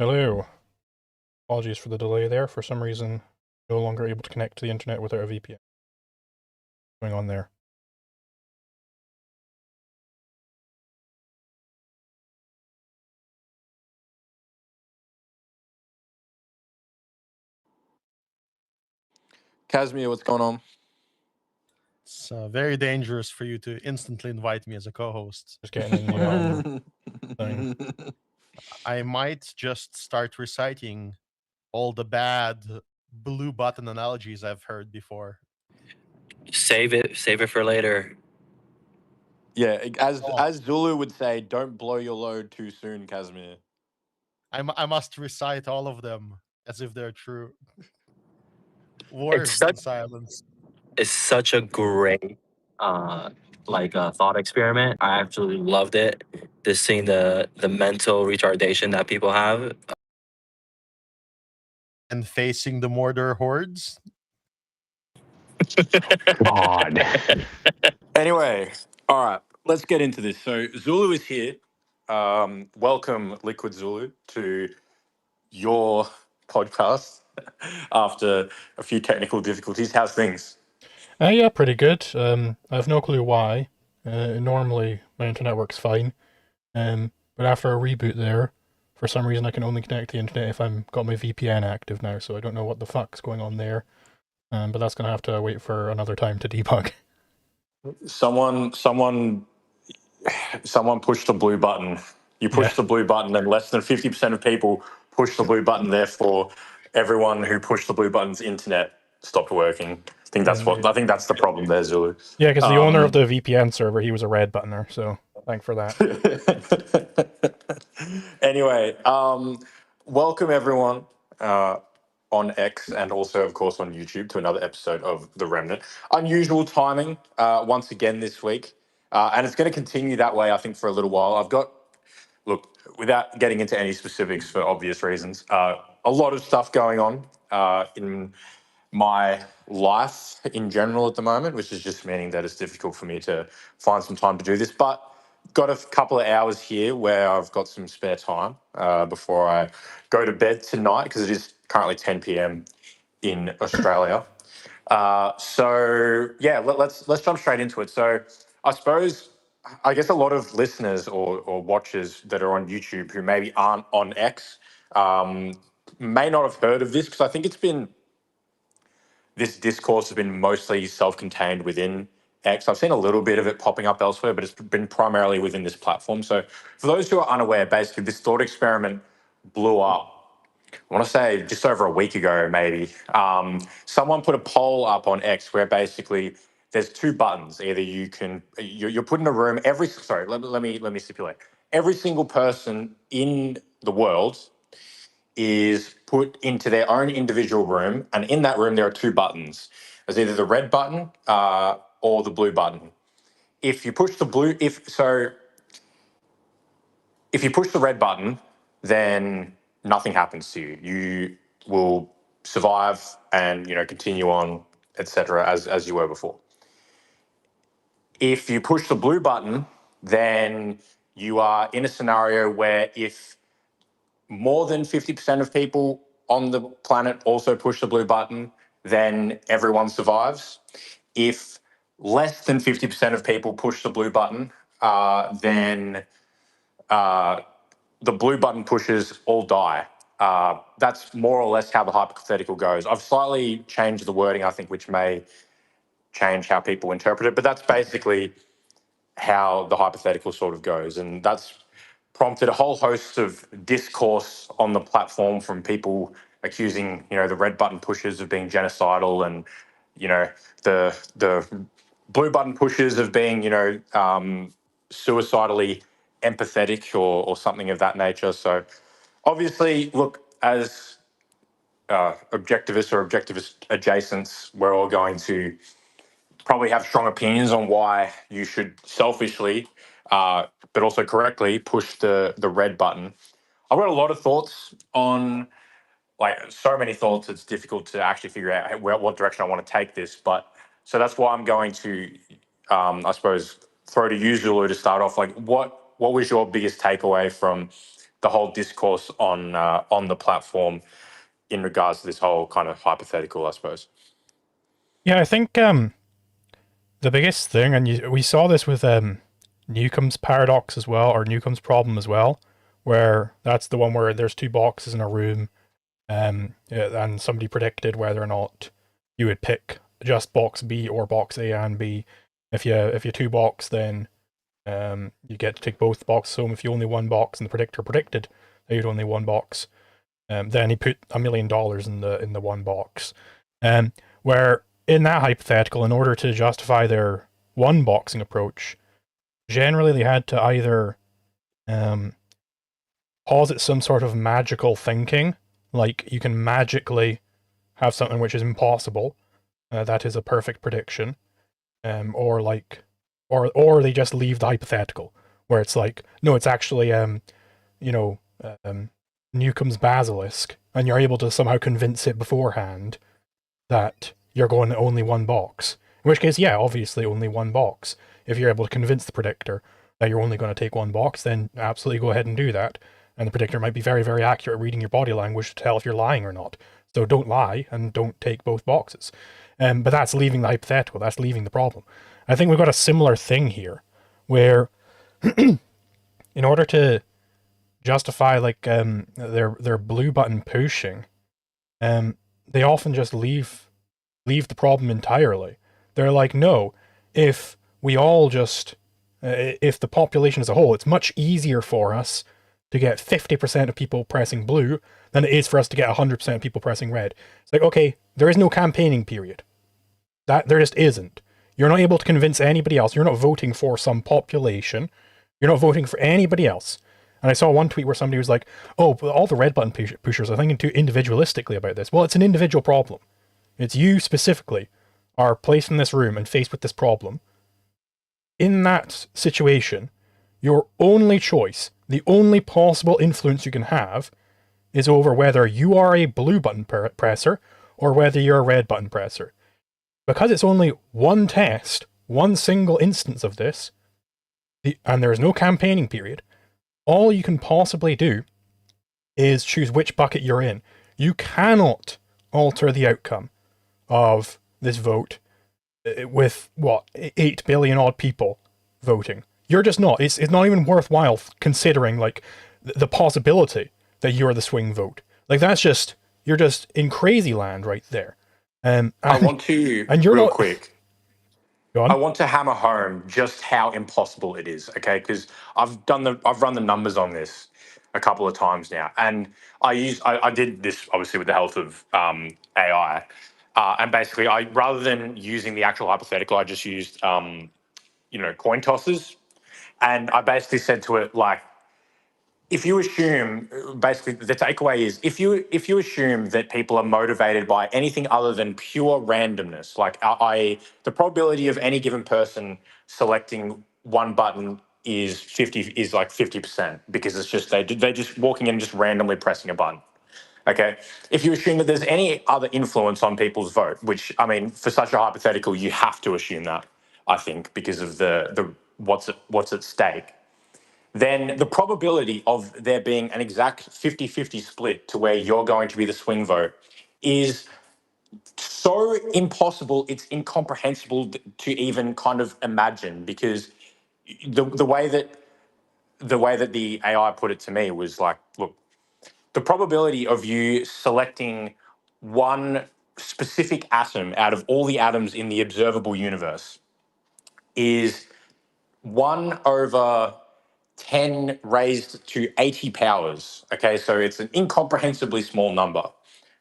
Hello. Apologies for the delay there. For some reason, no longer able to connect to the internet without a VPN. What's going on there? Casimir, what's going on? It's very dangerous for you to instantly invite me as a co-host. Just getting in the thing. I might just start reciting all the bad blue button analogies I've heard before. Save it for later. Yeah, as Zulu would say, don't blow your load too soon, Casimir. I must recite all of them as if they're true. Words in silence. It's such a great thought experiment. I absolutely loved it. Just seeing the mental retardation that people have. And facing the Mordor hordes. God. Anyway, all right, let's get into this. So Zulu is here. Welcome, Liquid Zulu, to your podcast after a few technical difficulties. How's things? Yeah, pretty good. I have no clue why. Normally, my internet works fine. But after a reboot there, for some reason I can only connect to the internet if I've got my VPN active now, so I don't know what the fuck's going on there. But that's going to have to wait for another time to debug. Someone pushed the blue button. You pushed the blue button, and less than 50% of people pushed the blue button. Therefore, everyone who pushed the blue button's internet stopped working. I think that's the problem there, Zulu. Yeah, because the owner of the VPN server, he was a red buttoner, so thanks for that. Anyway, welcome everyone on X and also, of course, on YouTube to another episode of The Remnant. Unusual timing once again this week. And it's going to continue that way, I think, for a little while. Look, without getting into any specifics for obvious reasons, a lot of stuff going on in my life in general at the moment, which is just meaning that it's difficult for me to find some time to do this. But got a couple of hours here where I've got some spare time before I go to bed tonight, because it is currently 10 p.m. in Australia. So yeah, let's jump straight into it. So I guess a lot of listeners or watchers that are on YouTube who maybe aren't on X may not have heard of this, because I think this discourse has been mostly self-contained within X. I've seen a little bit of it popping up elsewhere, but it's been primarily within this platform. So for those who are unaware, basically this thought experiment blew up, I want to say just over a week ago, maybe. Someone put a poll up on X where basically there's two buttons. Either you're put in a room, let me stipulate. Every single person in the world is put into their own individual room, and in that room there are two buttons. There's either the red button or the blue button. If you push the red button, then nothing happens to you. You will survive and continue on, etc., as you were before. If you push the blue button, then you are in a scenario where if more than 50% of people on the planet also push the blue button, then everyone survives. If less than 50% of people push the blue button, then the blue button pushers all die. That's more or less how the hypothetical goes. I've slightly changed the wording, I think, which may change how people interpret it, but that's basically how the hypothetical sort of goes. And that's prompted a whole host of discourse on the platform from people accusing, the red button pushers of being genocidal, and, the blue button pushers of being, suicidally empathetic or something of that nature. So obviously, look, as objectivists or objectivist adjacents, we're all going to probably have strong opinions on why you should selfishly, but also correctly, push the red button. I've got a lot of thoughts on, so many thoughts, it's difficult to actually figure out what direction I want to take this. But so that's why I'm going to, I suppose, throw to you, Zulu, to start off. What was your biggest takeaway from the whole discourse on the platform in regards to this whole kind of hypothetical, I suppose. Yeah, I think the biggest thing, and we saw this with Newcomb's paradox as well, or Newcomb's problem as well, where that's the one where there's two boxes in a room, and somebody predicted whether or not you would pick just box B or box A and B. If you two box, then you get to take both boxes home. If you only one box, and the predictor predicted that you'd only one box, then he put $1 million in the one box. Where in that hypothetical, in order to justify their one boxing approach, generally they had to either posit some sort of magical thinking, like you can magically have something which is impossible, that is a perfect prediction, or they just leave the hypothetical, where it's like, no, it's actually Newcomb's basilisk, and you're able to somehow convince it beforehand that you're going to only one box. In which case, yeah, obviously only one box. If you're able to convince the predictor that you're only going to take one box, then absolutely go ahead and do that. And the predictor might be very, very accurate at reading your body language to tell if you're lying or not. So don't lie and don't take both boxes. But that's leaving the hypothetical. That's leaving the problem. I think we've got a similar thing here, where in order to justify like their blue button pushing, they often just leave the problem entirely. They're like, no, if we all just if the population as a whole, it's much easier for us to get 50% of people pressing blue than it is for us to get 100% of people pressing red. It's like, okay, there is no campaigning period. That there just isn't. You're not able to convince anybody else. You're not voting for some population. You're not voting for anybody else. And I saw one tweet where somebody was like, oh, but all the red button pushers are thinking too individualistically about this. Well, it's an individual problem. It's you specifically are placed in this room and faced with this problem. In that situation, your only choice, the only possible influence you can have, is over whether you are a blue button presser or whether you're a red button presser. Because it's only one test, one single instance of this, and there is no campaigning period, all you can possibly do is choose which bucket you're in. You cannot alter the outcome of this vote with, 8 billion odd people voting. You're just not. It's not even worthwhile considering, like, the possibility that you're the swing vote. Like, you're just in crazy land right there. I want to, and you're real not, quick, go on. I want to hammer home just how impossible it is, okay? Because I've run the numbers on this a couple of times now, and I did this obviously with the help of AI, and basically rather than using the actual hypothetical, I just used coin tosses, and I basically said to it, like, if you assume, basically the takeaway is, if you assume that people are motivated by anything other than pure randomness, like the probability of any given person selecting one button is like 50%, because it's just they're just walking in and just randomly pressing a button. Okay, if you assume that there's any other influence on people's vote, which, I mean, for such a hypothetical, you have to assume that, I think, because of the what's at stake, then the probability of there being an exact 50-50 split to where you're going to be the swing vote is so impossible, it's incomprehensible to even kind of imagine, because the way that the AI put it to me was like, look, the probability of you selecting one specific atom out of all the atoms in the observable universe is 1 over 10 raised to 80 powers. Okay, so it's an incomprehensibly small number.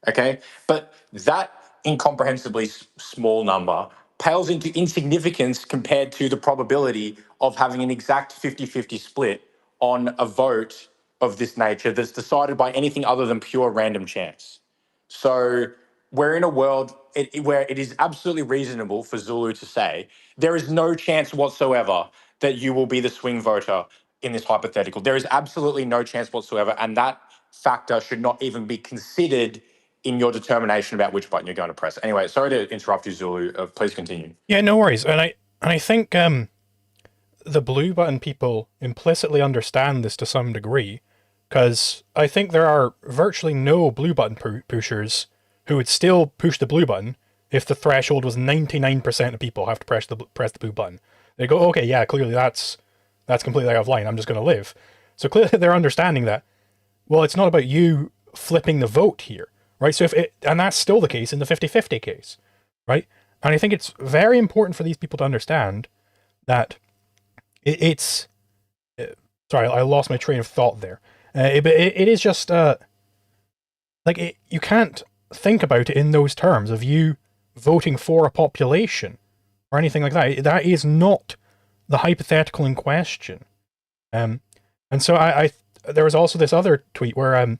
Okay, but that incomprehensibly small number pales into insignificance compared to the probability of having an exact 50-50 split on a vote of this nature that's decided by anything other than pure random chance. So we're in a world where it is absolutely reasonable for Zulu to say there is no chance whatsoever that you will be the swing voter in this hypothetical. There is absolutely no chance whatsoever, and that factor should not even be considered in your determination about which button you're going to press. Anyway, sorry to interrupt you, Zulu. Please continue. Yeah, no worries. And I think the blue button people implicitly understand this to some degree, because I think there are virtually no blue button pushers who would still push the blue button if the threshold was 99% of people have to press the blue button. They go, okay, yeah, clearly that's completely out of line. I'm just going to live. So clearly they're understanding that, well, it's not about you flipping the vote here, right? So and that's still the case in the 50-50 case, right? And I think it's very important for these people to understand that it's sorry, I lost my train of thought there. It is just you can't think about it in those terms of you voting for a population or anything like that. That is not the hypothetical in question. And so I there was also this other tweet where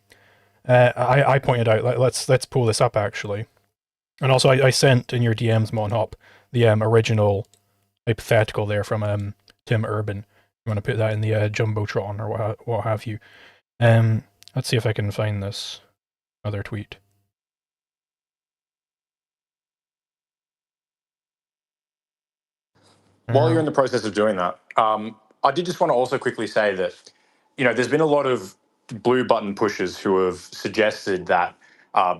I pointed out, let's pull this up actually, and also I sent in your DMs, Monhop, the original hypothetical there from Tim Urban. You want to put that in the jumbotron or what have you? Let's see if I can find this other tweet. While you're in the process of doing that, I did just want to also quickly say that, there's been a lot of blue button pushers who have suggested that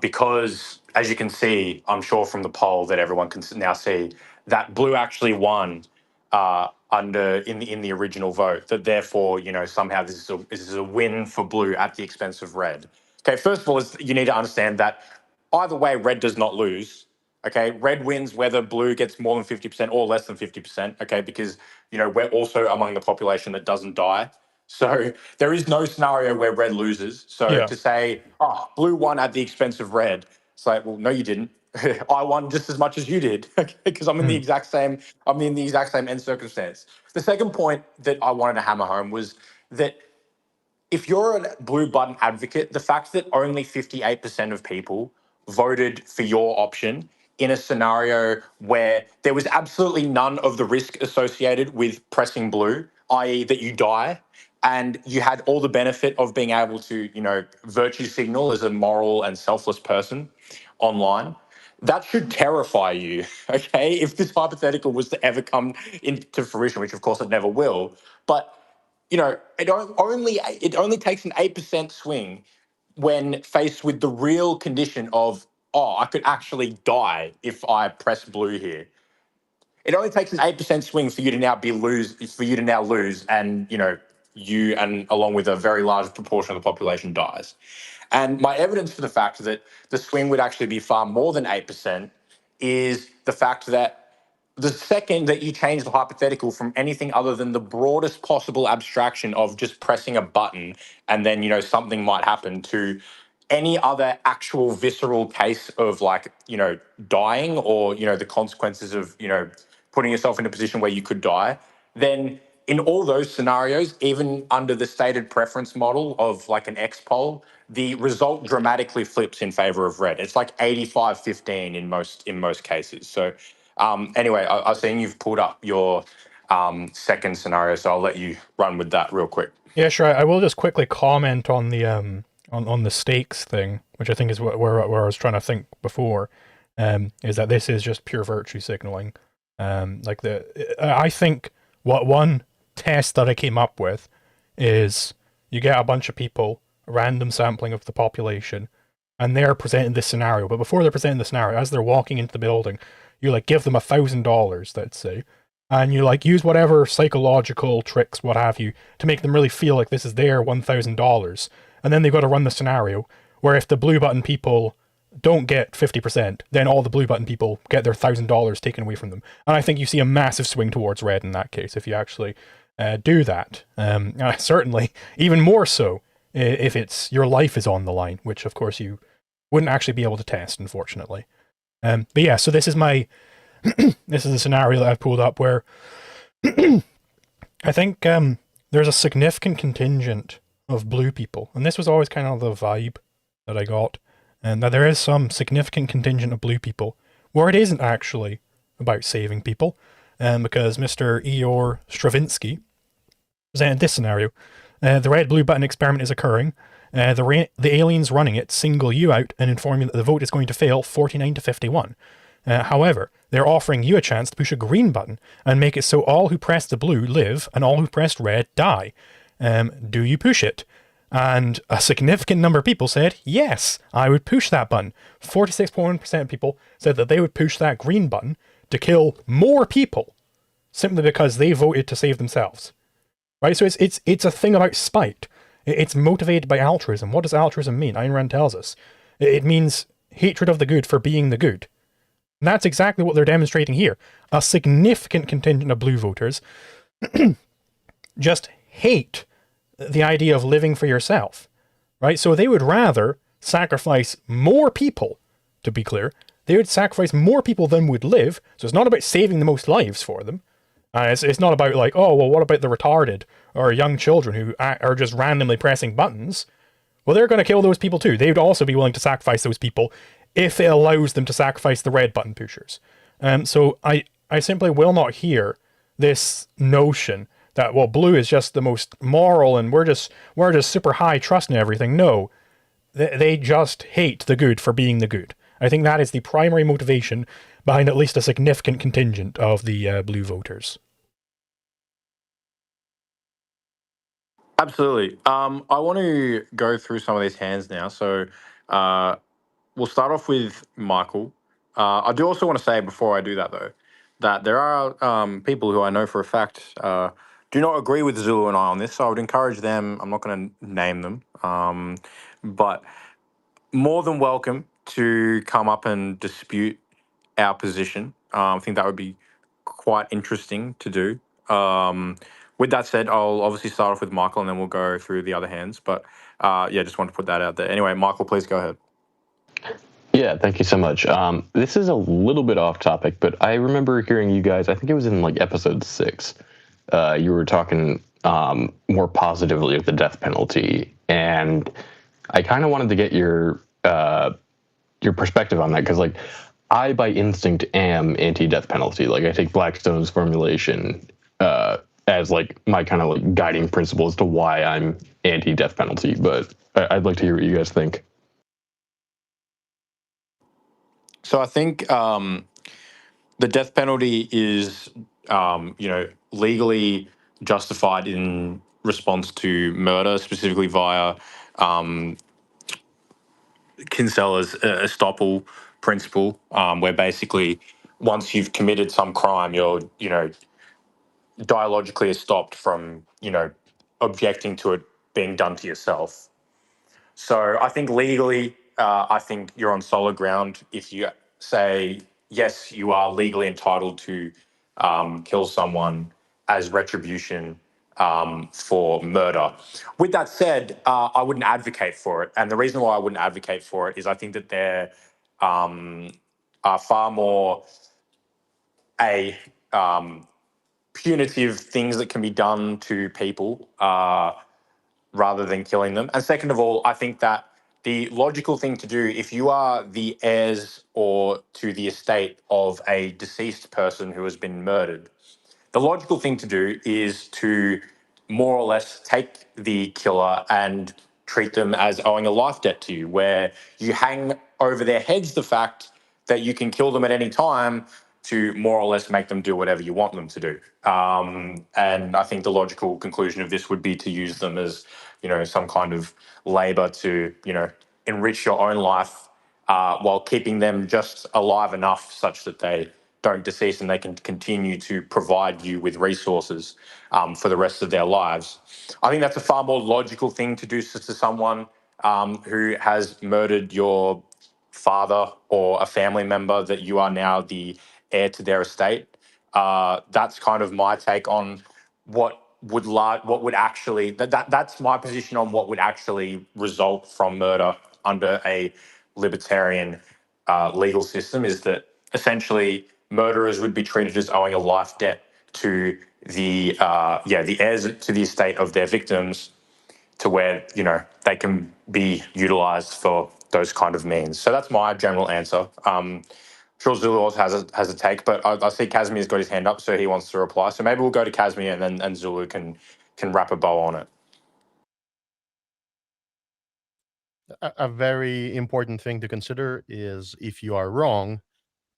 because, as you can see, I'm sure from the poll that everyone can now see, that blue actually won in the original vote. That therefore, somehow this is a win for blue at the expense of red. Okay, first of all, you need to understand that either way, red does not lose. Okay, red wins whether blue gets more than 50% or less than 50%. Okay, because we're also among the population that doesn't die. So there is no scenario where red loses. So Yeah. to say, oh, blue won at the expense of red, it's like, well, no, you didn't. I won just as much as you did because I'm in the exact same end circumstance. The second point that I wanted to hammer home was that if you're a blue button advocate, the fact that only 58% of people voted for your option in a scenario where there was absolutely none of the risk associated with pressing blue, i.e., that you die, and you had all the benefit of being able to, virtue signal as a moral and selfless person online. That should terrify you, okay? If this hypothetical was to ever come into fruition, which of course it never will, but it only takes an 8% swing when faced with the real condition of, oh, I could actually die if I press blue here. It only takes an 8% swing for you to now lose, and you and along with a very large proportion of the population dies. And my evidence for the fact that the swing would actually be far more than 8% is the fact that the second that you change the hypothetical from anything other than the broadest possible abstraction of just pressing a button and then something might happen to any other actual visceral case of dying or the consequences of putting yourself in a position where you could die, then in all those scenarios, even under the stated preference model of like an X poll, the result dramatically flips in favor of red. It's like 85-15 in most cases. So anyway, I've seen you've pulled up your second scenario, so I'll let you run with that real quick. Yeah, sure. I will just quickly comment on the on the stakes thing, which I think is where I was trying to think before, is that this is just pure virtue signaling. I think what one test that I came up with is you get a bunch of people, a random sampling of the population, and they're presenting this scenario. But before they're presenting the scenario, as they're walking into the building, you give them $1,000, let's say, and you use whatever psychological tricks, what have you, to make them really feel like this is their $1,000. And then they've got to run the scenario where if the blue button people don't get 50%, then all the blue button people get their $1,000 taken away from them. And I think you see a massive swing towards red in that case if you actually do that. Certainly, even more so if it's your life is on the line, which of course you wouldn't actually be able to test, unfortunately. But yeah, so this is this is a scenario that I've pulled up where I think there's a significant contingent of blue people, and this was always kind of the vibe that I got, and that there is some significant contingent of blue people where it isn't actually about saving people, because Mr. Eeyore Stravinsky presented this scenario. The red-blue button experiment is occurring. The aliens running it single you out and inform you that the vote is going to fail 49-51. However, they're offering you a chance to push a green button and make it so all who pressed the blue live and all who pressed red die. Do you push it? And a significant number of people said, yes, I would push that button. 46.1% of people said that they would push that green button to kill more people simply because they voted to save themselves. Right? So it's a thing about spite. It's motivated by altruism. What does altruism mean? Ayn Rand tells us. It means hatred of the good for being the good. And that's exactly what they're demonstrating here. A significant contingent of blue voters just hate the idea of living for yourself, right? So they would rather sacrifice more people, to be clear. They would sacrifice more people than would live. So it's not about saving the most lives for them. It's not about like, oh, well, what about the retarded or young children who are just randomly pressing buttons? Well, they're going to kill those people too. They would also be willing to sacrifice those people if it allows them to sacrifice the red button pushers. So I simply will not hear this notion that, well, blue is just the most moral and we're just super high trust and everything. No, they just hate the good for being the good. I think that is the primary motivation behind at least a significant contingent of the blue voters. Absolutely. I want to go through some of these hands now. So we'll start off with Michael. I do also want to say before I do that, though, that there are people who I know for a fact do not agree with Zulu and I on this. So I would encourage them. I'm not going to name them, but more than welcome to come up and dispute our position. I think that would be quite interesting to do. With that said, I'll obviously start off with Michael and then we'll go through the other hands. But yeah, just wanted to put that out there. Anyway, Michael, please go ahead. Yeah, thank you so much. This is a little bit off topic, but I remember hearing you guys, I think it was in like episode 6, you were talking more positively of the death penalty. And I kind of wanted to get your perspective on that, because like I by instinct am anti-death penalty. Like I take Blackstone's formulation as like my kind of like guiding principle as to why I'm anti-death penalty. But I'd like to hear what you guys think. So I think the death penalty is, legally justified in response to murder, specifically via Kinsella's estoppel principle, where basically once you've committed some crime, you're, dialogically stopped from, objecting to it being done to yourself. So I think legally, I think you're on solid ground if you say, yes, you are legally entitled to kill someone as retribution for murder. With that said, I wouldn't advocate for it. And the reason why I wouldn't advocate for it is I think that there are far more punitive things that can be done to people rather than killing them. And second of all, I think that the logical thing to do, if you are the heirs or to the estate of a deceased person who has been murdered, the logical thing to do is to more or less take the killer and treat them as owing a life debt to you, where you hang over their heads the fact that you can kill them at any time to more or less make them do whatever you want them to do. And I think the logical conclusion of this would be to use them as, some kind of labor to, enrich your own life while keeping them just alive enough such that they don't decease and they can continue to provide you with resources for the rest of their lives. I think that's a far more logical thing to do to someone who has murdered your father or a family member that you are now the heir to their estate. That's kind of my take on what would actually that's my position on what would actually result from murder under a libertarian legal system, is that essentially murderers would be treated as owing a life debt to the heirs to the estate of their victims, to where they can be utilized for those kind of means. So that's my general answer. Sure, Zulu also has a take, but I see Kazmir's got his hand up, so he wants to reply. So maybe we'll go to Kazmir and Zulu can wrap a bow on it. A very important thing to consider is if you are wrong,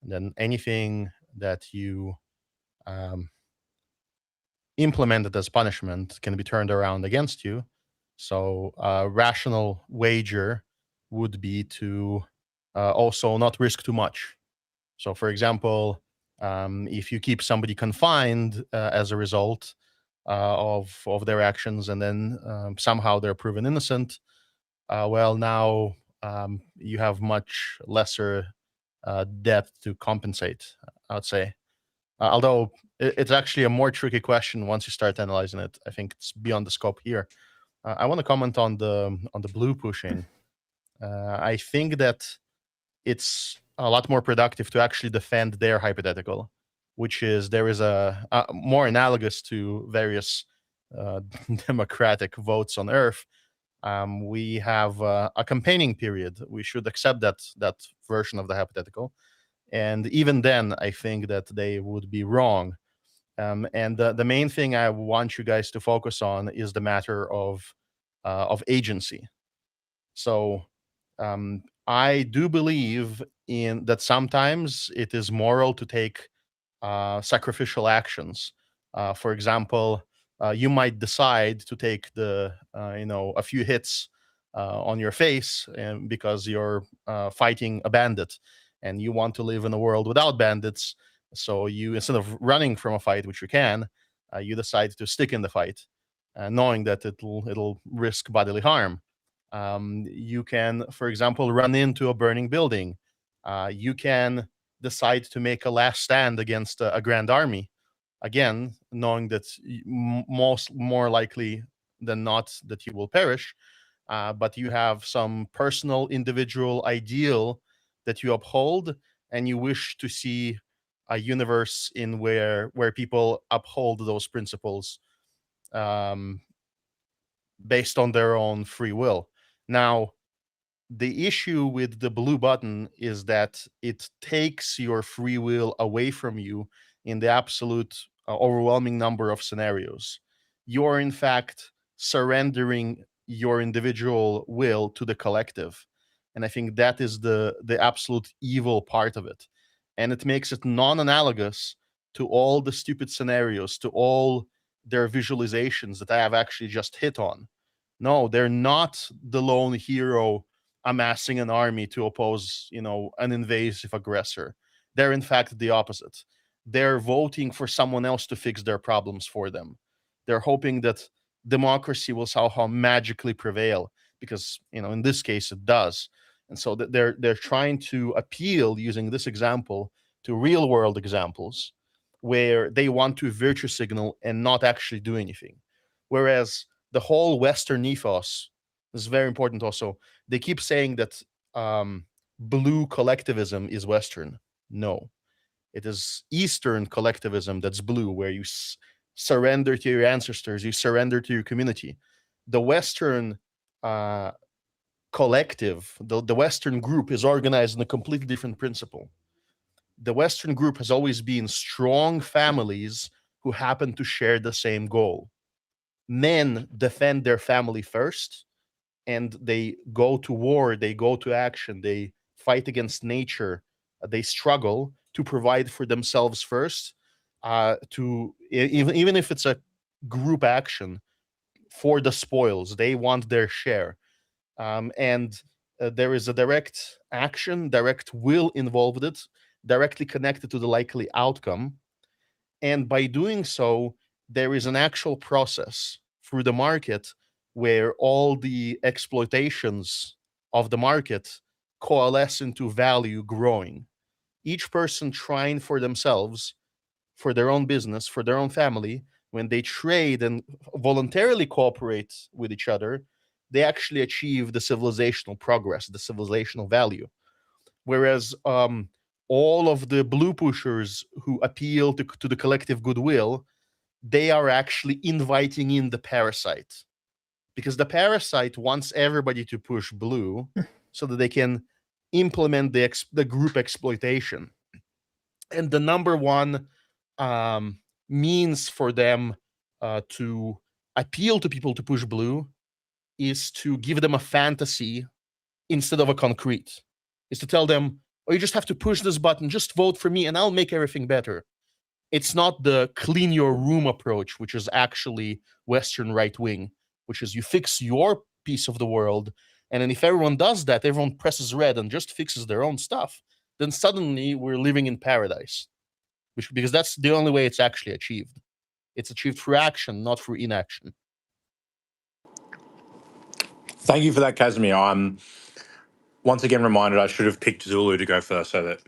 then anything that you implemented as punishment can be turned around against you. So a rational wager would be to also not risk too much. So, for example, if you keep somebody confined as a result of their actions, and then somehow they're proven innocent, well, now you have much lesser debt to compensate, I would say. Although it's actually a more tricky question once you start analyzing it. I think it's beyond the scope here. I want to comment on the blue pushing. I think that it's a lot more productive to actually defend their hypothetical, which is there is a more analogous to various uh, democratic votes on Earth. We have a campaigning period. We should accept that version of the hypothetical, and even then, I think that they would be wrong. And the main thing I want you guys to focus on is the matter of agency. So I do believe in that sometimes it is moral to take sacrificial actions. For example, you might decide to take a few hits on your face, and because you're fighting a bandit, and you want to live in a world without bandits. So you, instead of running from a fight, which you can, you decide to stick in the fight, knowing that it'll risk bodily harm. You can, for example, run into a burning building. You can decide to make a last stand against a grand army, again knowing that more likely than not that you will perish, but you have some personal individual ideal that you uphold, and you wish to see a universe in where people uphold those principles um, based on their own free will. Now, the issue with the blue button is that it takes your free will away from you in the absolute overwhelming number of scenarios. You're, in fact, surrendering your individual will to the collective. And I think that is the absolute evil part of it. And it makes it non analogous to all the stupid scenarios, to all their visualizations that I have actually just hit on. No, they're not the lone hero amassing an army to oppose, an invasive aggressor. They're in fact the opposite. They're voting for someone else to fix their problems for them. They're hoping that democracy will somehow magically prevail because, in this case, it does. And so they're trying to appeal using this example to real world examples where they want to virtue signal and not actually do anything. Whereas the whole Western ethos is very important also. They keep saying that blue collectivism is Western. No, it is Eastern collectivism that's blue, where you surrender to your ancestors, you surrender to your community. The Western collective, the Western group is organized in a completely different principle. The Western group has always been strong families who happen to share the same goal. Men defend their family first, and they go to war, they go to action, they fight against nature, they struggle to provide for themselves first, even if it's a group action for the spoils, they want their share. And there is a direct action, direct will involved with it, directly connected to the likely outcome. And by doing so, there is an actual process through the market where all the exploitations of the market coalesce into value growing. Each person trying for themselves, for their own business, for their own family, when they trade and voluntarily cooperate with each other, they actually achieve the civilizational progress, the civilizational value. Whereas all of the blue pushers who appeal to the collective goodwill, they are actually inviting in the parasite, because the parasite wants everybody to push blue so that they can implement the group exploitation. And the number one means for them to appeal to people to push blue is to give them a fantasy instead of a concrete. Is to tell them, oh, you just have to push this button, just vote for me and I'll make everything better. It's not the clean your room approach, which is actually Western right wing. which is you fix your piece of the world, and then if everyone does that, everyone presses red and just fixes their own stuff, then suddenly we're living in paradise, because that's the only way it's actually achieved. It's achieved through action, not through inaction. Thank you for that, Casimir. I'm once again reminded I should have picked Zulu to go first so that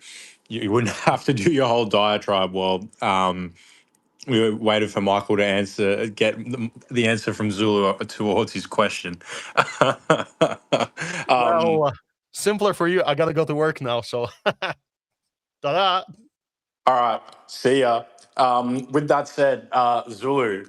you wouldn't have to do your whole diatribe while we waited for Michael to get the answer from Zulu towards his question. Well, simpler for you. I gotta go to work now, so ta-da! All right, see ya. With that said, Zulu,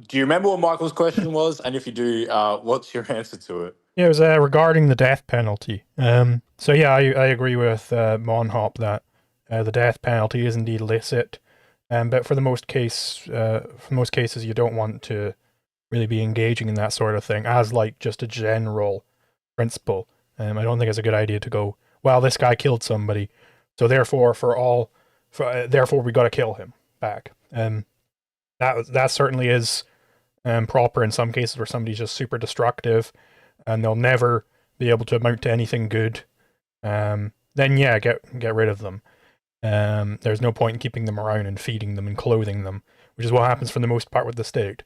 do you remember what Michael's question was? And if you do, what's your answer to it? Yeah, it was regarding the death penalty. So yeah, I agree with Monhop that the death penalty is indeed illicit, but for most cases, you don't want to really be engaging in that sort of thing as like just a general principle. I don't think it's a good idea to go, well, this guy killed somebody, so therefore therefore we got to kill him back. That certainly is proper in some cases where somebody's just super destructive and they'll never be able to amount to anything good. Then yeah, get rid of them. There's no point in keeping them around and feeding them and clothing them, which is what happens for the most part with the state.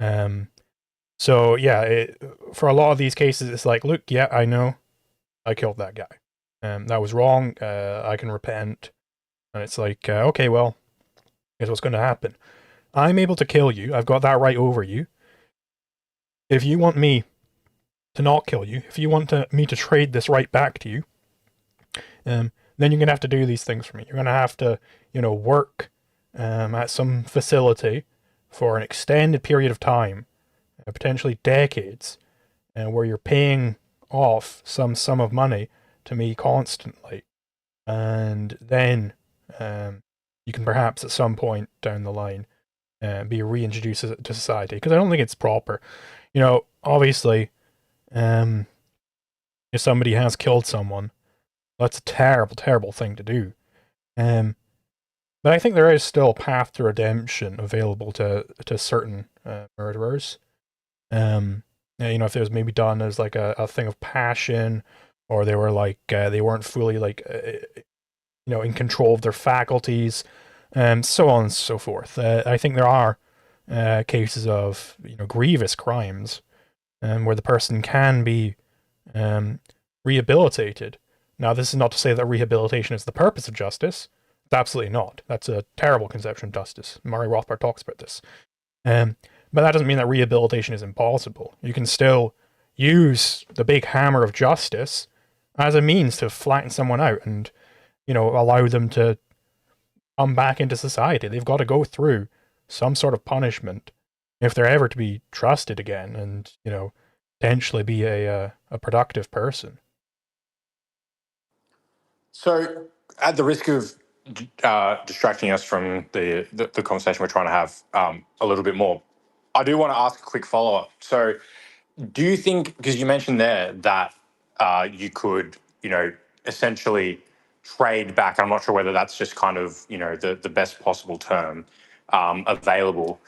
So yeah, for a lot of these cases, it's like, look, yeah, I know, I killed that guy. That was wrong. I can repent. And it's like, okay, well, here's what's going to happen. I'm able to kill you. I've got that right over you. If you want me to not kill you, if you want me to trade this right back to you, then you're going to have to do these things for me. You're going to have to, work at some facility for an extended period of time, potentially decades, where you're paying off some sum of money to me constantly. And then you can perhaps at some point down the line be reintroduced to society. Because I don't think it's proper. Obviously, if somebody has killed someone, that's a terrible, terrible thing to do. But I think there is still a path to redemption available to certain murderers. If it was maybe done as like a thing of passion, or they were like they weren't fully like in control of their faculties, so on and so forth. I think there are cases of grievous crimes where the person can be rehabilitated. Now, this is not to say that rehabilitation is the purpose of justice. It's absolutely not. That's a terrible conception of justice. Murray Rothbard talks about this. But that doesn't mean that rehabilitation is impossible. You can still use the big hammer of justice as a means to flatten someone out and, allow them to come back into society. They've got to go through some sort of punishment if they're ever to be trusted again and, potentially be a productive person. So, at the risk of distracting us from the conversation we're trying to have a little bit more, I do want to ask a quick follow up. So, do you think, because you mentioned there that you could, essentially trade back, I'm not sure whether that's just kind of, the best possible term available,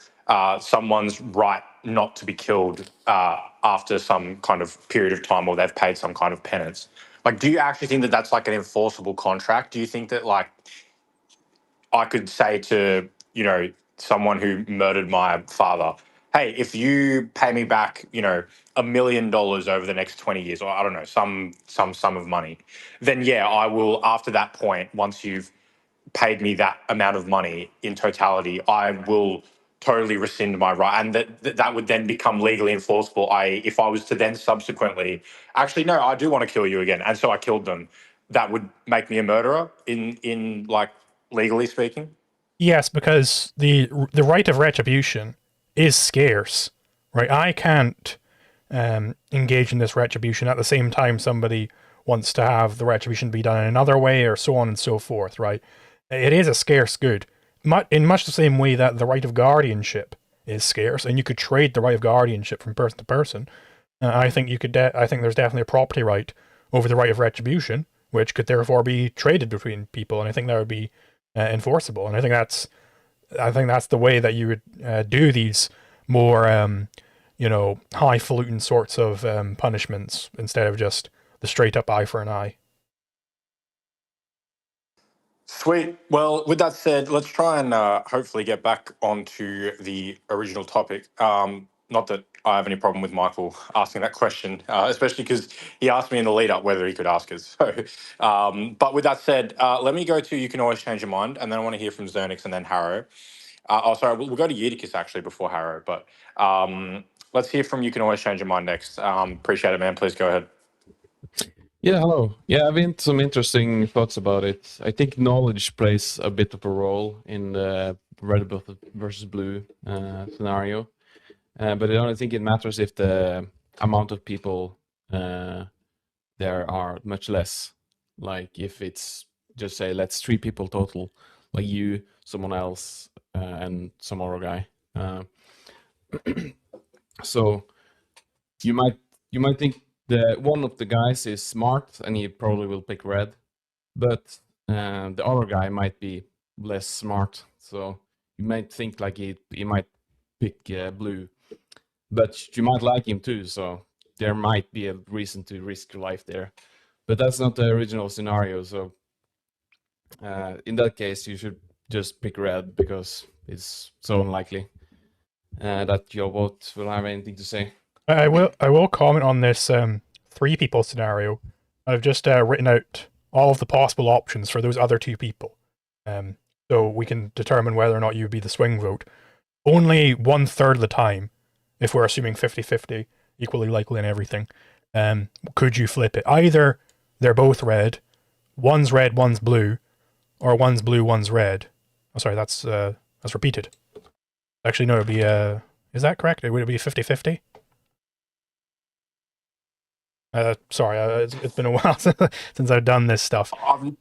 someone's right not to be killed after some kind of period of time or they've paid some kind of penance. Like, do you actually think that that's like an enforceable contract? Do you think that like I could say to, someone who murdered my father, hey, if you pay me back, $1 million over the next 20 years, or I don't know, some sum of money, then yeah, I will, after that point, once you've paid me that amount of money in totality, I will totally rescind my right, and that would then become legally enforceable. If I was to then subsequently, actually, no, I do want to kill you again, and so I killed them, that would make me a murderer in like legally speaking. Yes, because the right of retribution is scarce, right? I can't engage in this retribution at the same time somebody wants to have the retribution be done in another way, or so on and so forth, right? It is a scarce good, in much the same way that the right of guardianship is scarce, and you could trade the right of guardianship from person to person. I think I think there's definitely a property right over the right of retribution, which could therefore be traded between people, and I think that would be enforceable. And I think that's the way that you would do these more highfalutin sorts of punishments instead of just the straight up eye for an eye. Sweet. Well, with that said, let's try and hopefully get back onto the original topic. Not that I have any problem with Michael asking that question, especially because he asked me in the lead up whether he could ask it. So, but with that said, let me go to You Can Always Change Your Mind, and then I want to hear from Zernix and then Harrow. Sorry, we'll go to Eutychus actually before Harrow, but let's hear from You Can Always Change Your Mind next. Appreciate it, man. Please go ahead. Yeah, hello. Yeah, I've been some interesting thoughts about it. I think knowledge plays a bit of a role in the red versus blue scenario, but I don't think it matters if the amount of people there are much less. Like if it's just say let's 3 people total, like you, someone else, and some other guy. So you might think one of the guys is smart and he probably will pick red, but the other guy might be less smart. So you might think like he might pick blue, but you might like him too. So there might be a reason to risk your life there, but that's not the original scenario. So in that case, you should just pick red because it's so unlikely that your vote will have anything to say. I will comment on this 3 people scenario. I've just written out all of the possible options for those other 2 people, so we can determine whether or not you'd be the swing vote. Only 1/3 of the time, if we're assuming 50-50, equally likely in everything, could you flip it. Either they're both red, one's red, one's blue, or one's blue, one's red. Oh, sorry, that's repeated. Actually, no, it'd be is that correct? Would it be 50-50? Sorry, it's been a while since I've done this stuff.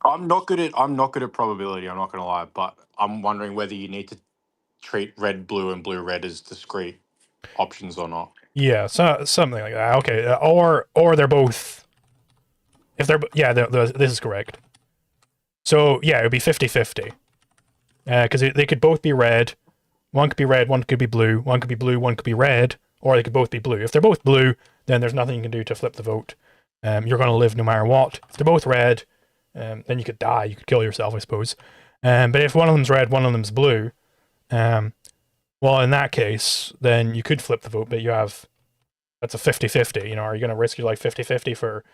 I'm not good at probability. I'm not going to lie, but I'm wondering whether you need to treat red blue and blue red as discrete options or not. Yeah, so something like that. Okay, or they're both. If they're this is correct. So yeah, it would be 50-50. Because they could both be red. One could be red, one could be blue. One could be blue, one could be red, or they could both be blue. If they're both blue, then there's nothing you can do to flip the vote. You're going to live no matter what. If they're both red, then you could die. You could kill yourself, I suppose. But if one of them's red, one of them's blue, well, in that case, then you could flip the vote, but that's a 50-50. Are you going to risk your life 50-50 for,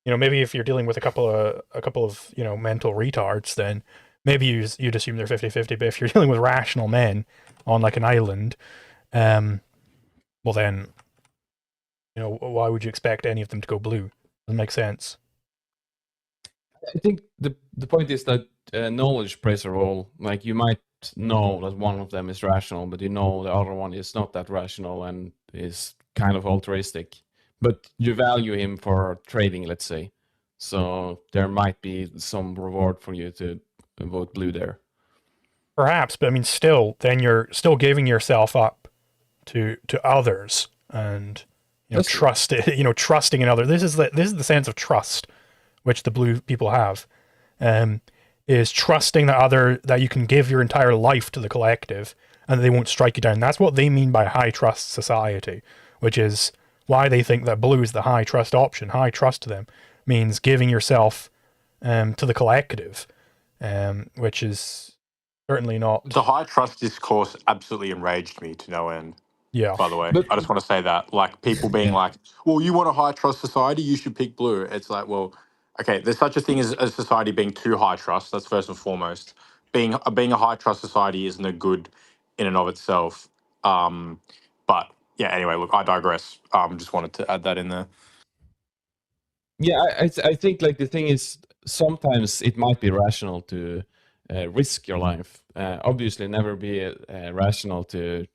maybe if you're dealing with a couple of mental retards, then maybe you'd assume they're 50-50. But if you're dealing with rational men on like an island, well then, why would you expect any of them to go blue? Doesn't make sense. I think the point is that knowledge plays a role. Like you might know that one of them is rational, but the other one is not that rational and is kind of altruistic. But you value him for trading, let's say. So there might be some reward for you to vote blue there. Perhaps, but I mean, still, then you're still giving yourself up to others and trusting in others. This is the sense of trust which the blue people have, is trusting that you can give your entire life to the collective and they won't strike you down. That's what they mean by high trust society, which is why they think that blue is the high trust option. High trust to them means giving yourself to the collective, which is certainly not. The high trust discourse absolutely enraged me to no end. Yeah. By the way, But- I just want to say that, like, people being like, "Well, you want a high trust society? You should pick blue." It's like, well, okay, there's such a thing as a society being too high trust. That's first and foremost. Being a high trust society isn't a good in and of itself. But yeah, anyway, look, I digress. Just wanted to add that in there. Yeah, I think like the thing is sometimes it might be rational to risk your life. Obviously, never be rational to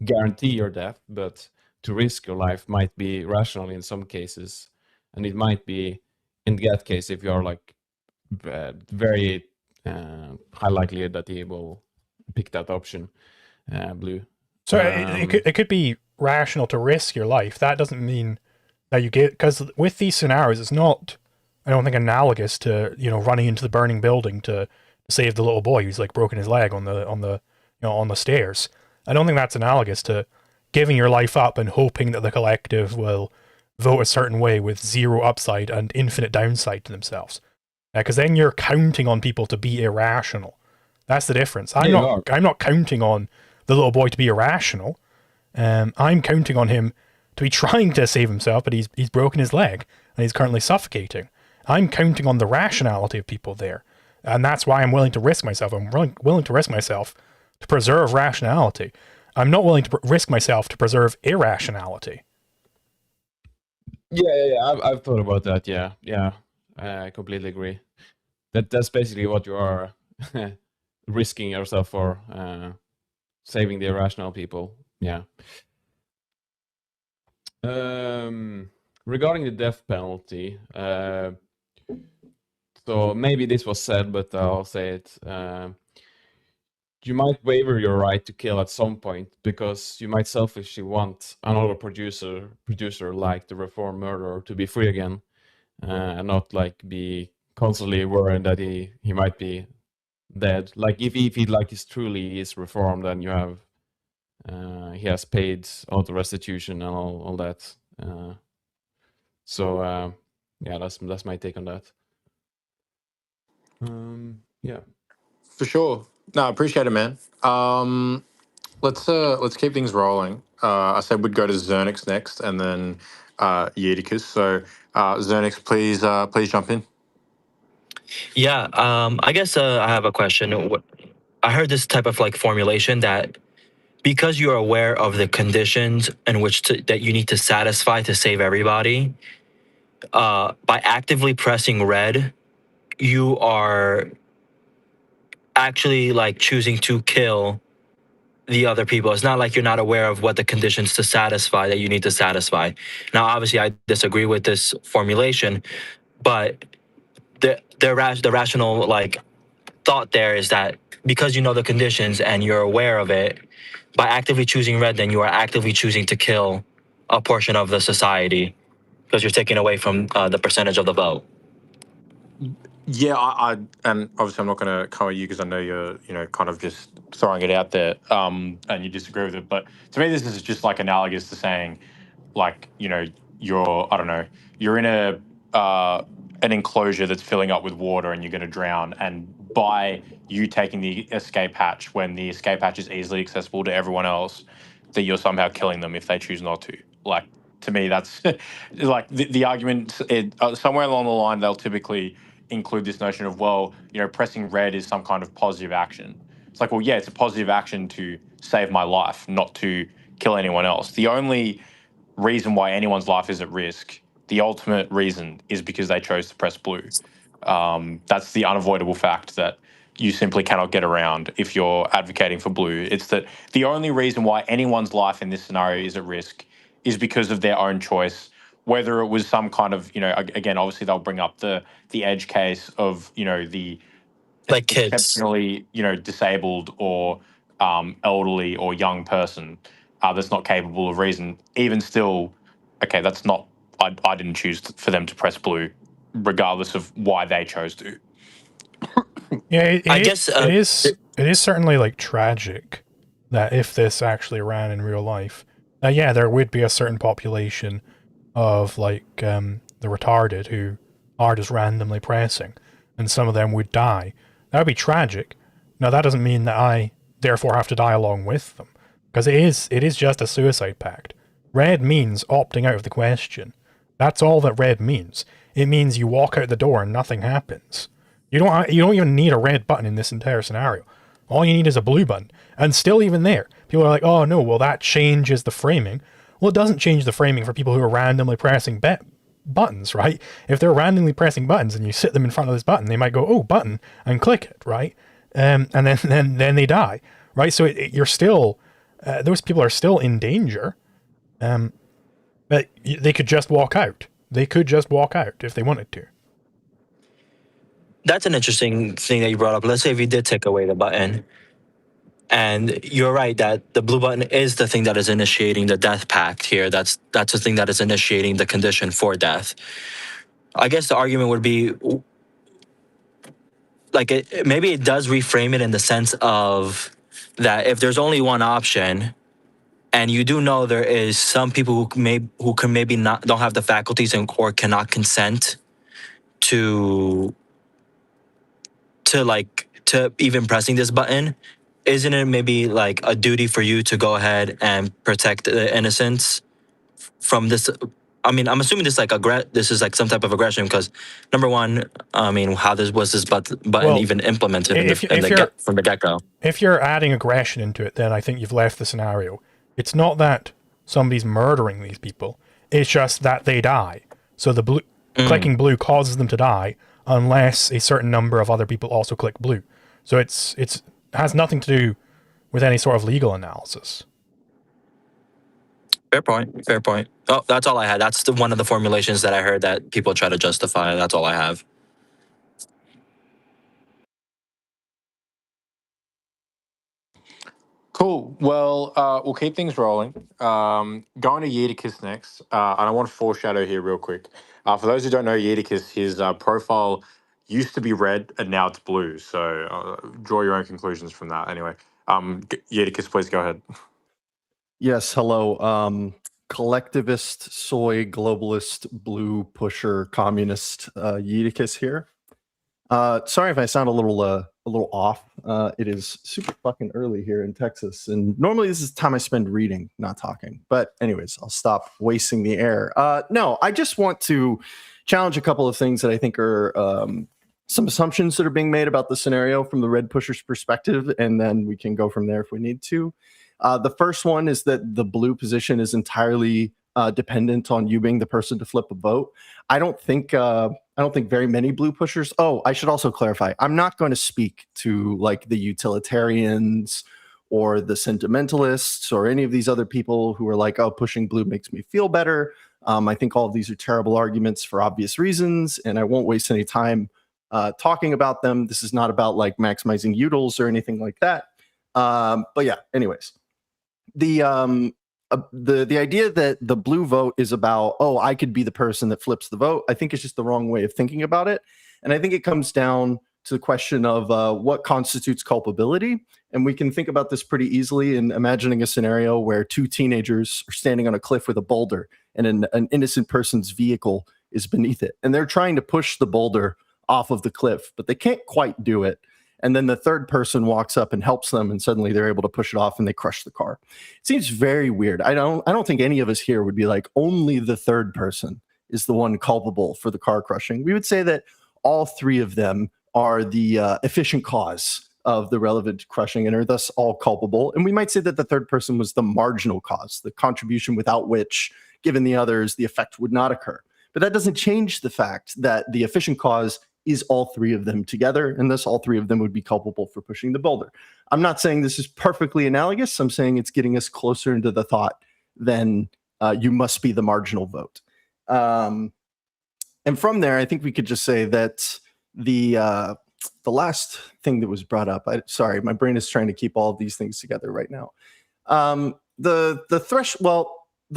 guarantee your death, but to risk your life might be rational in some cases, and it might be in that case if you're like very high likelihood that he will pick that option, blue. So it could be rational to risk your life. That doesn't mean that you get, because with these scenarios, it's not, I don't think, analogous to running into the burning building to save the little boy who's like broken his leg on the stairs. I don't think that's analogous to giving your life up and hoping that the collective will vote a certain way with zero upside and infinite downside to themselves. Because then you're counting on people to be irrational. That's the difference. I'm not counting on the little boy to be irrational. I'm counting on him to be trying to save himself, but he's broken his leg and he's currently suffocating. I'm counting on the rationality of people there, and that's why I'm willing to risk myself. I'm willing to risk myself to preserve rationality. I'm not willing to risk myself to preserve irrationality. Yeah. I've thought about that. Yeah. I completely agree. That's basically what you are risking yourself for, saving the irrational people. Yeah. Regarding the death penalty, so maybe this was said, but I'll say it. You might waiver your right to kill at some point because you might selfishly want another producer like the reformed murderer to be free again, and not like be constantly worried that he might be dead. Like if he like is reformed, then you have he has paid all the restitution and all that. So yeah, that's my take on that. Yeah. For sure. No, I appreciate it, man. Let's keep things rolling. I said we'd go to Zernix next, and then Yeticus. So Zernix, please jump in. Yeah, I guess I have a question. I heard this type of like formulation that because you're aware of the conditions in which that you need to satisfy to save everybody, by actively pressing red, you are actually like choosing to kill the other people. It's not like you're not aware of what the conditions to satisfy that you need to satisfy. Now, obviously, I disagree with this formulation, but the rational like thought there is that because you know the conditions and you're aware of it, by actively choosing red, then you are actively choosing to kill a portion of the society because you're taking away from the percentage of the vote. Yeah, I and obviously I'm not going to come at you because I know you're, kind of just throwing it out there, and you disagree with it. But to me, this is just like analogous to saying, like, you're, I don't know, you're in an enclosure that's filling up with water and you're going to drown, and by you taking the escape hatch when the escape hatch is easily accessible to everyone else, that you're somehow killing them if they choose not to. Like, to me, that's like the argument. Somewhere along the line, they'll typically include this notion of, well, pressing red is some kind of positive action. It's like, well, yeah, it's a positive action to save my life, not to kill anyone else. The only reason why anyone's life is at risk, the ultimate reason, is because they chose to press blue. That's the unavoidable fact that you simply cannot get around if you're advocating for blue. It's that the only reason why anyone's life in this scenario is at risk is because of their own choice. Whether it was some kind of, again, obviously they'll bring up the edge case of, the Like kids. exceptionally, disabled or elderly or young person that's not capable of reason. Even still, okay, that's not. I didn't choose for them to press blue, regardless of why they chose to. Yeah, I guess it is certainly like tragic that if this actually ran in real life, yeah, there would be a certain population of like the retarded who are just randomly pressing, and some of them would die. That would be tragic. Now that doesn't mean that I therefore have to die along with them, because it is just a suicide pact. Red means opting out of the question. That's all that red means. It means you walk out the door and nothing happens. You don't even need a red button in this entire scenario. All you need is a blue button. And still even there, people are like, oh no, well that changes the framing. Well, it doesn't change the framing for people who are randomly pressing buttons, right? If they're randomly pressing buttons and you sit them in front of this button, they might go, oh, button, and click it, right? And then they die, right? So you're still, those people are still in danger, but they could just walk out. They could just walk out if they wanted to. That's an interesting thing that you brought up. Let's say if you did take away the button, and you're right that the blue button is the thing that is initiating the death pact here. That's the thing that is initiating the condition for death. I guess the argument would be like maybe it does reframe it in the sense of that if there's only one option and you do know there is some people who can maybe not don't have the faculties or cannot consent to to even pressing this button, isn't it maybe like a duty for you to go ahead and protect the innocents from this? I mean, I'm assuming this is like some type of aggression because number one, I mean, how was this button Well, even implemented from the get go? If you're adding aggression into it, then I think you've left the scenario. It's not that somebody's murdering these people; it's just that they die. So the blue clicking blue causes them to die unless a certain number of other people also click blue. So it has nothing to do with any sort of legal analysis. Fair point. Fair point. Oh, that's all I had. That's one of the formulations that I heard that people try to justify. That's all I have. Cool. Well, we'll keep things rolling. Going to Yedicus next, and I want to foreshadow here real quick. For those who don't know Yedicus, his profile used to be red and now it's blue. So draw your own conclusions from that. Anyway, Yedicus, please go ahead. Yes, hello. Collectivist, soy, globalist, blue pusher, communist, Yeedicus here. Sorry if I sound a little off. It is super fucking early here in Texas, and normally this is the time I spend reading, not talking. But anyways, I'll stop wasting the air. No, I just want to challenge a couple of things that I think are some assumptions that are being made about the scenario from the red pusher's perspective, and then we can go from there if we need to. The first one is that the blue position is entirely dependent on you being the person to flip a vote. I don't think very many blue pushers. Oh, I should also clarify. I'm not going to speak to like the utilitarians or the sentimentalists or any of these other people who are like, oh, pushing blue makes me feel better. I think all of these are terrible arguments for obvious reasons, and I won't waste any time talking about them. This is not about like maximizing utils or anything like that. But yeah, anyways. The idea that the blue vote is about, oh, I could be the person that flips the vote, I think is just the wrong way of thinking about it. And I think it comes down to the question of what constitutes culpability. And we can think about this pretty easily in imagining a scenario where two teenagers are standing on a cliff with a boulder and an innocent person's vehicle is beneath it. And they're trying to push the boulder off of the cliff, but they can't quite do it. And then the third person walks up and helps them, and suddenly they're able to push it off and they crush the car. It seems very weird. I don't think any of us here would be like, only the third person is the one culpable for the car crushing. We would say that all three of them are the efficient cause of the relevant crushing and are thus all culpable. And we might say that the third person was the marginal cause, the contribution without which, given the others, the effect would not occur. But that doesn't change the fact that the efficient cause is all three of them together, and thus all three of them would be culpable for pushing the boulder. I'm not saying this is perfectly analogous. I'm saying it's getting us closer into the thought than you must be the marginal vote. And from there, I think we could just say that the last thing that was brought up, sorry, my brain is trying to keep all of these things together right now. The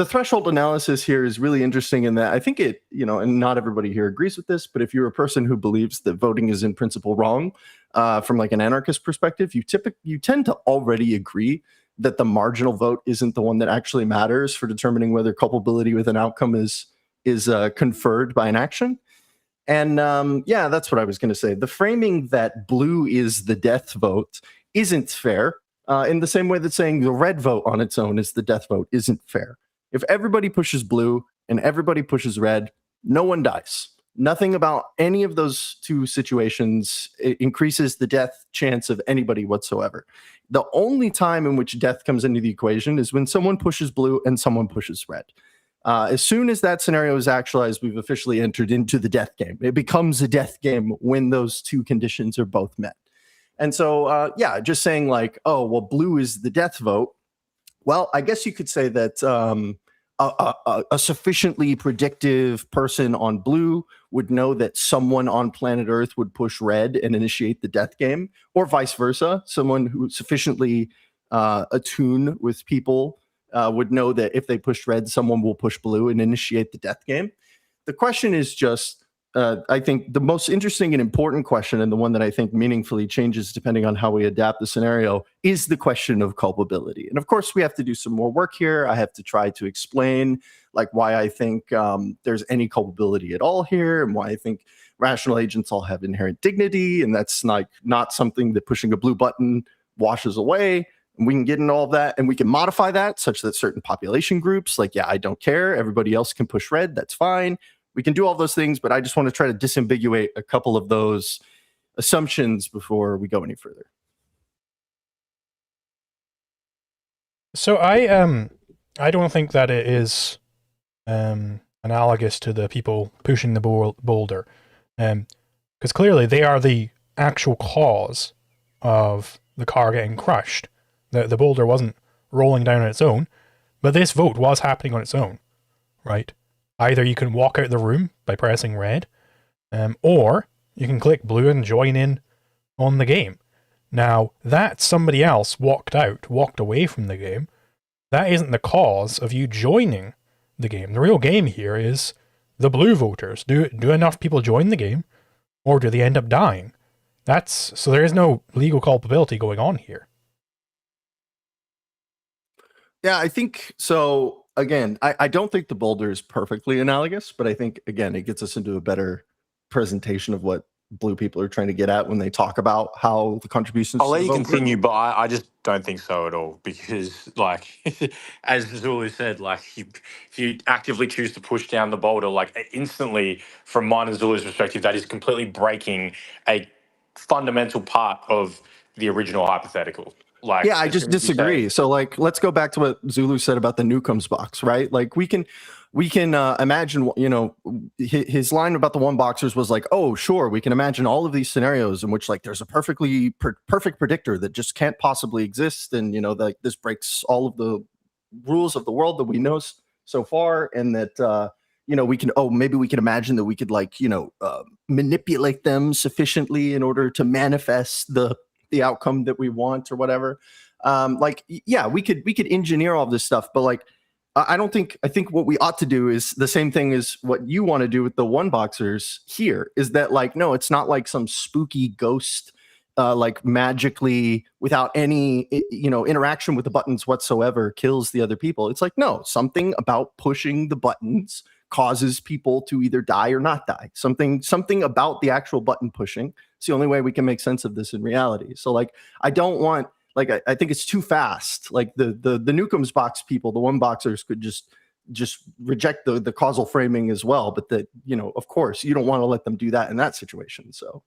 threshold analysis here is really interesting in that I think it, and not everybody here agrees with this, but if you're a person who believes that voting is in principle wrong, from like an anarchist perspective, you tend to already agree that the marginal vote isn't the one that actually matters for determining whether culpability with an outcome is conferred by an action. And yeah, that's what I was going to say. The framing that blue is the death vote isn't fair, in the same way that saying the red vote on its own is the death vote isn't fair. If everybody pushes blue and everybody pushes red, no one dies. Nothing about any of those two situations increases the death chance of anybody whatsoever. The only time in which death comes into the equation is when someone pushes blue and someone pushes red. As soon as that scenario is actualized, we've officially entered into the death game. It becomes a death game when those two conditions are both met. And so, yeah, just saying like, oh, well, blue is the death vote. Well, I guess you could say that a sufficiently predictive person on blue would know that someone on planet Earth would push red and initiate the death game, or vice versa. Someone who's sufficiently attuned with people would know that if they push red, someone will push blue and initiate the death game. The question is just, I think the most interesting and important question, and the one that I think meaningfully changes depending on how we adapt the scenario, is the question of culpability. And of course, we have to do some more work here. I have to try to explain like why I think there's any culpability at all here, and why I think rational agents all have inherent dignity, and that's not something that pushing a blue button washes away. And we can get into all of that, and we can modify that such that certain population groups, like, yeah, I don't care, everybody else can push red, that's fine. We can do all those things, but I just want to try to disambiguate a couple of those assumptions before we go any further. So I don't think that it is analogous to the people pushing the boulder, because clearly they are the actual cause of the car getting crushed. The boulder wasn't rolling down on its own, but this vote was happening on its own, right? Either you can walk out the room by pressing red, or you can click blue and join in on the game. Now, that somebody else walked away from the game, that isn't the cause of you joining the game. The real game here is the blue voters. Do enough people join the game, or do they end up dying? So there is no legal culpability going on here. Yeah, I think so. Again, I don't think the boulder is perfectly analogous, but I think, again, it gets us into a better presentation of what blue people are trying to get at when they talk about how the contributions. I'll let you continue, but I just don't think so at all, because, like, as Zulu said, like, if you actively choose to push down the boulder, like, instantly, from mine and Zulu's perspective, that is completely breaking a fundamental part of the original hypothetical. Like, yeah, I just disagree. So, like, let's go back to what Zulu said about the Newcombs box, right? Like, we can imagine, you know, his line about the one boxers was like, oh, sure, we can imagine all of these scenarios in which, like, there's a perfect predictor that just can't possibly exist, and, you know, that this breaks all of the rules of the world that we know so far, and that you know, maybe we can imagine that we could, like, you know, manipulate them sufficiently in order to manifest the outcome that we want or whatever. Like, yeah, we could engineer all of this stuff, but, like, I think what we ought to do is the same thing as what you want to do with the one boxers here, is that, like, no, it's not like some spooky ghost, like, magically, without any, you know, interaction with the buttons whatsoever, kills the other people. It's like, no, something about pushing the buttons causes people to either die or not die. Something about the actual button pushing. It's the only way we can make sense of this in reality. So, like, I don't want, like, I think it's too fast. Like, the Newcombs box people, the one boxers, could just reject the causal framing as well. But that, you know, of course, you don't want to let them do that in that situation. So,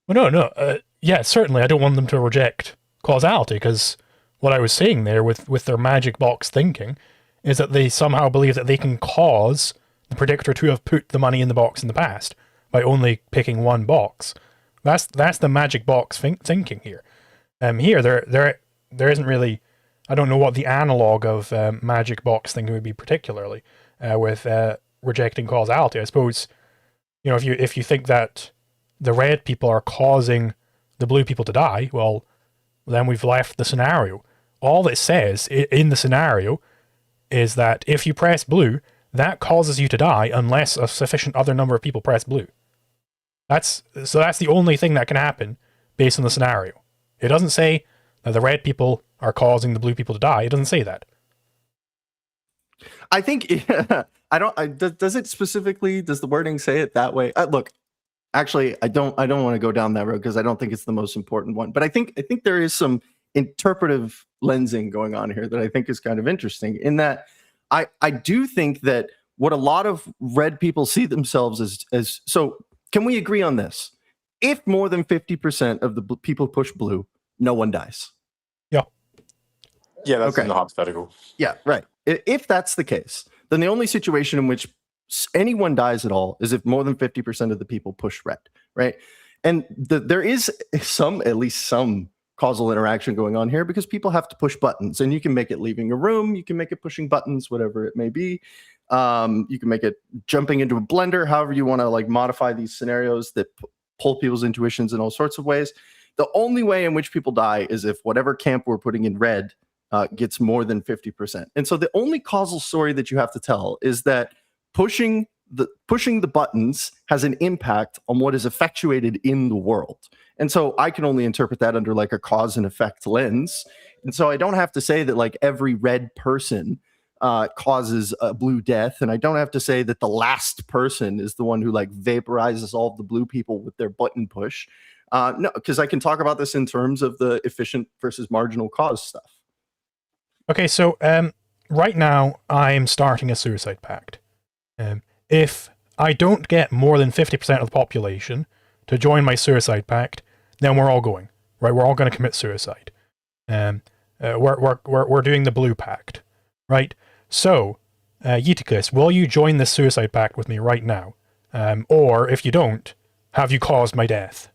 well, no, yeah, certainly, I don't want them to reject causality, because what I was saying there with their magic box thinking is that they somehow believe that they can cause the predictor to have put the money in the box in the past by only picking one box. That's the magic box thinking here. Here there isn't really. I don't know what the analog of magic box thinking would be particularly with rejecting causality. I suppose, you know, if you think that the red people are causing the blue people to die, well, then we've left the scenario. All it says in the scenario is that if you press blue, that causes you to die unless a sufficient other number of people press blue. That's the only thing that can happen based on the scenario. It doesn't say that the red people are causing the blue people to die. It doesn't say that. I think does it specifically? Does the wording say it that way? Look, actually, I don't want to go down that road because I don't think it's the most important one. But I think there is some interpretive lensing going on here that I think is kind of interesting. In that, I do think that what a lot of red people see themselves as so. Can we agree on this? If more than 50% of the people push blue, no one dies. Yeah. Yeah, that's in the hypothetical. Yeah, right. If that's the case, then the only situation in which anyone dies at all is if more than 50% of the people push red, right? And there is at least some causal interaction going on here, because people have to push buttons, and you can make it leaving a room, you can make it pushing buttons, whatever it may be. You can make it jumping into a blender, however you want to, like, modify these scenarios that pull people's intuitions in all sorts of ways. The only way in which people die is if whatever camp we're putting in red gets more than 50%. And so the only causal story that you have to tell is that pushing pushing the buttons has an impact on what is effectuated in the world. And so I can only interpret that under like a cause and effect lens. And so I don't have to say that like every red person causes a blue death. And I don't have to say that the last person is the one who like vaporizes all of the blue people with their button push. No, because I can talk about this in terms of the efficient versus marginal cause stuff. Okay, so right now I'm starting a suicide pact. If I don't get more than 50% of the population to join my suicide pact, then we're all going, right? We're all going to commit suicide. We're doing the blue pact, right? So, Eutychus, will you join this suicide pact with me right now? Or if you don't, have you caused my death?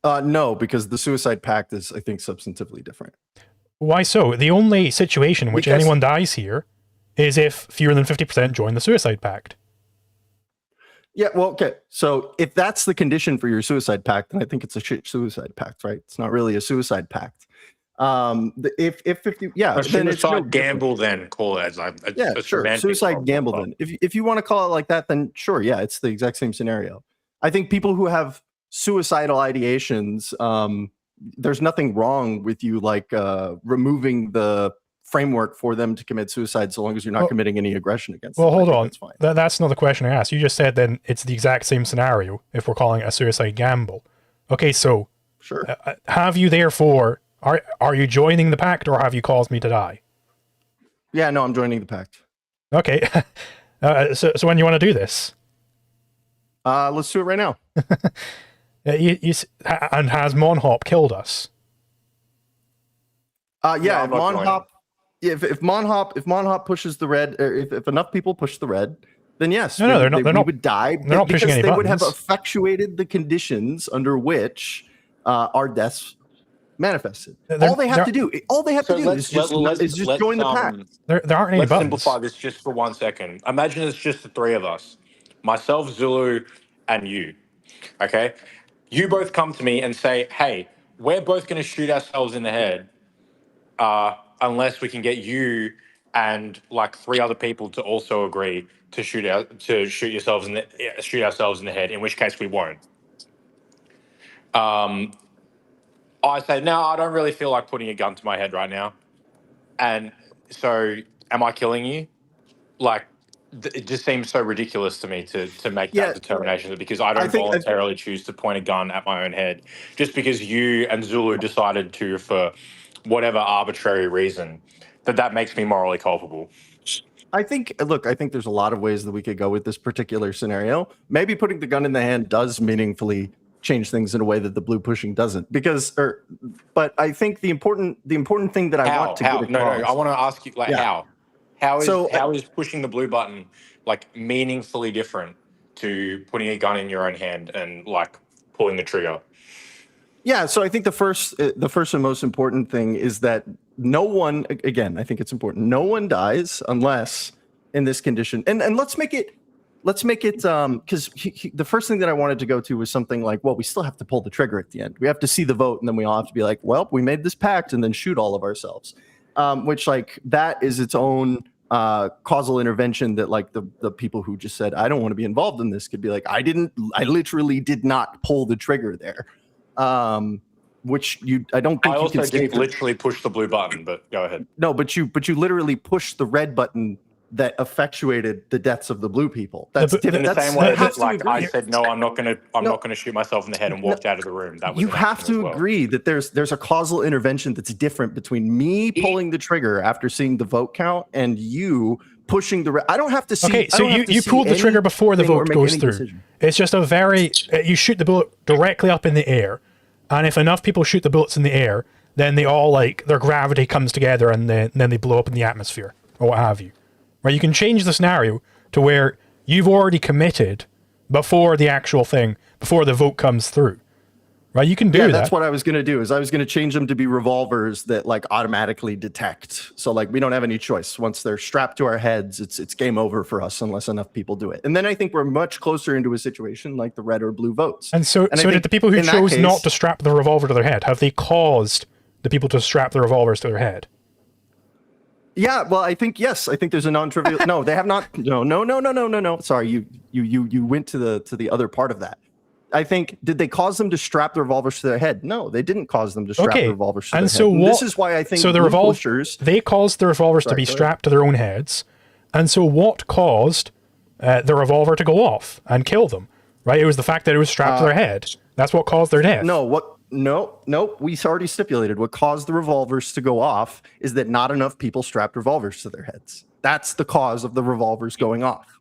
No, because the suicide pact is, I think, substantively different. Why so? The only situation in which anyone dies here is if fewer than 50% join the suicide pact. Yeah, well, okay. So if that's the condition for your suicide pact, then I think it's a shit suicide pact, right? It's not really a suicide pact. If 50, yeah, A then it's no suicide gamble, then call it. Yeah, sure. Suicide gamble, then. If you want to call it like that, then sure, yeah, it's the exact same scenario. I think people who have suicidal ideations, there's nothing wrong with you like removing the framework for them to commit suicide so long as you're not committing any aggression against them. Well, hold on. That's fine. That's not the question I asked. You just said then it's the exact same scenario if we're calling it a suicide gamble. Okay, so sure. Have you therefore, are you joining the pact or have you caused me to die? Yeah, no, I'm joining the pact. Okay. So when you want to do this? Let's do it right now. And has Monhop killed us? Yeah, if Monhop, if Monhop pushes the red, or if enough people push the red, then yes, no, they're not. We would die. They're not pushing any buttons. They would have effectuated the conditions under which our deaths manifested. All they have to do is just join the pact. There aren't any buttons. Let's simplify this just for 1 second. Imagine it's just the three of us, myself, Zulu, and you. Okay, you both come to me and say, "Hey, we're both going to shoot ourselves in the head, unless we can get you and like 3 other people to also agree to shoot ourselves in the head. In which case, we won't." I say, "No, I don't really feel like putting a gun to my head right now." And so, am I killing you? Like, it just seems so ridiculous to me to make that determination, because I don't voluntarily choose to point a gun at my own head just because you and Zulu decided to, for whatever arbitrary reason, that makes me morally culpable. I think there's a lot of ways that we could go with this particular scenario. Maybe putting the gun in the hand does meaningfully change things in a way that the blue pushing doesn't, but I think the important thing that I want to get across. No, I want to ask you, like, how? How is pushing the blue button like meaningfully different to putting a gun in your own hand and like pulling the trigger? Yeah, so I think the first and most important thing is that no one, again, I think it's important, no one dies unless in this condition. And let's make it because the first thing that I wanted to go to was something like, well, we still have to pull the trigger at the end. We have to see the vote, and then we all have to be like, well, we made this pact, and then shoot all of ourselves. Which, like, that is its own causal intervention that, like, the people who just said, I don't want to be involved in this, could be like, I literally did not pull the trigger there. Which I don't think you can say. I literally push the blue button, but go ahead. No, but you literally pushed the red button that effectuated the deaths of the blue people. That's different. In the same way that, like, I said, no, I'm not gonna shoot myself in the head and walked out of the room. That was you have to agree that there's a causal intervention that's different between me pulling the trigger after seeing the vote count and you pushing the. I don't have to see. Okay, so you pulled the trigger before the vote goes through. Decision. It's just you shoot the bullet directly up in the air, and if enough people shoot the bullets in the air, then they all, like, their gravity comes together and then they blow up in the atmosphere or what have you. Right, you can change the scenario to where you've already committed before the actual thing, before the vote comes through. Right, you can do that. That's what I was going to do. I was going to change them to be revolvers that, like, automatically detect. So, like, we don't have any choice. Once they're strapped to our heads, it's game over for us unless enough people do it. And then I think we're much closer into a situation like the red or blue votes. And so did the people who chose not to strap the revolver to their head, have they caused the people to strap the revolvers to their head? Yeah, well, I think yes. I think there's a non-trivial. No, they have not. No. Sorry, you went to the other part of that. I think, did they cause them to strap the revolvers to their head? No, they didn't cause them to strap the revolvers to their and head. so And what? this is why I think so the pushers. they caused the revolvers to be strapped to their own heads, and so what caused the revolver to go off and kill them? Right, it was the fact that it was strapped to their head. That's what caused their death. No. We already stipulated what caused the revolvers to go off is that not enough people strapped revolvers to their heads. That's the cause of the revolvers going off.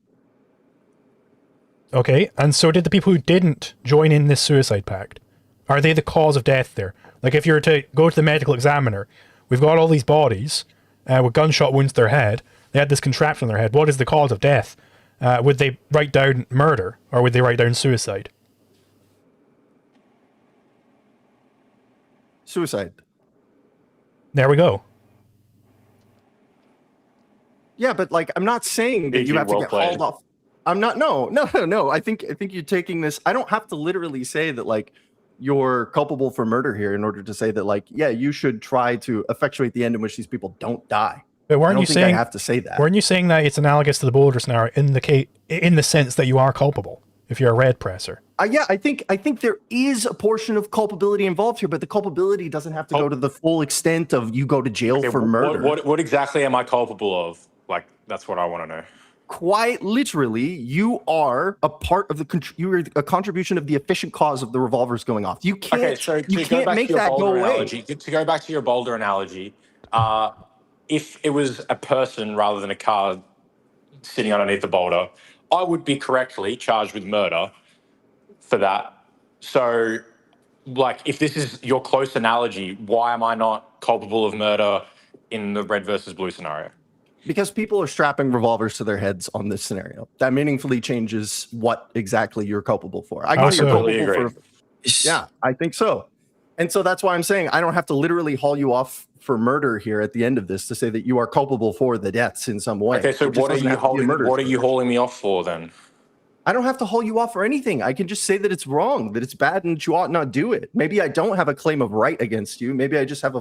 Okay, and so did the people who didn't join in this suicide pact. Are they the cause of death there? Like, if you were to go to the medical examiner, we've got all these bodies with gunshot wounds to their head. They had this contraption on their head. What is the cause of death? Would they write down murder, or would they write down suicide? Suicide. There we go. Yeah, but like, I'm not saying that you have to get hauled off. I'm not. No. I think you're taking this. I don't have to literally say that like you're culpable for murder here in order to say that like, yeah, you should try to effectuate the end in which these people don't die. But weren't you saying I have to say that? Weren't you saying that it's analogous to the Boulder scenario in the sense that you are culpable if you're a red presser? Yeah, I think there is a portion of culpability involved here, but the culpability doesn't have to go to the full extent of you go to jail for murder. What exactly am I culpable of? Like, that's what I want to know. Quite literally, you are a part of you're a contribution of the efficient cause of the revolvers going off. You can't. Okay, so you can't make that go away. To go back to your Boulder analogy, if it was a person rather than a car sitting underneath the boulder, I would be correctly charged with murder for that. So, like, if this is your close analogy, why am I not culpable of murder in the red versus blue scenario? Because people are strapping revolvers to their heads on this scenario. That meaningfully changes what exactly you're culpable for. I totally agree. Yeah, I think so. And so that's why I'm saying I don't have to literally haul you off for murder here at the end of this to say that you are culpable for the deaths in some way. Okay, so what are you hauling me off for then? I don't have to haul you off for anything. I can just say that it's wrong, that it's bad, and that you ought not do it. Maybe I don't have a claim of right against you. Maybe I just have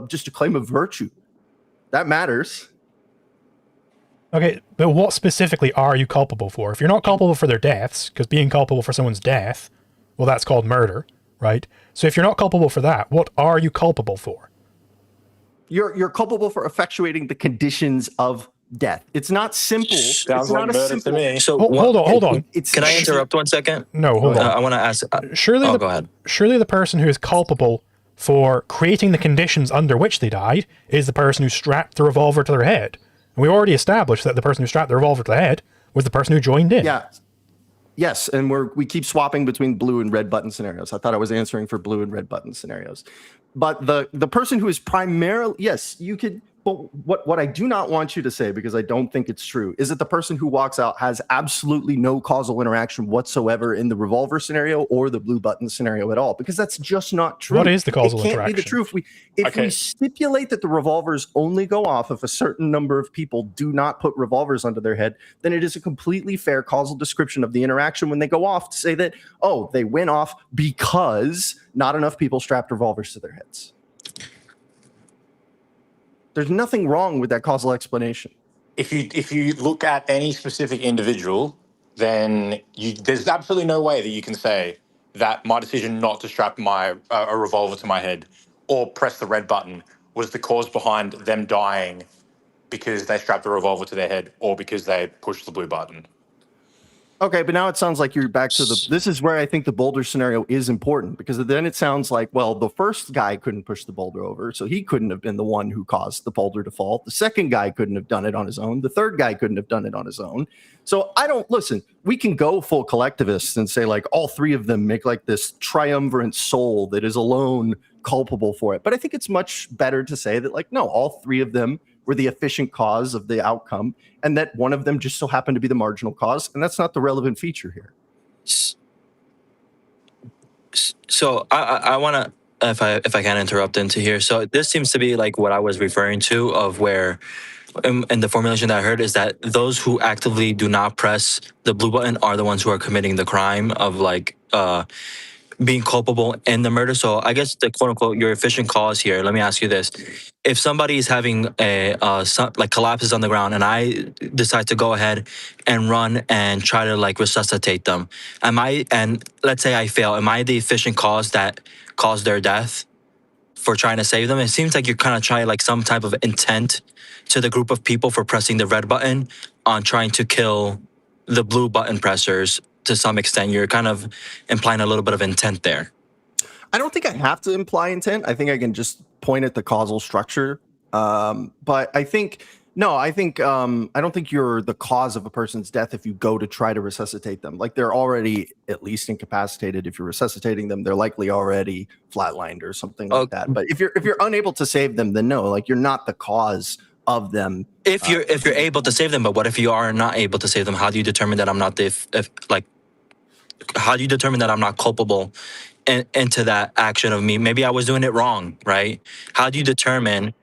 just a claim of virtue. That matters. Okay, but what specifically are you culpable for? If you're not culpable for their deaths, because being culpable for someone's death, well, that's called murder, right? So if you're not culpable for that, what are you culpable for? You're culpable for effectuating the conditions of death. It's not simple. Sounds like murder to me. So hold on. Can I interrupt 1 second? No, hold on. I want to ask. Go ahead. Surely the person who is culpable for creating the conditions under which they died is the person who strapped the revolver to their head. And we already established that the person who strapped the revolver to the head was the person who joined in. Yeah. Yes, and we keep swapping between blue and red button scenarios. I thought I was answering for blue and red button scenarios. But the person who is primarily, yes, you could, but what I do not want you to say, because I don't think it's true, is that the person who walks out has absolutely no causal interaction whatsoever in the revolver scenario or the blue button scenario at all, because that's just not true. What is the causal interaction? It can't be the truth. If we stipulate that the revolvers only go off if a certain number of people do not put revolvers under their head, then it is a completely fair causal description of the interaction when they go off to say that, oh, they went off because not enough people strapped revolvers to their heads. There's nothing wrong with that causal explanation. If you look at any specific individual, then there's absolutely no way that you can say that my decision not to strap a revolver to my head or press the red button was the cause behind them dying because they strapped the revolver to their head or because they pushed the blue button. Okay, but now it sounds like you're back to this is where I think the boulder scenario is important, because then it sounds like, well, the first guy couldn't push the boulder over, so he couldn't have been the one who caused the boulder to fall. The second guy couldn't have done it on his own. The third guy couldn't have done it on his own. So we can go full collectivists and say like all three of them make like this triumvirate soul that is alone culpable for it. But I think it's much better to say that like, no, all three of them were the efficient cause of the outcome, and that one of them just so happened to be the marginal cause, and that's not the relevant feature here. So I want to, if I can interrupt into here. So this seems to be like what I was referring to, of where, in the formulation that I heard, is that those who actively do not press the blue button are the ones who are committing the crime of like being culpable in the murder. So I guess the quote unquote your efficient cause here. Let me ask you this: if somebody is having like collapses on the ground, and I decide to go ahead and run and try to like resuscitate them, and let's say I fail, am I the efficient cause that caused their death for trying to save them? It seems like you're kind of trying like some type of intent to the group of people for pressing the red button on trying to kill the blue button pressers. To some extent, you're kind of implying a little bit of intent there. I don't think I have to imply intent. I think I can just point at the causal structure. But I think I don't think you're the cause of a person's death if you go to try to resuscitate them. Like they're already at least incapacitated. If you're resuscitating them, they're likely already flatlined or something like that. But if you're unable to save them, then no, like you're not the cause of them. If you're able to save them, but what if you are not able to save them? How do you determine that I'm not how do you determine that I'm not culpable into that action of me? Maybe I was doing it wrong, right? How do you determine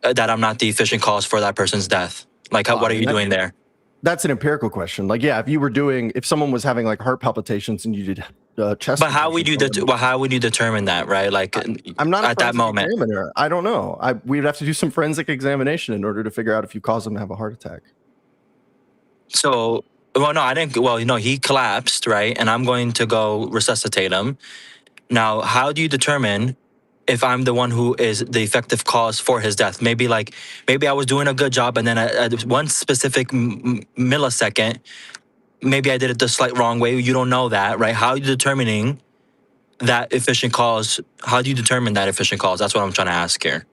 that I'm not the efficient cause for that person's death? Like, what are you doing there? That's an empirical question. Like, yeah, if someone was having like heart palpitations and you did chest. But how would you determine that, right? Like, I'm not at that moment. Examiner. I don't know. We'd have to do some forensic examination in order to figure out if you caused them to have a heart attack. So, well, no, I didn't. Well, he collapsed, right? And I'm going to go resuscitate him. Now, how do you determine if I'm the one who is the effective cause for his death? Maybe I was doing a good job, and then at one specific millisecond, maybe I did it the slight wrong way. You don't know that, right? How are you determining that efficient cause? How do you determine that efficient cause? That's what I'm trying to ask here.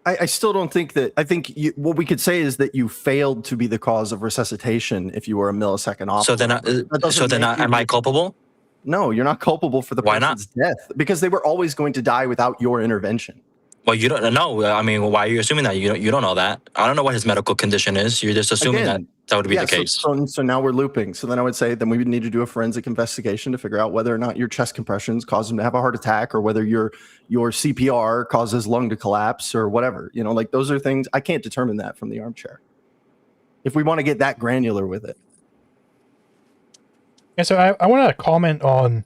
I still don't think that. I think what we could say is that you failed to be the cause of resuscitation if you were a millisecond off. So then, am I culpable? No, you're not culpable for the person's death because they were always going to die without your intervention. Well, you don't know. I mean, why are you assuming that? You don't know that. I don't know what his medical condition is. You're just assuming that would be the case. So now we're looping. So then I would say then we would need to do a forensic investigation to figure out whether or not your chest compressions cause him to have a heart attack or whether your CPR causes lung to collapse or whatever. Like those are things I can't determine that from the armchair. If we want to get that granular with it. Yeah, so I want to comment on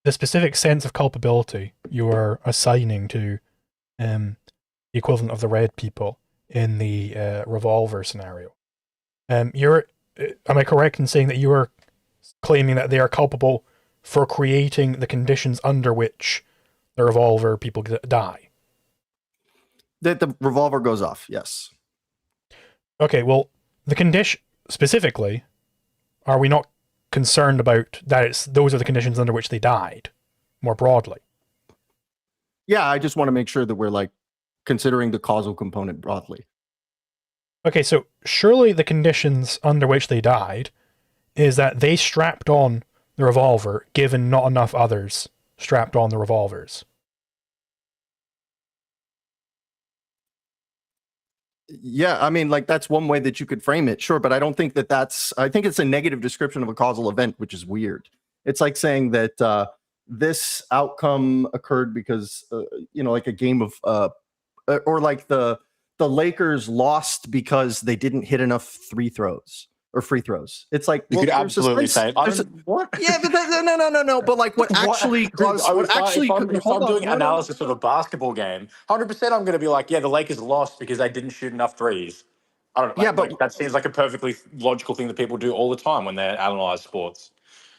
the specific sense of culpability you are assigning to the equivalent of the red people in the revolver scenario. Am I correct in saying that you are claiming that they are culpable for creating the conditions under which the revolver people die? That the revolver goes off, yes. Okay, well, the condition specifically, are we not concerned about that those are the conditions under which they died more broadly? Yeah, I just want to make sure that we're like considering the causal component broadly. Okay, so surely the conditions under which they died is that they strapped on the revolver given not enough others strapped on the revolvers. Yeah, I mean, like that's one way that you could frame it, sure, but I don't think I think it's a negative description of a causal event, which is weird. It's like saying that this outcome occurred because, like a game of, or like the Lakers lost because they didn't hit enough free throws. It's like you could absolutely say what? Yeah, but no. But like what actually caused? If I'm doing analysis of a basketball game, 100%, I'm going to be like, yeah, the Lakers lost because they didn't shoot enough threes. I don't know. Yeah, but that seems like a perfectly logical thing that people do all the time when they analyze sports.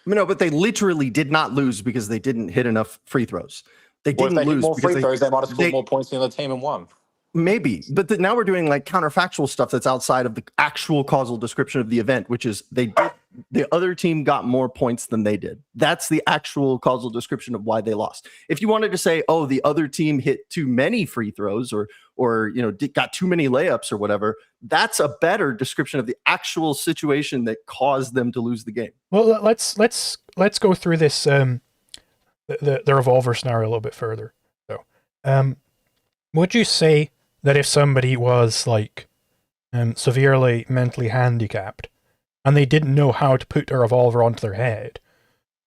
No, but they literally did not lose because they didn't hit enough free throws. They didn't lose more free throws. They might have scored more points than the other team and won. Maybe, but now we're doing like counterfactual stuff that's outside of the actual causal description of the event, which is the other team got more points than they did. That's the actual causal description of why they lost. If you wanted to say, oh, the other team hit too many free throws or got too many layups or whatever, that's a better description of the actual situation that caused them to lose the game. Well, let's go through this the revolver scenario a little bit further. So, would you say that if somebody was like severely mentally handicapped and they didn't know how to put a revolver onto their head,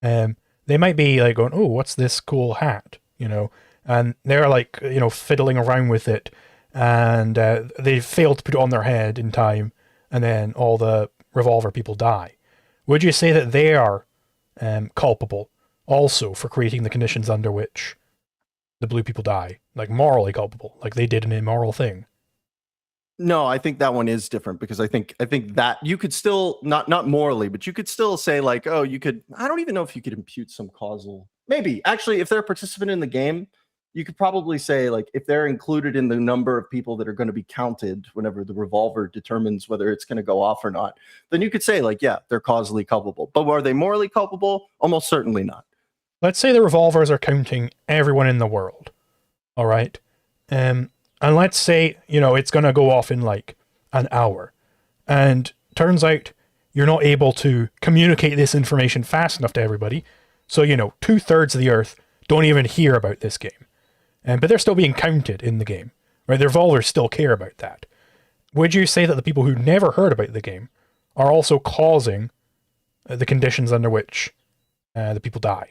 they might be like going, oh, what's this cool hat? And they're like, fiddling around with it and they failed to put it on their head in time and then all the revolver people die. Would you say that they are culpable also for creating the conditions under which the blue people die, like morally culpable, like they did an immoral thing. No, I think that one is different because I think that you could still not morally, but you could still say like, oh, you could. I don't even know if you could impute some causal. Maybe actually, if they're a participant in the game, you could probably say like if they're included in the number of people that are going to be counted whenever the revolver determines whether it's going to go off or not, then you could say like, yeah, they're causally culpable. But are they morally culpable? Almost certainly not. Let's say the revolvers are counting everyone in the world. All right. And let's say, it's going to go off in like an hour. And turns out you're not able to communicate this information fast enough to everybody. So, 2/3 of the Earth don't even hear about this game. But they're still being counted in the game, right? The revolvers still care about that. Would you say that the people who never heard about the game are also causing the conditions under which the people die?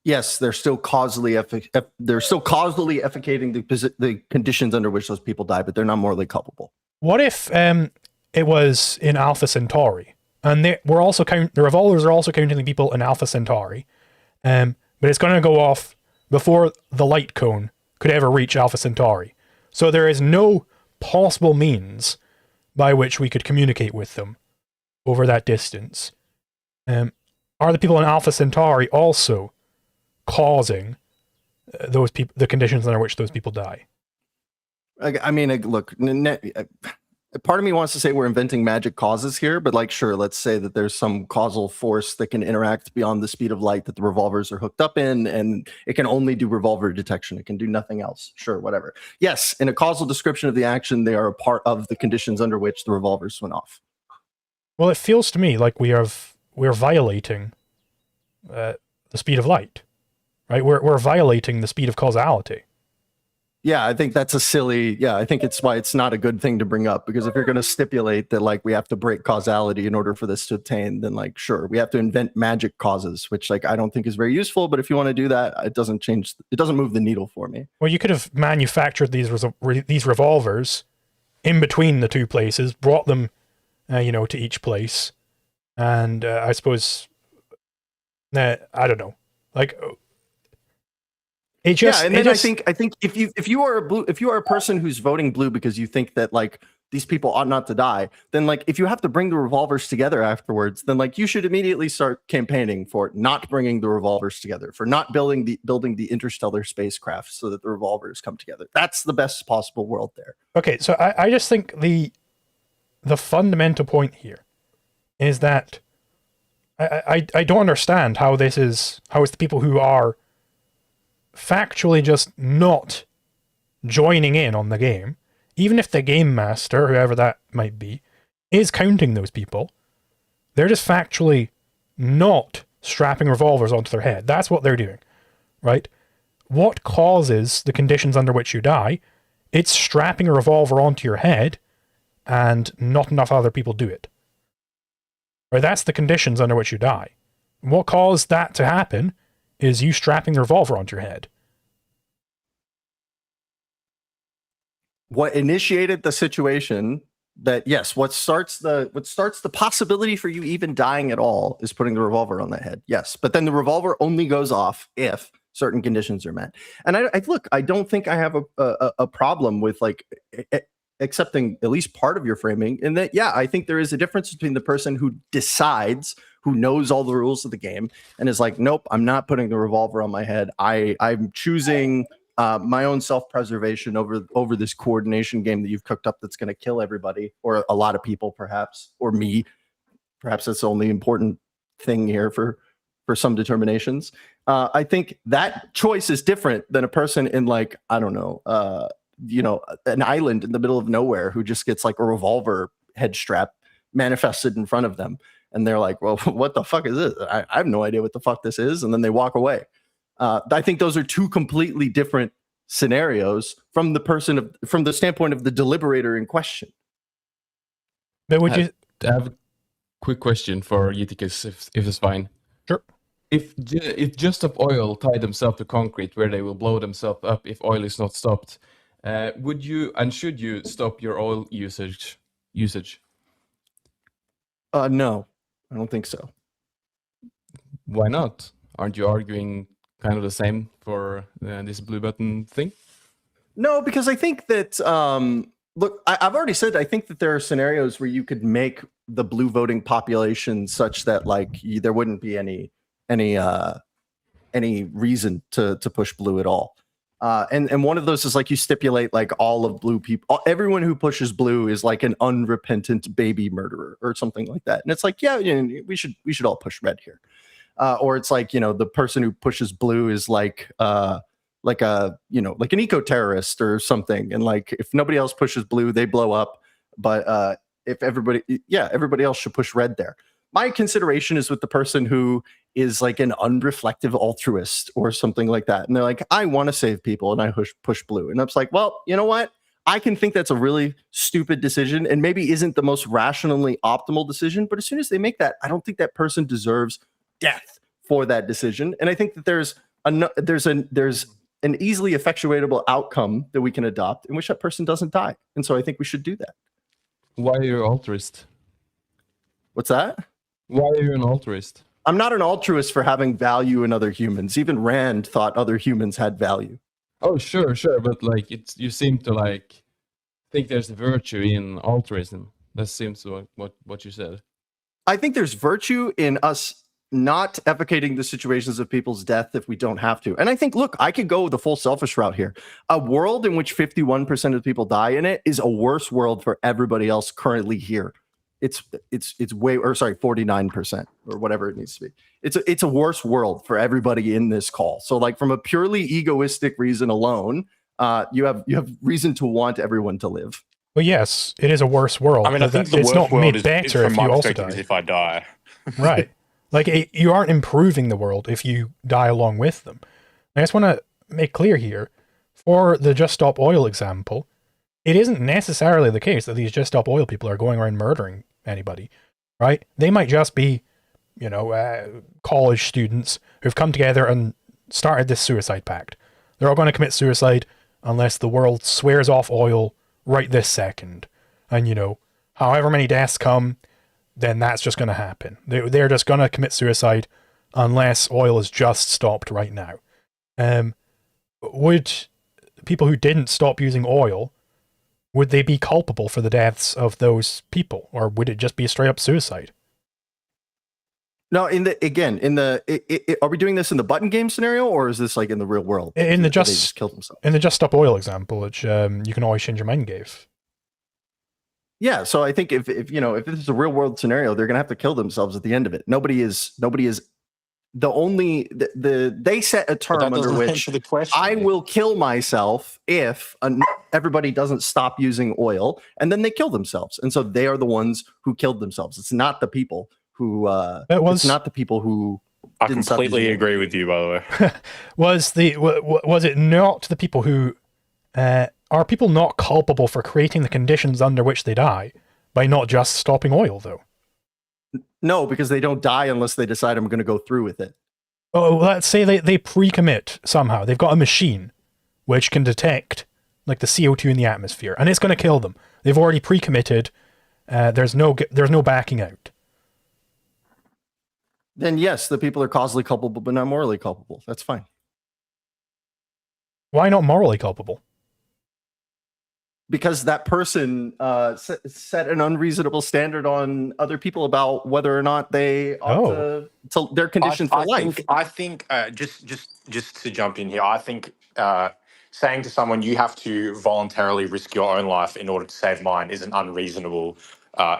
Yes, they're still causally efficating the conditions under which those people die, but they're not morally culpable. What if it was in Alpha Centauri, and the revolvers are also counting the people in Alpha Centauri, but it's going to go off before the light cone could ever reach Alpha Centauri. So there is no possible means by which we could communicate with them over that distance. Are the people in Alpha Centauri also causing those people, the conditions under which those people die? I mean, look, part of me wants to say we're inventing magic causes here, but like, sure, let's say that there's some causal force that can interact beyond the speed of light that the revolvers are hooked up in, and it can only do revolver detection. It can do nothing else. Sure, whatever. Yes, in a causal description of the action, they are a part of the conditions under which the revolvers went off. Well, it feels to me like we're violating the speed of light, right? We're violating the speed of causality. Yeah, I think that's I think it's why it's not a good thing to bring up, because if you're going to stipulate that like we have to break causality in order for this to obtain, then like, sure, we have to invent magic causes, which like I don't think is very useful, but if you want to do that, it doesn't move the needle for me. Well, you could have manufactured these revolvers in between the two places, brought them to each place, and I suppose I don't know, like I think if you are a person who's voting blue because you think that like these people ought not to die, then like if you have to bring the revolvers together afterwards, then like you should immediately start campaigning for not bringing the revolvers together, for not building the interstellar spacecraft so that the revolvers come together. That's the best possible world there. Okay, so I just think the fundamental point here is that I don't understand how it's the people who are factually just not joining in on the game, even if the game master, whoever that might be, is counting those people, they're just factually not strapping revolvers onto their head. That's what they're doing, right? What causes the conditions under which you die? It's strapping a revolver onto your head and not enough other people do it. Right? That's the conditions under which you die. And what caused that to happen is you strapping the revolver onto your head. What initiated the situation that, yes, what starts the possibility for you even dying at all is putting the revolver on the head. Yes, but then the revolver only goes off if certain conditions are met. And I don't think I have a problem with like accepting at least part of your framing in that. Yeah, I think there is a difference between the person who decides, who knows all the rules of the game and is like, nope, I'm not putting the revolver on my head. I'm choosing my own self-preservation over this coordination game that you've cooked up that's going to kill everybody, or a lot of people perhaps, or me. Perhaps that's the only important thing here for some determinations. I think that choice is different than a person in like, I don't know, an island in the middle of nowhere who just gets like a revolver head strap manifested in front of them. And they're like, well, what the fuck is this? I have no idea what the fuck this is. And then they walk away. I think those are two completely different scenarios from the standpoint of the deliberator in question. But would you? I have a quick question for Eutychus, if it's fine. Sure. If just of oil tie themselves to concrete where they will blow themselves up if oil is not stopped, would you and should you stop your oil usage? No, I don't think so. Why not? aren't you arguing kind of the same for this blue button thing? No, because I think that look, I've already said I think that there are scenarios where you could make the blue voting population such that like there wouldn't be any reason to push blue at all. And one of those is like you stipulate like all of blue people, everyone who pushes blue is like an unrepentant baby murderer or something like that. And it's like, yeah, you know, we should all push red here. Or it's like, you know, the person who pushes blue is like a, you know, like an eco-terrorist or something. And like, if nobody else pushes blue, they blow up. But if everybody else should push red there. My consideration is with the person who is like an unreflective altruist or something like that. And they're like, I want to save people and I push blue. And I'm like, well, you know what? I can think that's a really stupid decision and maybe isn't the most rationally optimal decision. But as soon as they make that, I don't think that person deserves death for that decision. And I think that there's an easily effectuatable outcome that we can adopt in which that person doesn't die. And so I think we should do that. Why are you an altruist? What's that? Why are you an altruist? I'm not an altruist for having value in other humans. Even Rand thought other humans had value. Oh, sure, but like you seem to like think there's virtue in altruism. That seems to what you said. I think there's virtue in us not advocating the situations of people's death if we don't have to. And I think, look, I could go the full selfish route here. A world in which 51% of people die in it is a worse world for everybody else currently here. It's way, or sorry, 49% or whatever it needs to be. It's a worse world for everybody in this call. So like from a purely egoistic reason alone, you have reason to want everyone to live. Well, yes, it is a worse world. I mean, I think the it's worst not world made is better from if my you also perspective die. is if I die. Right. Like, you aren't improving the world if you die along with them. I just want to make clear here, for the Just Stop Oil example, it isn't necessarily the case that these Just Stop Oil people are going around murdering anybody, right? They might just be, you know, college students who've come together and started this suicide pact. They're all going to commit suicide unless the world swears off oil right this second. And, you know, however many deaths come, then that's just going to happen. They're just going to commit suicide unless oil is just stopped right now. Would people who didn't stop using oil, would they be culpable for the deaths of those people? Or would it just be a straight up suicide? No, are we doing this in the button game scenario, or is this like in the real world? In the they just killed themselves. In the Just Stop Oil example, which you can always change your mind gave. Yeah, so I think if this is a real world scenario, they're gonna have to kill themselves at the end of it. Nobody is they set a term under which I will kill myself if everybody doesn't stop using oil, and then they kill themselves, and so they are the ones who killed themselves. It's not the people who. It's not the people who. I completely agree with you, by the way. Was it not the people who? Are people not culpable for creating the conditions under which they die by not just stopping oil, though? No, because they don't die unless they decide I'm going to go through with it. Oh, let's say they pre-commit somehow. They've got a machine which can detect like the CO2 in the atmosphere, and it's going to kill them. They've already pre-committed. There's no backing out. Then yes, the people are causally culpable, but not morally culpable. That's fine. Why not morally culpable? Because that person set an unreasonable standard on other people about whether or not they ought to their condition for life. I think just to jump in here, I think saying to someone you have to voluntarily risk your own life in order to save mine is an unreasonable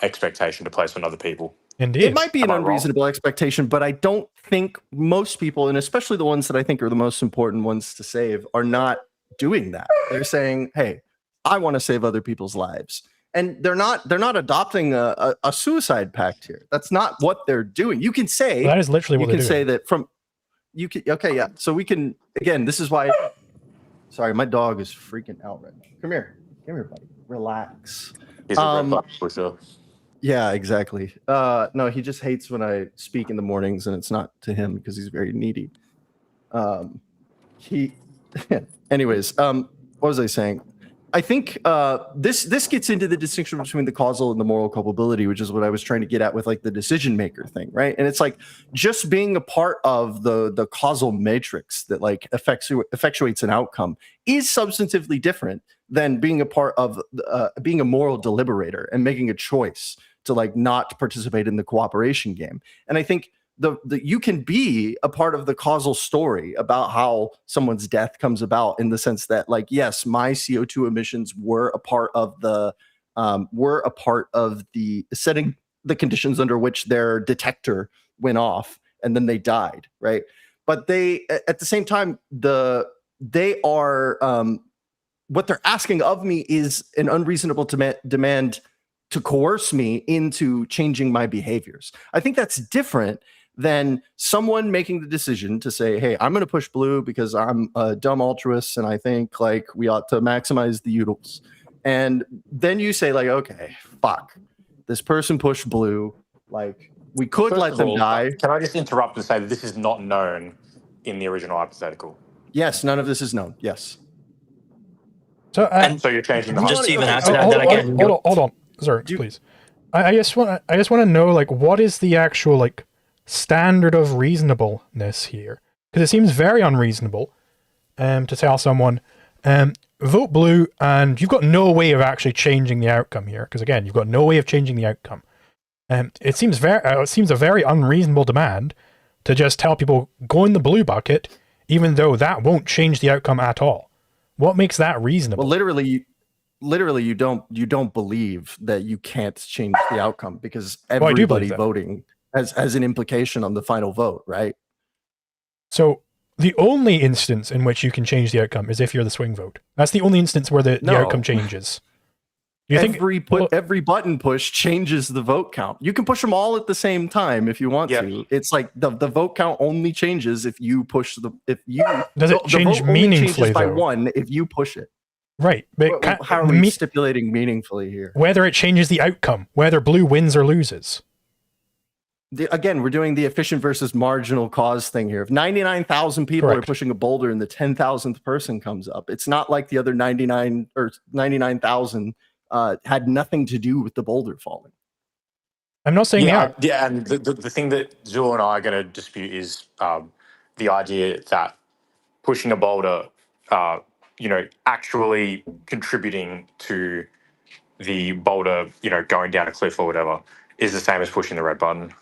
expectation to place on other people. Indeed. It might be an unreasonable expectation, but I don't think most people, and especially the ones that I think are the most important ones to save, are not doing that. They're saying, hey, I want to save other people's lives. And they're not adopting a suicide pact here. That's not what they're doing. You can say that is literally what you can they're say doing. that from you can okay, yeah. So we can again, this is why sorry, my dog is freaking out right now. Come here, buddy. Relax. He's a red box for sure. Yeah, exactly. No, he just hates when I speak in the mornings, and it's not to him because he's very needy. Anyways, what was I saying? I think this gets into the distinction between the causal and the moral culpability, which is what I was trying to get at with like the decision maker thing, right? And it's like just being a part of the causal matrix that like effectuates an outcome is substantively different than being a part of being a moral deliberator and making a choice to like not participate in the cooperation game. And I think the you can be a part of the causal story about how someone's death comes about, in the sense that like, yes, my CO2 emissions were a part of the setting the conditions under which their detector went off and then they died, right? But they at the same time they are what they're asking of me is an unreasonable demand to coerce me into changing my behaviors. I think that's different than someone making the decision to say, hey, I'm going to push blue because I'm a dumb altruist and I think like we ought to maximize the utils. And then you say like, okay, fuck, this person pushed blue. Like we could First let of them all, die. can I just interrupt and say that this is not known in the original hypothetical? Yes, none of this is known. Yes. So, So you're changing the Just to even hypothetical. add to that, that again, hold on, sorry, please. I just want to know like what is the actual like standard of reasonableness here? Because it seems very unreasonable to tell someone vote blue and you've got no way of actually changing the outcome here. Because again, you've got no way of changing the outcome. It seems a very unreasonable demand to just tell people go in the blue bucket, even though that won't change the outcome at all. What makes that reasonable? Well, literally you don't believe that you can't change the outcome because everybody voting has an implication on the final vote, right? So the only instance in which you can change the outcome is if you're the swing vote. That's the only instance where the outcome changes. Every button push changes the vote count. You can push them all at the same time if you want to. It's like the vote count only changes if you push does it change meaningfully by though? one if you push it. Right. But how are we stipulating meaningfully here? Whether it changes the outcome, whether blue wins or loses. Again, we're doing the efficient versus marginal cause thing here. If 99,000 people are pushing a boulder and the 10,000th person comes up, it's not like the other 99 or 99,000 had nothing to do with the boulder falling. I'm not saying that. Yeah, and the thing that Zul and I are going to dispute is the idea that pushing a boulder, actually contributing to the boulder, going down a cliff or whatever, is the same as pushing the red button,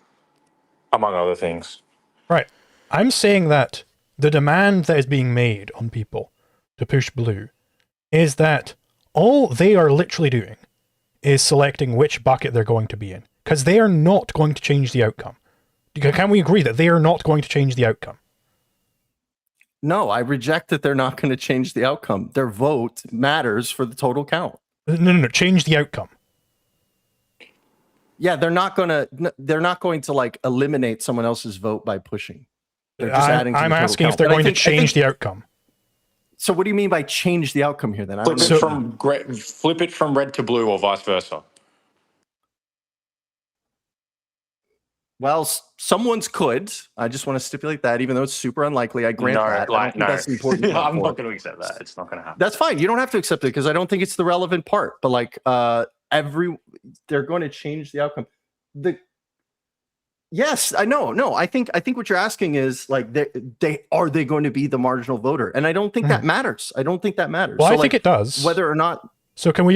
among other things. Right. I'm saying that the demand that is being made on people to push blue is that all they are literally doing is selecting which bucket they're going to be in, because they are not going to change the outcome. Can we agree that they are not going to change the outcome? No, I reject that they're not going to change the outcome. Their vote matters for the total count. No, change the outcome. Yeah, they're not going to like eliminate someone else's vote by pushing. They're just adding to the total asking count. if they're going to change the outcome. So what do you mean by change the outcome here then? Flip it from red to blue or vice versa. Well, someone's could. I just want to stipulate that, even though it's super unlikely. I grant that. I don't think that's important. I'm not going to accept that. It's not going to happen. That's fine. You don't have to accept it because I don't think it's the relevant part. But like they're going to change the outcome. Yes, I know. No, I think what you're asking is like they going to be the marginal voter, and I don't think that matters. I don't think that matters. Well, I think it does. Whether or not. So can we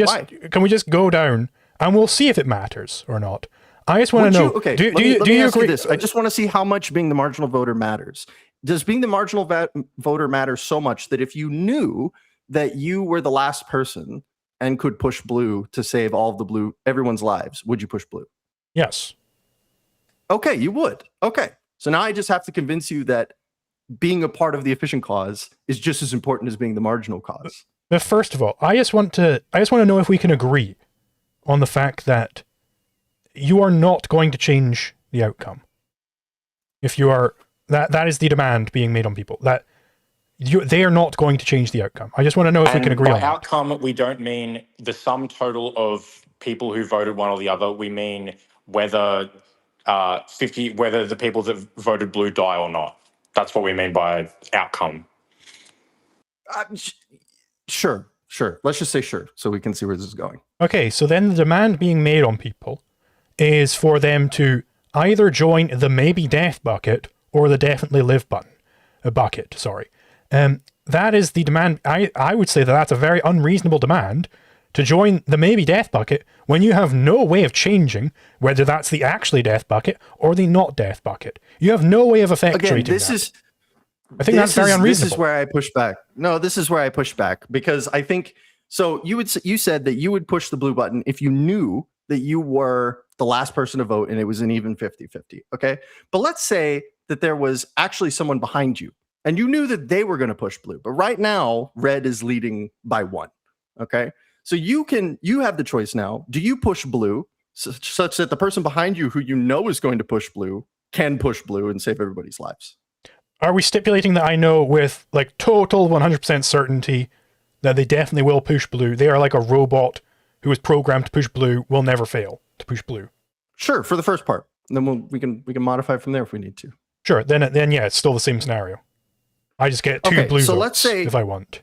just go down and we'll see if it matters or not. I just want to know. Okay, do you agree? This. I just want to see how much being the marginal voter matters. Does being the marginal voter matter so much that if you knew that you were the last person and could push blue to save all of everyone's lives, would you push blue? Yes. Okay, you would. Okay. So now I just have to convince you that being a part of the efficient cause is just as important as being the marginal cause. But first of all, I just want to know if we can agree on the fact that you are not going to change the outcome. If you are, that is the demand being made on people, that they are not going to change the outcome. I just want to know if we can agree on that. By outcome, we don't mean the sum total of people who voted one or the other. We mean whether whether the people that voted blue die or not. That's what we mean by outcome. Sure. Sure. Let's just say sure, so we can see where this is going. Okay, so then the demand being made on people is for them to either join the maybe death bucket or the definitely live bucket. Sorry. That is the demand. I would say that that's a very unreasonable demand to join the maybe death bucket when you have no way of changing whether that's the actually death bucket or the not death bucket. You have no way of effectuating that. I think that's very unreasonable. This is where I push back. No, this is where I push back because I think so. You said that you would push the blue button if you knew that you were the last person to vote and it was an even 50-50. Okay. But let's say that there was actually someone behind you and you knew that they were going to push blue. But right now, red is leading by 1. Okay. So you have the choice now. Do you push blue such that the person behind you who you know is going to push blue can push blue and save everybody's lives? Are we stipulating that I know with like total 100% certainty that they definitely will push blue? They are like a robot who is programmed to push blue, will never fail to push blue. Sure, for the first part. And then we can modify from there if we need to. Sure, then yeah, it's still the same scenario. I just get 2 blue so votes let's say if I want.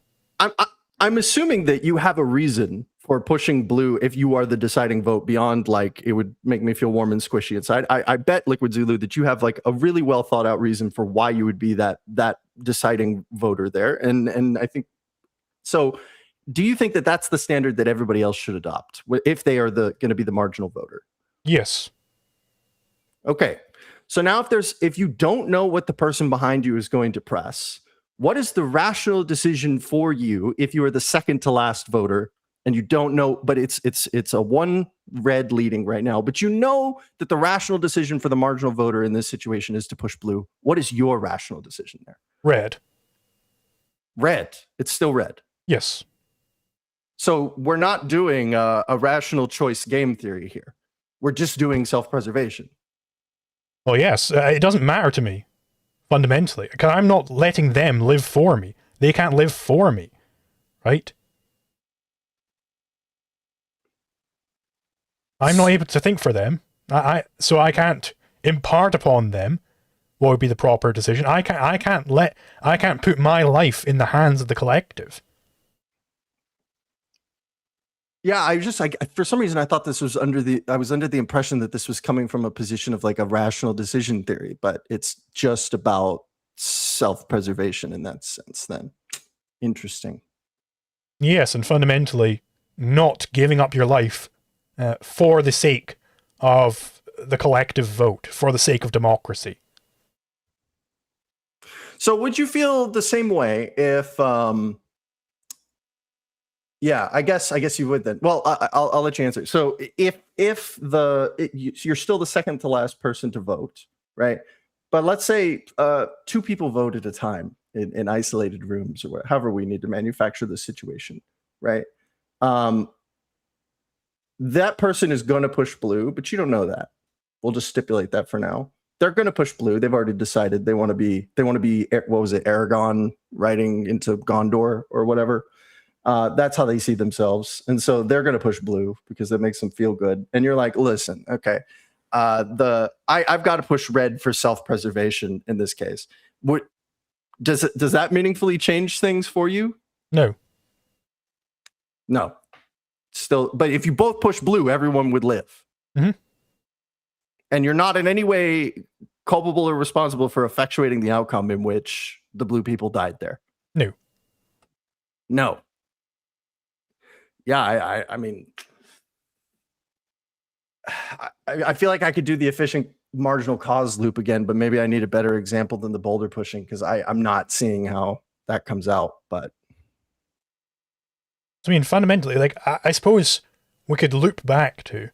I'm assuming that you have a reason for pushing blue if you are the deciding vote beyond like it would make me feel warm and squishy inside. I bet Liquid Zulu that you have like a really well thought out reason for why you would be that deciding voter there. And I think so. Do you think that that's the standard that everybody else should adopt if they are going to be the marginal voter? Yes. Okay. So now if you don't know what the person behind you is going to press, what is the rational decision for you if you are the second to last voter and you don't know, but it's a 1 red leading right now, but you know that the rational decision for the marginal voter in this situation is to push blue. What is your rational decision there? Red. Red. It's still red. Yes. So we're not doing a rational choice game theory here. We're just doing self-preservation. Well, yes, it doesn't matter to me, fundamentally, because I'm not letting them live for me. They can't live for me, right? I'm not able to think for them, so I can't impart upon them what would be the proper decision. I can't put my life in the hands of the collective. Yeah, for some reason I thought this was I was under the impression that this was coming from a position of like a rational decision theory, but it's just about self-preservation in that sense then. Interesting. Yes, and fundamentally not giving up your life for the sake of the collective vote, for the sake of democracy. So would you feel the same way if yeah, I guess you would then. Well, I'll let you answer. So if you're still the second to last person to vote, right? But let's say 2 people vote at a time in isolated rooms or however we need to manufacture the situation, right? That person is going to push blue, but you don't know that. We'll just stipulate that for now. They're going to push blue. They've already decided they want to be what was it, Aragon riding into Gondor or whatever. That's how they see themselves. And so they're going to push blue because that makes them feel good. And you're like, listen, okay, I've got to push red for self-preservation in this case. Does that meaningfully change things for you? No. No. Still, but if you both push blue, everyone would live. Mm-hmm. And you're not in any way culpable or responsible for effectuating the outcome in which the blue people died there. No. Yeah, I mean, I feel like I could do the efficient marginal cause loop again, but maybe I need a better example than the boulder pushing because I'm not seeing how that comes out. But I mean, fundamentally, like I suppose we could loop back to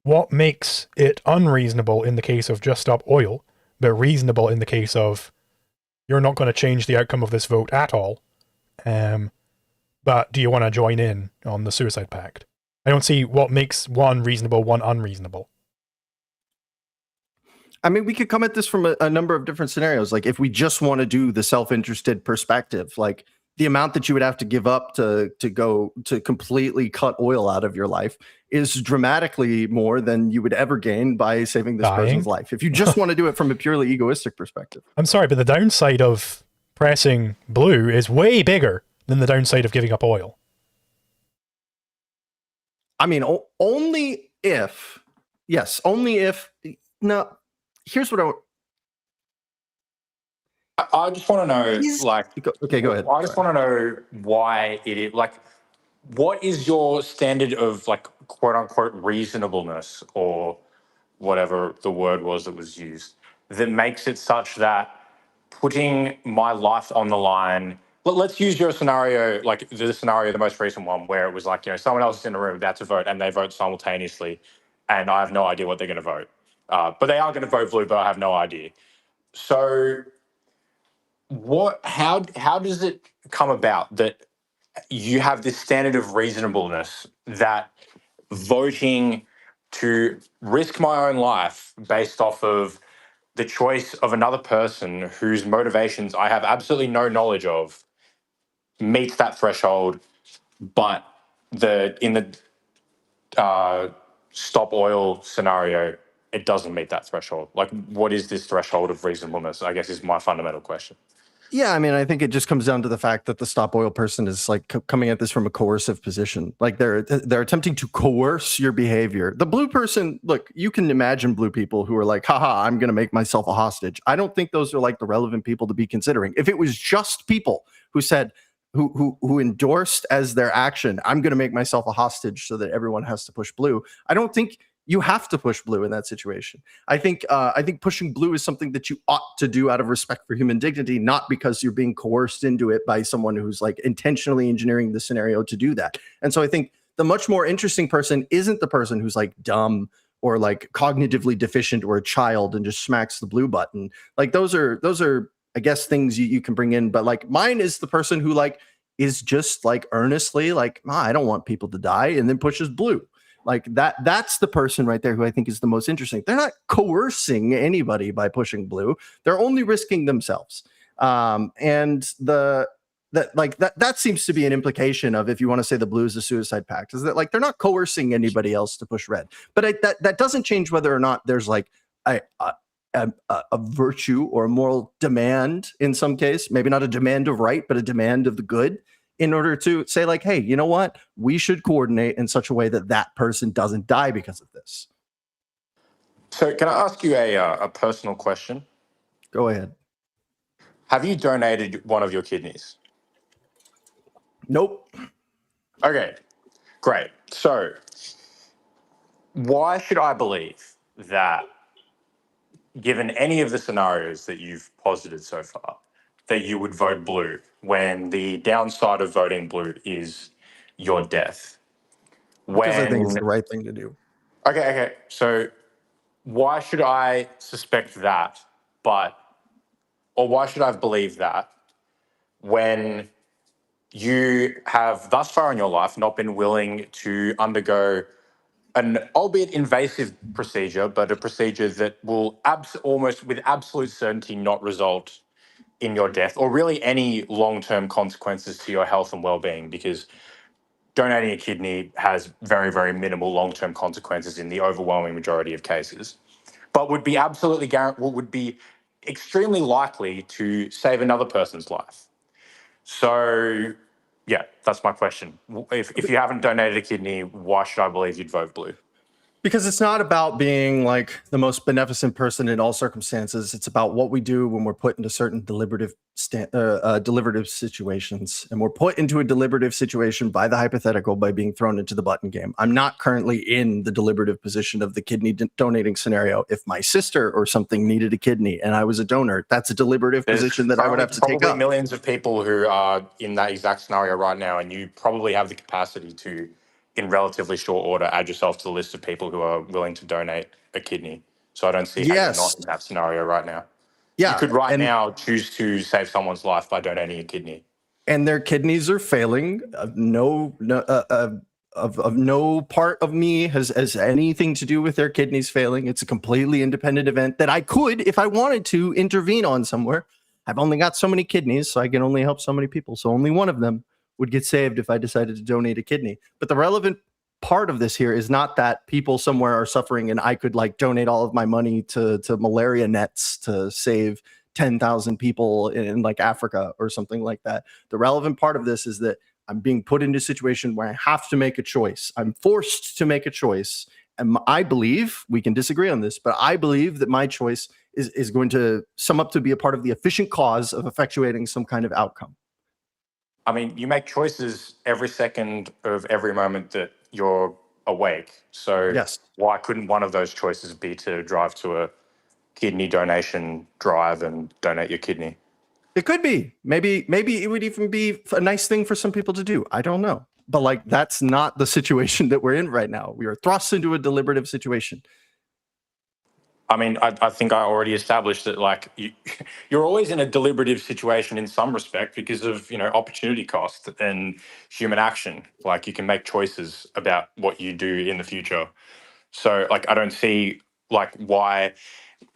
what makes it unreasonable in the case of Just Stop Oil, but reasonable in the case of you're not going to change the outcome of this vote at all. But do you want to join in on the suicide pact? I don't see what makes one reasonable, one unreasonable. I mean, we could come at this from a number of different scenarios. Like if we just want to do the self-interested perspective, like the amount that you would have to give up to completely cut oil out of your life is dramatically more than you would ever gain by saving this person's life. If you just want to do it from a purely egoistic perspective. I'm sorry, but the downside of pressing blue is way bigger than the downside of giving up oil. I mean, only if, yes, only if. No, here's what I just want to know, like, okay, go ahead. I just want to know why it is like, what is your standard of like quote unquote reasonableness or whatever the word was that was used that makes it such that putting my life on the line. Let's use your scenario, like the scenario, the most recent one, where it was like, someone else is in the room about to vote and they vote simultaneously, and I have no idea what they're going to vote. But they are going to vote blue, but I have no idea. So, how does it come about that you have this standard of reasonableness that voting to risk my own life based off of the choice of another person whose motivations I have absolutely no knowledge of meets that threshold, but in the stop oil scenario, it doesn't meet that threshold? Like, what is this threshold of reasonableness? I guess is my fundamental question. Yeah, I mean, I think it just comes down to the fact that the stop oil person is like coming at this from a coercive position. Like they're attempting to coerce your behavior. The blue person, look, you can imagine blue people who are like, haha, I'm going to make myself a hostage. I don't think those are like the relevant people to be considering. If it was just people who said, who endorsed as their action, I'm going to make myself a hostage so that everyone has to push blue, I don't think you have to push blue in that situation. I think pushing blue is something that you ought to do out of respect for human dignity, not because you're being coerced into it by someone who's like intentionally engineering the scenario to do that. And so I think the much more interesting person isn't the person who's like dumb or like cognitively deficient or a child and just smacks the blue button. Like those are I guess things you can bring in, but like mine is the person who like is just like earnestly like, I don't want people to die, and then pushes blue. Like that's the person right there who I think is the most interesting. They're not coercing anybody by pushing blue. They're only risking themselves. And that seems to be an implication of, if you want to say the blue is a suicide pact, is that like they're not coercing anybody else to push red. But that doesn't change whether or not there's like a virtue or a moral demand in some case, maybe not a demand of right, but a demand of the good, in order to say like, hey, you know what? We should coordinate in such a way that that person doesn't die because of this. So can I ask you a personal question? Go ahead. Have you donated one of your kidneys? Nope. Okay, great. So why should I believe that, given any of the scenarios that you've posited so far, that you would vote blue when the downside of voting blue is your death? Because I think it's When the right thing to do. okay. So why should I suspect that, or why should I believe that when you have thus far in your life not been willing to undergo an albeit invasive procedure, but a procedure that will almost with absolute certainty not result in your death or really any long-term consequences to your health and well-being, because donating a kidney has very, very minimal long-term consequences in the overwhelming majority of cases, but would be would be extremely likely to save another person's life. So, yeah, that's my question. If you haven't donated a kidney, why should I believe you'd vote blue? Because it's not about being like the most beneficent person in all circumstances. It's about what we do when we're put into certain deliberative situations. And we're put into a deliberative situation by the hypothetical by being thrown into the button game. I'm not currently in the deliberative position of the kidney donating scenario. If my sister or something needed a kidney and I was a donor, that's a deliberative position that I would have to take probably up. millions of people who are in that exact scenario right now, and you probably have the capacity to, in relatively short order, add yourself to the list of people who are willing to donate a kidney. So I don't see how you're Yes. not in that scenario right now. You Yeah. could now choose to save someone's life by donating a kidney. And their kidneys are failing. Of no part of me has anything to do with their kidneys failing. It's a completely independent event that I could, if I wanted to, intervene on somewhere. I've only got so many kidneys, so I can only help so many people. So only one of them would get saved if I decided to donate a kidney. But the relevant part of this here is not that people somewhere are suffering and I could like donate all of my money to malaria nets to save 10,000 people in like Africa or something like that. The relevant part of this is that I'm being put into a situation where I have to make a choice. I'm forced to make a choice. And I believe, we can disagree on this, but I believe that my choice is going to sum up to be a part of the efficient cause of effectuating some kind of outcome. I mean, you make choices every second of every moment that you're awake. So Yes. why couldn't one of those choices be to drive to a kidney donation drive and donate your kidney? It could be. Maybe it would even be a nice thing for some people to do. I don't know. But like that's not the situation that we're in right now. We are thrust into a deliberative situation. I mean, I think I already established that like you're always in a deliberative situation in some respect because of opportunity cost and human action. Like you can make choices about what you do in the future. So like I don't see like why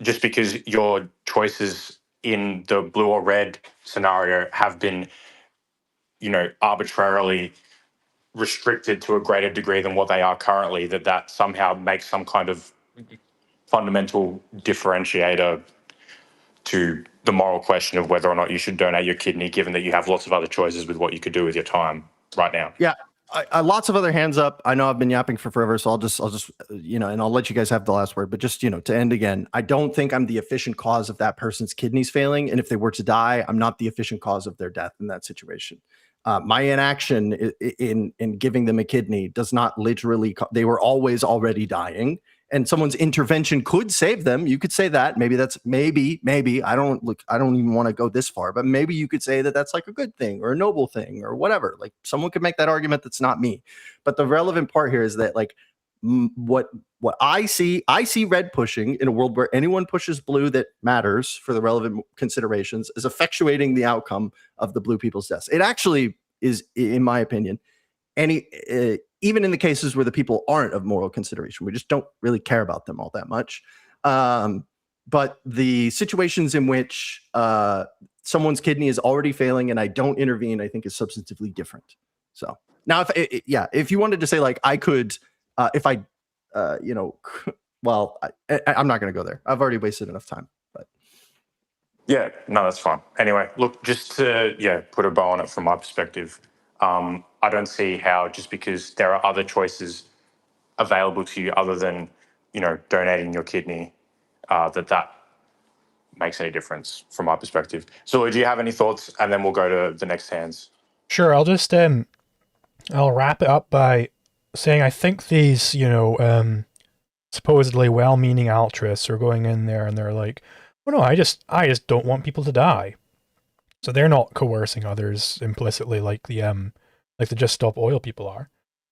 just because your choices in the blue or red scenario have been arbitrarily restricted to a greater degree than what they are currently, that somehow makes some kind of fundamental differentiator to the moral question of whether or not you should donate your kidney, given that you have lots of other choices with what you could do with your time right now. Yeah. Lots of other hands up. I know I've been yapping for forever, so I'll just, and I'll let you guys have the last word. But just, to end again, I don't think I'm the efficient cause of that person's kidneys failing. And if they were to die, I'm not the efficient cause of their death in that situation. My inaction in giving them a kidney does not literally. They were always already dying, and someone's intervention could save them. You could say that. Maybe. I don't even want to go this far, but maybe you could say that that's like a good thing or a noble thing or whatever. Like someone could make that argument. That's not me. But the relevant part here is that like what I see red pushing in a world where anyone pushes blue that matters for the relevant considerations is effectuating the outcome of the blue people's deaths. It actually is, in my opinion, even in the cases where the people aren't of moral consideration, we just don't really care about them all that much. But the situations in which someone's kidney is already failing and I don't intervene, I think is substantively different. So now, if you wanted to say like I could, if I, well, I'm not going to go there. I've already wasted enough time. But yeah, no, that's fine. Anyway, look, just to put a bow on it from my perspective, I don't see how just because there are other choices available to you other than donating your kidney, that makes any difference from my perspective. So, do you have any thoughts? And then we'll go to the next hands. Sure, I'll just I'll wrap it up by saying I think these, supposedly well-meaning altruists are going in there and they're like, "Oh no, I just don't want people to die." So they're not coercing others implicitly like the Just Stop Oil people are.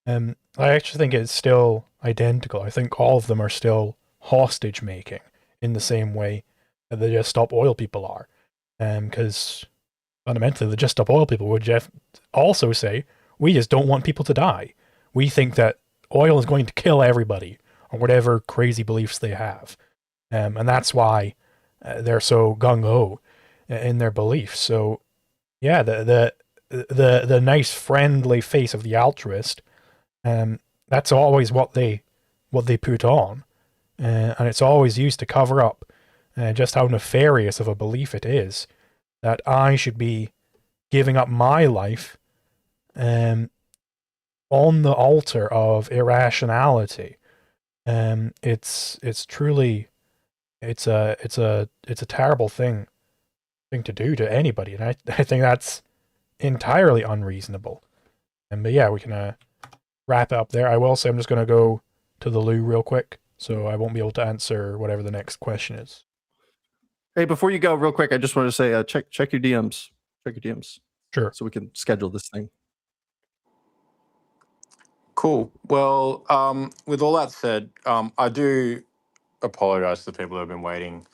I actually think it's still identical. I think all of them are still hostage making in the same way that the Just Stop Oil people are. Because fundamentally, the Just Stop Oil people would also say, we just don't want people to die. We think that oil is going to kill everybody, or whatever crazy beliefs they have. And that's why they're so gung-ho in their beliefs. So, yeah, the nice friendly face of the altruist, that's always what they put on, and it's always used to cover up just how nefarious of a belief it is that I should be giving up my life on the altar of irrationality. It's truly it's a terrible thing to do to anybody, and I think that's entirely unreasonable. But yeah, we can wrap it up there. I will say I'm just going to go to the loo real quick, so I won't be able to answer whatever the next question is. hey, before you go, real quick, I just want to say check your DMs. Check your DMs. Sure. So we can schedule this thing. Cool. Well, with all that said, I do apologize to the people who have been waiting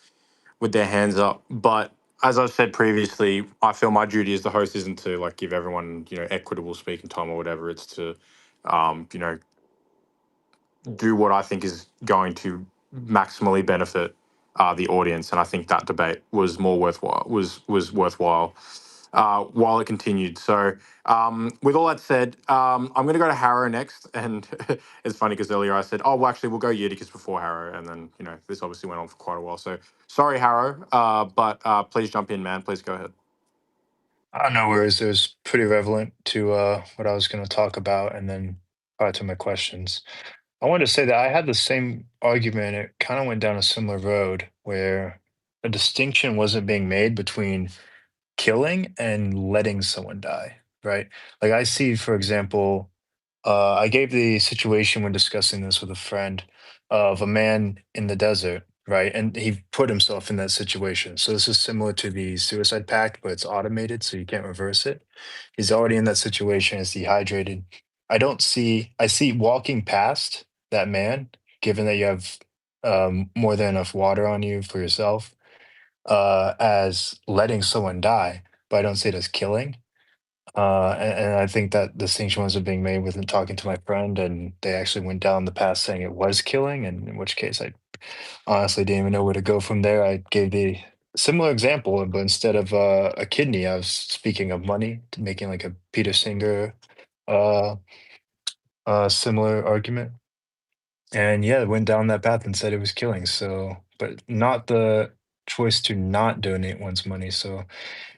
with their hands up. But as I've said previously, I feel my duty as the host isn't to like give everyone equitable speaking time or whatever. It's to do what I think is going to maximally benefit the audience, and I think that debate was more worthwhile. Was worthwhile while it continued. So, with all that said, I'm going to go to Harrow next, and it's funny because earlier I said, "Oh, well, actually, we'll go Eutychus before Harrow," and then this obviously went on for quite a while. So, sorry, Harrow, but please jump in, man. Please go ahead. No worries. It was pretty relevant to what I was going to talk about, and then prior to my questions. I wanted to say that I had the same argument. It kind of went down a similar road where a distinction wasn't being made between killing and letting someone die, right? Like I see, for example, I gave the situation when discussing this with a friend of a man in the desert, right? And he put himself in that situation. So this is similar to the suicide pact, but it's automated, so you can't reverse it. He's already in that situation, is dehydrated. I see walking past that man, given that you have more than enough water on you for yourself, as letting someone die, but I don't see it as killing. And I think that distinction wasn't being made with talking to my friend, and they actually went down the path saying it was killing, and in which case I honestly didn't even know where to go from there. I gave the similar example, but instead of a kidney, I was speaking of money, making like a Peter Singer uh, similar argument. And yeah, went down that path and said it was killing. So, but not the choice to not donate one's money. So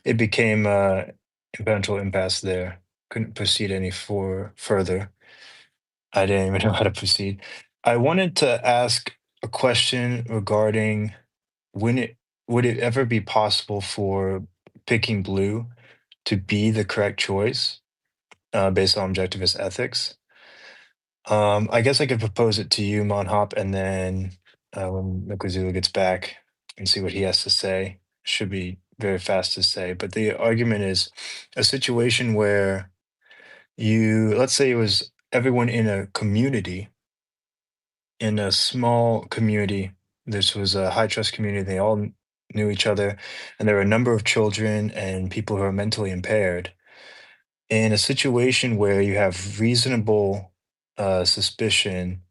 it became eventual impasse there. Couldn't proceed any further. I didn't even know how to proceed. I wanted to ask a question regarding when it would it ever be possible for picking blue to be the correct choice based on objectivist ethics? I guess I could propose it to you, Monhop, and then when Miklazula gets back and see what he has to say. Should be very fast to say. But the argument is a situation where let's say it was everyone in a community, in a small community. This was a high trust community. They all knew each other, and there were a number of children and people who are mentally impaired. In a situation where you have reasonable suspicion,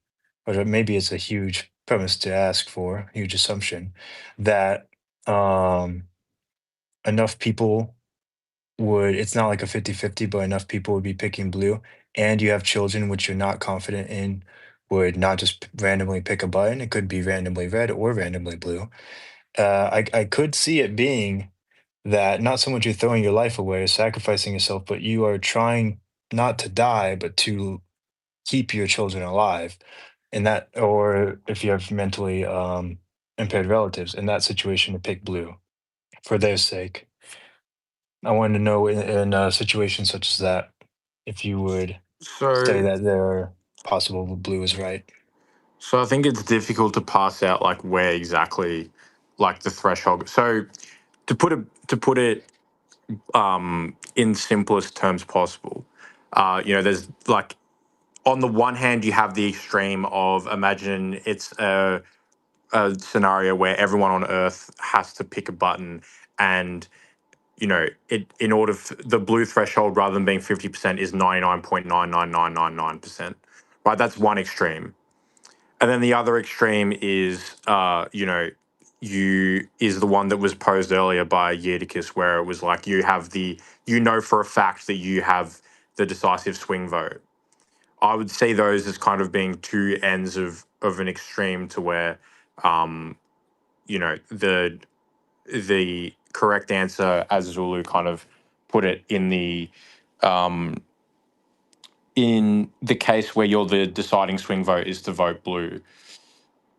or maybe it's a huge premise to ask for, huge assumption, that um, enough people it's not like a 50-50, but enough people would be picking blue, and you have children which you're not confident in would not just randomly pick a button. It could be randomly red or randomly blue. I could see it being that not so much you're throwing your life away or sacrificing yourself, but you are trying not to die, but to keep your children alive. And that, or if you have mentally impaired relatives, in that situation, to pick blue for their sake. I wanted to know in a situation such as that, if you would say So, that there are possible blue is right. so I think it's difficult to pass out like where exactly, like the threshold. So, to put it in simplest terms possible, there's like on the one hand you have the extreme of imagine it's a scenario where everyone on Earth has to pick a button, and it in order the blue threshold rather than being 50% is 99.99999%, right? That's one extreme. And then the other extreme is you is the one that was posed earlier by Yedicus, where it was like for a fact that you have the decisive swing vote. I would see those as kind of being two ends of an extreme, to where um the correct answer, as Zulu kind of put it, um, in the case where you're the deciding swing vote, is to vote blue.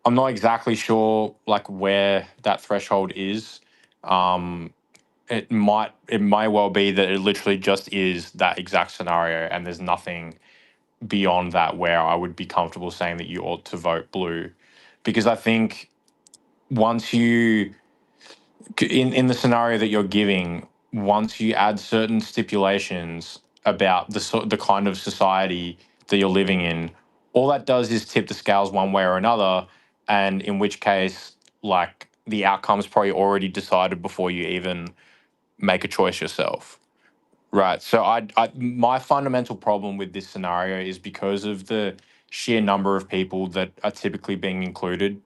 I'm not exactly sure like where that threshold is. Um, it might well be that it literally just is that exact scenario, and there's nothing beyond that where I would be comfortable saying that you ought to vote blue, because I think once you in the scenario that you're giving, once you add certain stipulations about the kind of society that you're living in, all that does is tip the scales one way or another, and in which case, like the outcome's probably already decided before you even make a choice yourself. Right. So my fundamental problem with this scenario is because of the sheer number of people that are typically being included.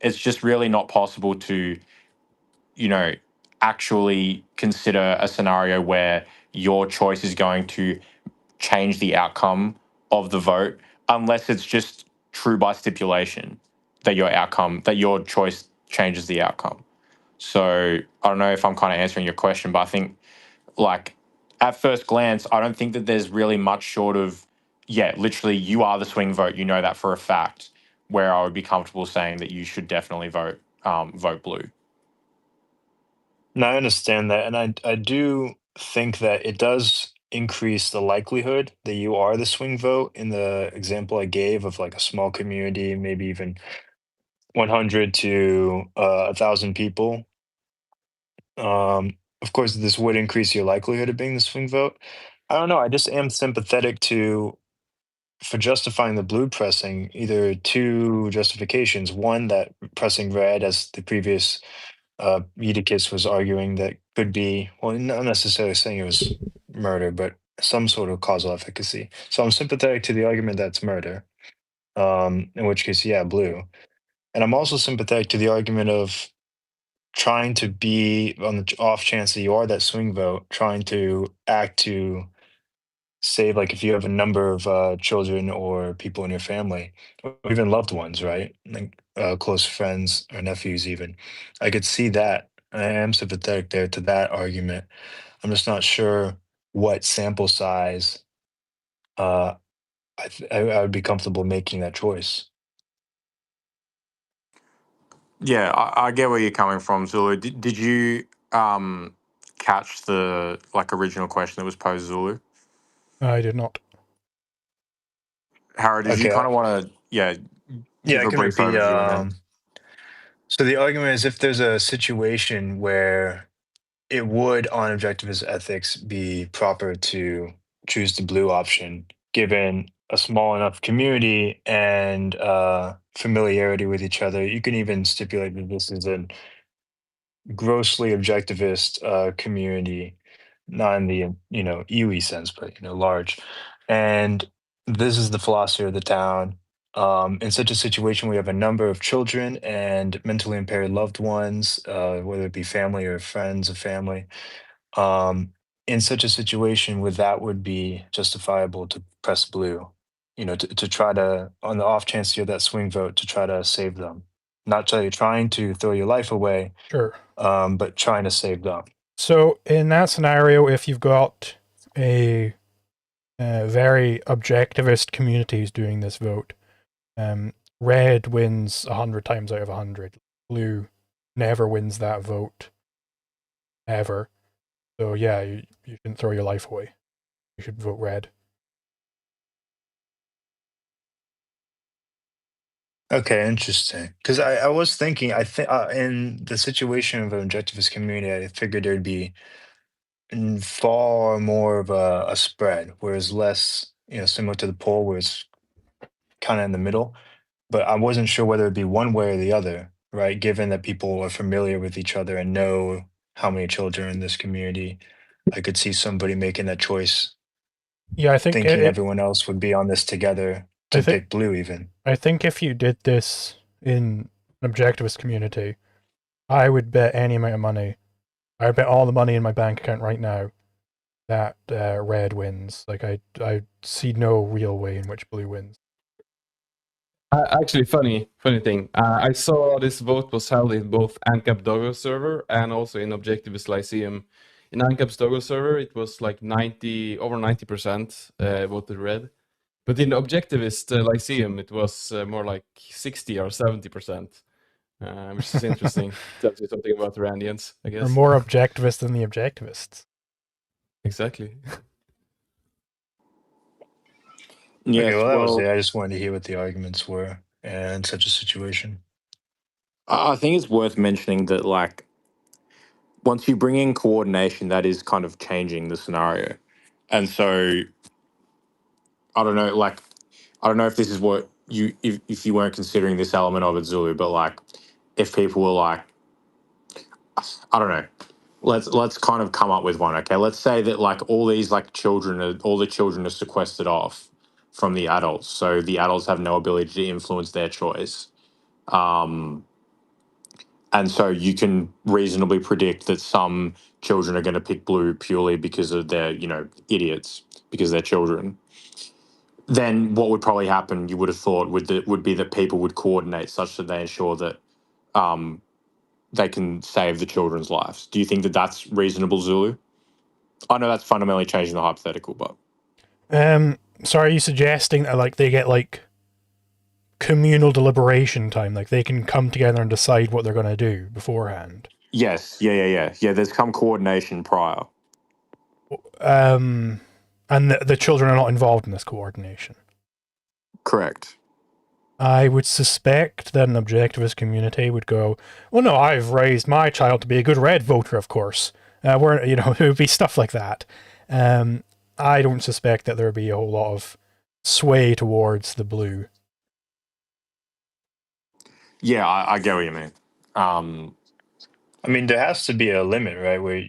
It's just really not possible to you know, actually consider a scenario where your choice is going to change the outcome of the vote, unless it's just true by stipulation that your choice changes the outcome. So I don't know if I'm kind of answering your question, but I think like at first glance, I don't think that there's really much short of, yeah, literally, you are the swing vote. You know that for a fact. Where I would be comfortable saying that you should definitely vote blue. No, I understand that, and I do think that it does increase the likelihood that you are the swing vote in the example I gave of like a small community, maybe even 100 to 1,000 people. Of course, this would increase your likelihood of being the swing vote. I don't know. I just am sympathetic to for justifying the blue pressing either two justifications. One, that pressing red, as the previous Edicus was arguing, that could be, well, not necessarily saying it was murder, but some sort of causal efficacy. So I'm sympathetic to the argument that's murder. In which case, yeah, blue. And I'm also sympathetic to the argument of trying to be on the off chance that you are that swing vote, trying to act to save, like if you have a number of children or people in your family, or even loved ones, right? Like close friends or nephews, even. I could see that. I am sympathetic there to that argument. I'm just not sure what sample size uh, I would be comfortable making that choice. Yeah, I get where you're coming from, Zulu. Did you catch the like original question that was posed, Zulu? I did not. Harry, did you Okay. kind of want to, yeah, Yeah, give I a can brief repeat. overview and then So the argument is if there's a situation where it would, on objectivist ethics, be proper to choose the blue option, given a small enough community and familiarity with each other. You can even stipulate that this is a grossly objectivist community, not in the EWE sense, but large. And this is the philosophy of the town. In such a situation, we have a number of children and mentally impaired loved ones, whether it be family or friends of family. Um, in such a situation, where that would be justifiable to press blue, to try to, on the off chance you're that swing vote, to try to save them. Not trying to throw your life away, Sure. but trying to save them. So in that scenario, if you've got a very objectivist communities doing this vote, red wins 100 times out of 100. Blue never wins that vote ever. So yeah, you shouldn't throw your life away. You should vote red. Okay, interesting. Because I was thinking, I think in the situation of an objectivist community, I figured there'd be far more of a spread, whereas less, similar to the poll, where it's kind of in the middle. But I wasn't sure whether it'd be one way or the other, right? Given that people are familiar with each other and know how many children are in this community, I could see somebody making that choice, Yeah, I think thinking everyone else would be on this together I to think pick blue, even. I think if you did this in an objectivist community, I would bet any amount of money. I would bet all the money in my bank account right now that red wins. Like I see no real way in which blue wins. Actually, funny thing. I saw this vote was held in both ANCAP Doggo server and also in Objectivist Lyceum. In ANCAP's Doggo server, it was like over 90% voted red. But in the Objectivist Lyceum, it was more like 60 or 70%, which is interesting. Tells you something about the Randians, I We're guess. more objectivist than the objectivists. Exactly. yes, Okay, well, that was well, it. I just wanted to hear what the arguments were in such a situation. I think it's worth mentioning that like once you bring in coordination, that is kind of changing the scenario, and so I don't know, like I don't know if this is what you if you weren't considering this element of it, Zulu, but like if people were like I don't know. Let's kind of come up with one. Okay, let's say that like all these like all the children are sequestered off from the adults, so the adults have no ability to influence their choice. Um, and so you can reasonably predict that some children are going to pick blue purely because of their idiots because they're children. Then what would probably happen? You would have thought would be that people would coordinate such that they ensure that they can save the children's lives. Do you think that that's reasonable, Zulu? I know that's fundamentally changing the hypothetical, but So are you suggesting that like they get like communal deliberation time, like they can come together and decide what they're going to do beforehand? yes, yeah. There's some coordination prior. And the children are not involved in this coordination. Correct. I would suspect that an objectivist community would go, well, no, I've raised my child to be a good red voter, of course. Where, you know, it would be stuff like that. I don't suspect that there would be a whole lot of sway towards the blue. Yeah, I get what you mean. I mean, there has to be a limit, right? Where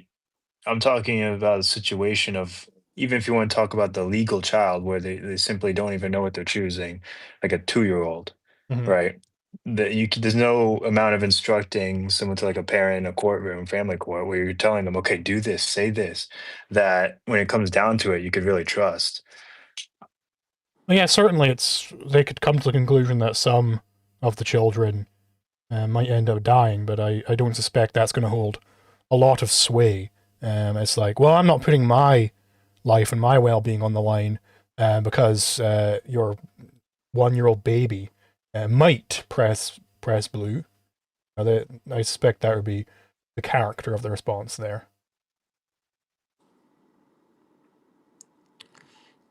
I'm talking about a situation of, even if you want to talk about the legal child where they simply don't even know what they're choosing, like a 2-year-old, Mhm. right? There's no amount of instructing someone to like a parent in a courtroom, family court, where you're telling them, okay, do this, say this, that when it comes down to it, you could really trust. Well, yeah, certainly they could come to the conclusion that some of the children might end up dying, but I don't suspect that's going to hold a lot of sway. It's like, well, I'm not putting my life and my well-being on the line because your 1-year-old baby might press blue. I suspect that would be the character of the response there.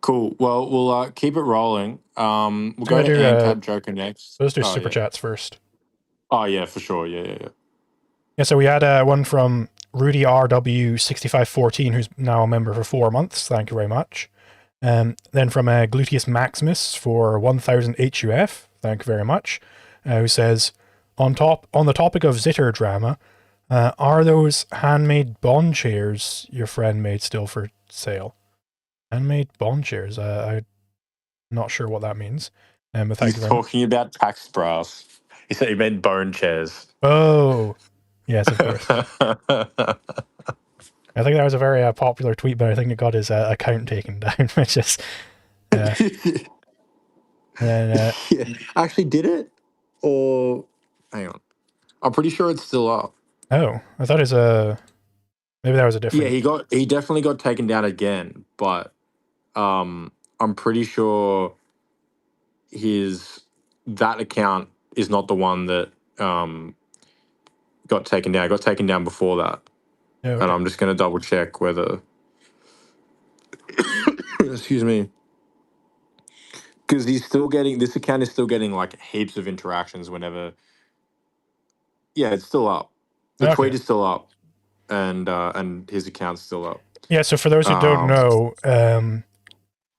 Cool. Well, we'll keep it rolling. We'll I'm go gonna to do ANCAP Joker next. let's do Oh super yeah. chats first. Oh yeah, for sure. Yeah. Yeah, so we had one from Rudy RW6514, who's now a member for 4 months. Thank you very much. Then from Gluteus Maximus for 1000 HUF. Thank you very much. Who says, on the topic of Zitter drama, are those handmade bond chairs your friend made still for sale? Handmade bond chairs? I'm not sure what that means. But thank He's you very much. talking about tax brass. He said he meant bone chairs. Oh, yes, of course. I think that was a very popular tweet, but I think it got his account taken down, which is. And Yeah. Actually, did it? Or hang on, I'm pretty sure it's still up. oh, I thought maybe that was a Yeah, different. he definitely got taken down again, but I'm pretty sure that account is not the one that got taken down. It got taken down before that. Oh, And okay. I'm just gonna double check whether excuse me. Because this account is still getting like heaps of interactions whenever. Yeah, it's still up. The Okay. tweet is still up, and his account's still up. Yeah, so for those who don't Um, know,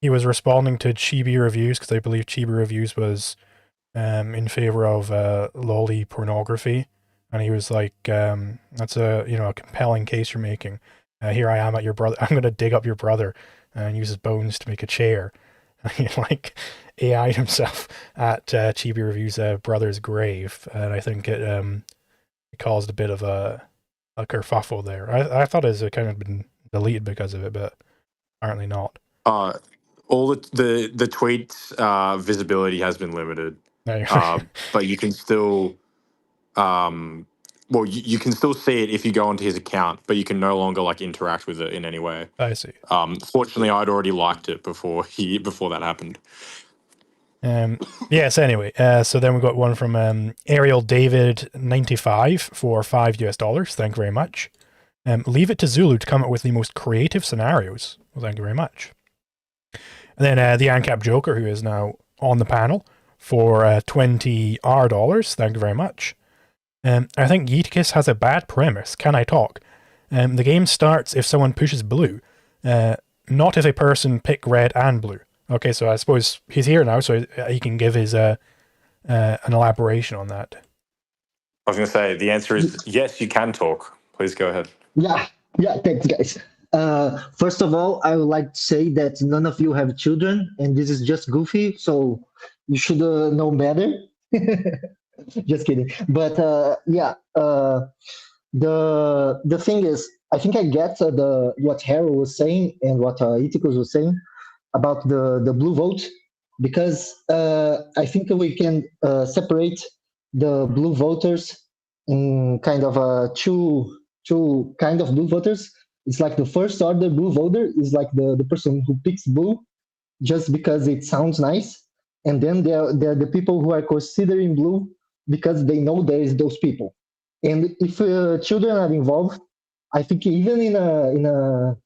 he was responding to Chibi Reviews because I believe Chibi Reviews was in favor of lolly pornography, and he was like, "That's a compelling case you're making. Here I am at your brother. I'm going to dig up your brother and use his bones to make a chair." And he like AI'd himself at Chibi Reviews' brother's grave, and I think it caused a bit of a kerfuffle there. I thought it had kind of been deleted because of it, but apparently not. all the tweets visibility has been limited, No, but you can still you can still see it if you go onto his account, but you can no longer like interact with it in any way. I see. Fortunately, I'd already liked it before that happened. Yes, anyway, so then we got one from Ariel David 95 for $5 US. Thank you very much. Leave it to Zulu to come up with the most creative scenarios. Well, thank you very much. And then the ANCAP Joker, who is now on the panel, for $20. Thank you very much. I think Yeeticus has a bad premise. Can I talk? The game starts if someone pushes blue, not if a person pick red and blue. Okay, so I suppose he's here now, so he can give his an elaboration on that. I was going to say the answer is yes. You can talk. Please go ahead. Yeah, thanks, guys. First of all, I would like to say that none of you have children, and this is just goofy, so you should know better. Just kidding. But the thing is, I think I get what Harold was saying and what Ithacus was saying about the blue vote, because I think we can separate the blue voters in kind of two kind of blue voters. It's like the first order blue voter is like the person who picks blue just because it sounds nice. And then there are the people who are considering blue because they know there is those people. And if children are involved, I think even in a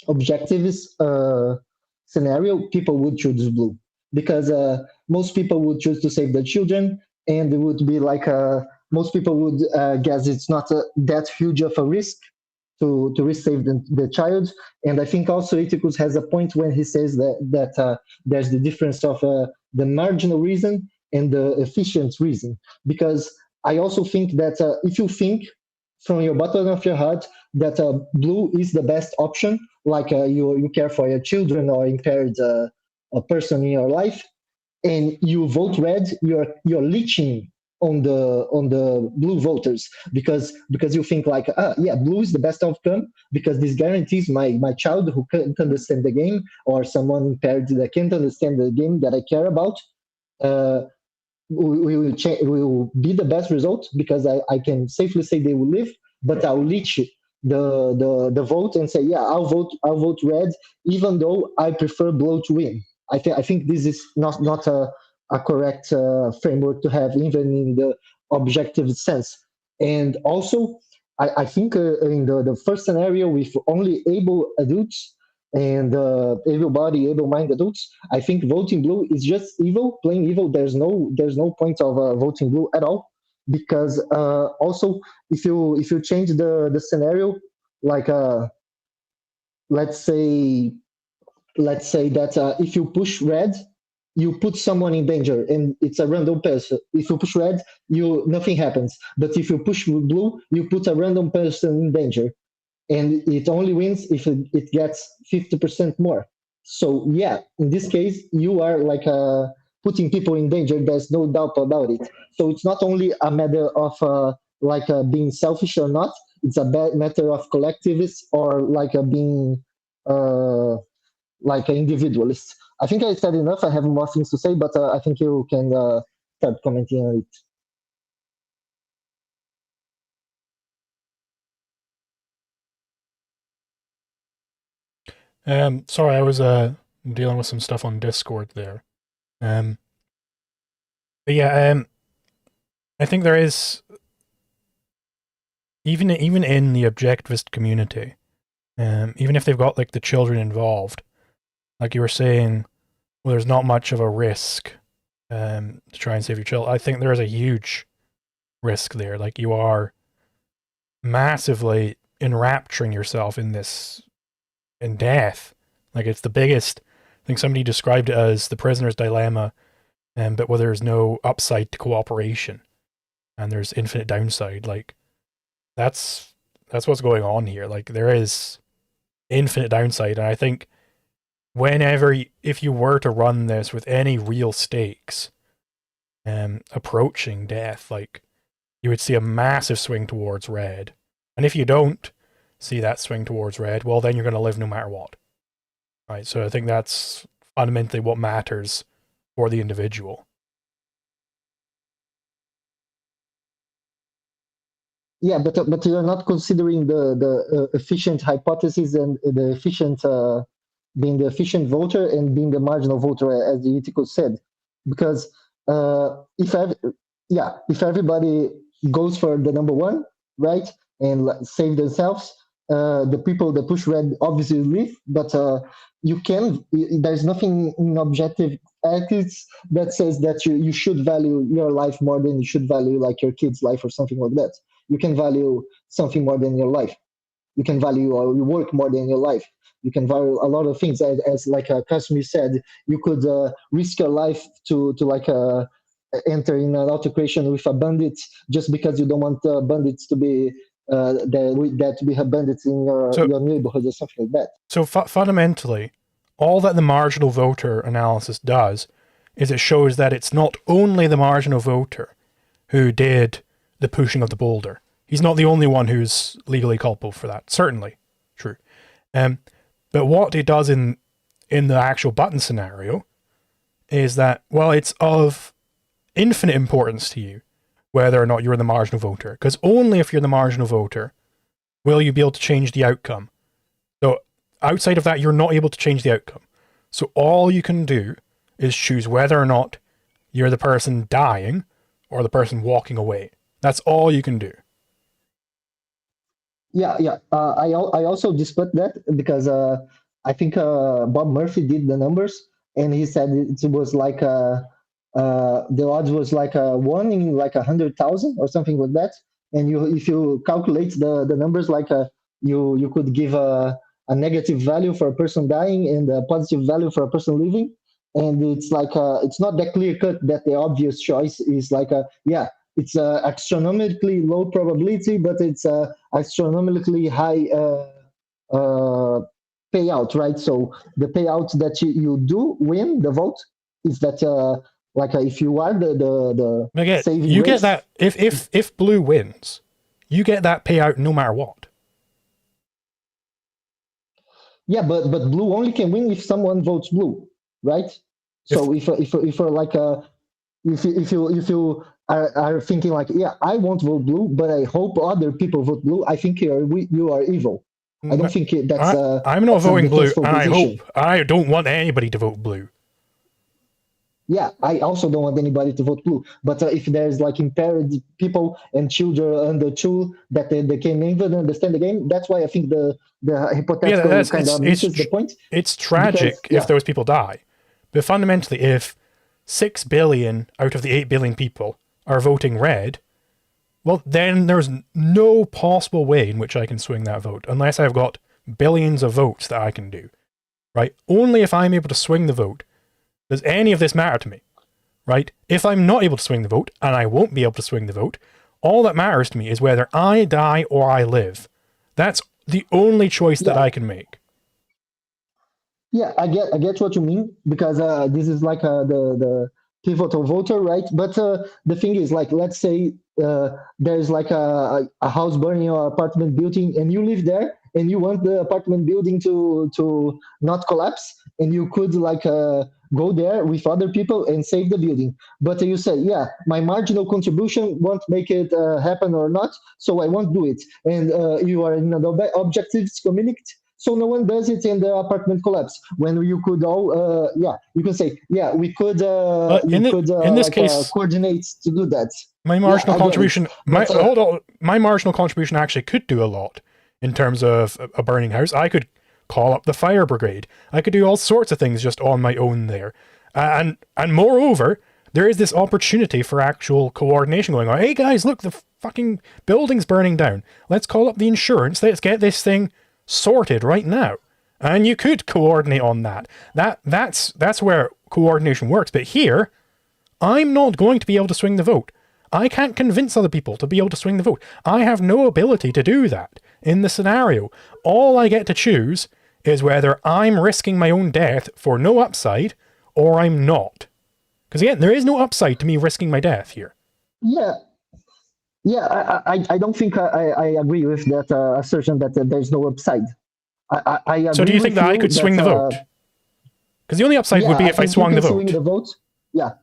objectivist scenario, people would choose blue because most people would choose to save their children, and it would be like most people would guess it's not that huge of a risk to resave the child. And I think also Ithacus has a point when he says that there's the difference of the marginal reason and the efficient reason. Because I also think that if you think from your bottom of your heart that blue is the best option, like you care for your children or impaired a person in your life, and you vote red, you're leeching on the blue voters because you think like yeah, blue is the best outcome because this guarantees my child who can't understand the game or someone impaired that can't understand the game that I care about uh, will be the best result because I can safely say they will live, but I'll leech the vote and say, yeah, I'll vote red, even though I prefer blue to win. I think this is not a correct framework to have, even in the objective sense. And also, I think in the first scenario with only able adults and able-body, able-minded adults, I think voting blue is just evil, plain evil. There's no point of voting blue at all, because also if you change the scenario, like let's say let's say that if you push red, you put someone in danger, and it's a random person. If you push red, you nothing happens. But if you push blue, you put a random person in danger, and it only wins if it gets 50% more. So yeah, in this case, you are like putting people in danger. There's no doubt about it. So it's not only a matter of being selfish or not. It's a matter of collectivist or being uh, like an individualist. I think I said enough. I have more things to say, but I think you can start commenting on it. Sorry, I was dealing with some stuff on Discord there. But yeah, I think there is even in the objectivist community, even if they've got like the children involved, like you were saying, well, there's not much of a risk to try and save your child. I think there is a huge risk there. Like you are massively enrapturing yourself in death. Like it's the biggest. I think somebody described it as the prisoner's dilemma, but where there's no upside to cooperation and there's infinite downside. Like that's what's going on here. Like there is infinite downside, and I think if you were to run this with any real stakes, approaching death, like you would see a massive swing towards red. And if you don't see that swing towards red, well, then you're going to live no matter what. Right? So I think that's fundamentally what matters for the individual. Yeah, but you're not considering the efficient hypothesis and the efficient being the efficient voter and being the marginal voter, as the Utico said, because if everybody goes for the number one, right, and save themselves, the people that push red obviously leave, but there's nothing in objective ethics that says that you should value your life more than you should value like your kid's life or something like that. You can value something more than your life. You can value your work more than your life. You can value a lot of things. As like Casimir said, you could risk your life to enter in an altercation with a bandit just because you don't want bandits to be that to be bandits in your neighborhood or something like that. So fundamentally, all that the marginal voter analysis does is it shows that it's not only the marginal voter who did the pushing of the boulder. He's not the only one who's legally culpable for that. Certainly true. But what it does in the actual button scenario is that, well, it's of infinite importance to you whether or not you're the marginal voter, because only if you're the marginal voter will you be able to change the outcome So outside of that, you're not able to change the outcome. So all you can do is choose whether or not you're the person dying or the person walking away. That's all you can do. Yeah, yeah. I also dispute that because I think Bob Murphy did the numbers and he said it was like the odds was like 1 in like 100,000 or something like that. And if you calculate the numbers, like you could give a negative value for a person dying and a positive value for a person living. And it's like it's not that clear cut that the obvious choice is like yeah, it's astronomically low probability, but it's astronomically high payout, right? So the payout that you do win the vote is that like if you are the Again, saving you grace. get that if blue wins, you get that payout no matter what. Yeah, but blue only can win if someone votes blue, right? So if like if you are thinking like, yeah, I won't vote blue, but I hope other people vote blue, I think you are evil. I don't think that's I'm not that's a voting blue, defensible and position. I don't want anybody to vote blue. Yeah, I also don't want anybody to vote blue. But if there's like impaired people and children under two that they can even understand the game, that's why I think the Yeah, hypothetical kind of misses the point. It's tragic Because, yeah. if those people die, but fundamentally, if 6 billion out of the 8 billion people are voting red, well, then there's no possible way in which I can swing that vote unless I've got billions of votes that I can do. Right? Only if I'm able to swing the vote does any of this matter to me, right? If I'm not able to swing the vote, and I won't be able to swing the vote, all that matters to me is whether I die or I live. That's the only choice that I can make. Yeah, I get what you mean because this is like the pivotal voter, right? But the thing is, like, let's say there's like a house burning or apartment building, and you live there, and you want the apartment building to not collapse, and you could like go there with other people and save the building. But you say, yeah, my marginal contribution won't make it happen or not, so I won't do it. And you are in an objectives community. So no one does it in the apartment collapse. When you could all, yeah, you can say, yeah, we could, in this case, coordinate to do that. My marginal contribution, hold on, my marginal contribution actually could do a lot in terms of a burning house. I could call up the fire brigade. I could do all sorts of things just on my own there, and moreover, there is this opportunity for actual coordination going on. Hey guys, look, the fucking building's burning down. Let's call up the insurance. Let's get this thing sorted right now. And you could coordinate on that. That's where coordination works. But here, I'm not going to be able to swing the vote. I can't convince other people to be able to swing the vote. I have no ability to do that in the scenario. All I get to choose is whether I'm risking my own death for no upside or I'm not. Because again, there is no upside to me risking my death here. Yeah. Yeah, I don't think I agree with that assertion that there's no upside. I agree. So do you think that I could swing the vote? Because the only upside would be if I swung the vote. Swing the vote. Yeah.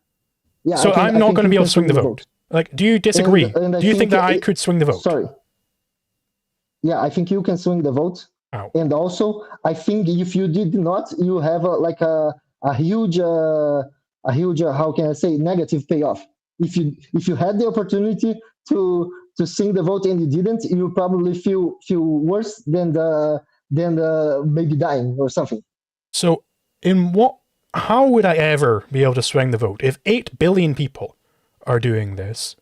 Yeah. So I'm not going to be able to swing the vote. Like, do you disagree? Do you think that I could swing the vote? Sorry. Yeah, I think you can swing the vote. Ow. And also, I think if you did not, you have like a huge how can I say, negative payoff. If you had the opportunity to swing the vote and you didn't, you probably feel worse than maybe dying or something. So, how would I ever be able to swing the vote if 8 billion people are doing this?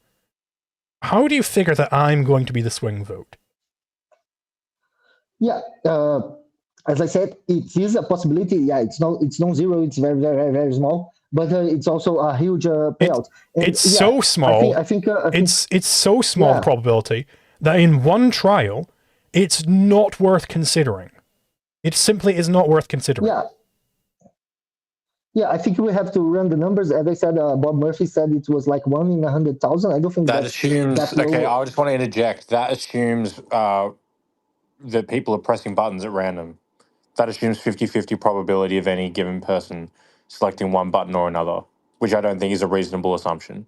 How do you figure that I'm going to be the swing vote? Yeah, as I said, it is a possibility. Yeah, it's non-zero. It's very, very, very small, but it's also a huge payout. It's so small. I think it's so small the probability that in one trial, it's not worth considering. It simply is not worth considering. Yeah. Yeah, I think we have to run the numbers. As I said, Bob Murphy said it was like 1 in 100,000. I don't think that assumes. Okay, I just want to interject. That assumes that people are pressing buttons at random. That assumes 50-50 probability of any given person selecting one button or another, which I don't think is a reasonable assumption.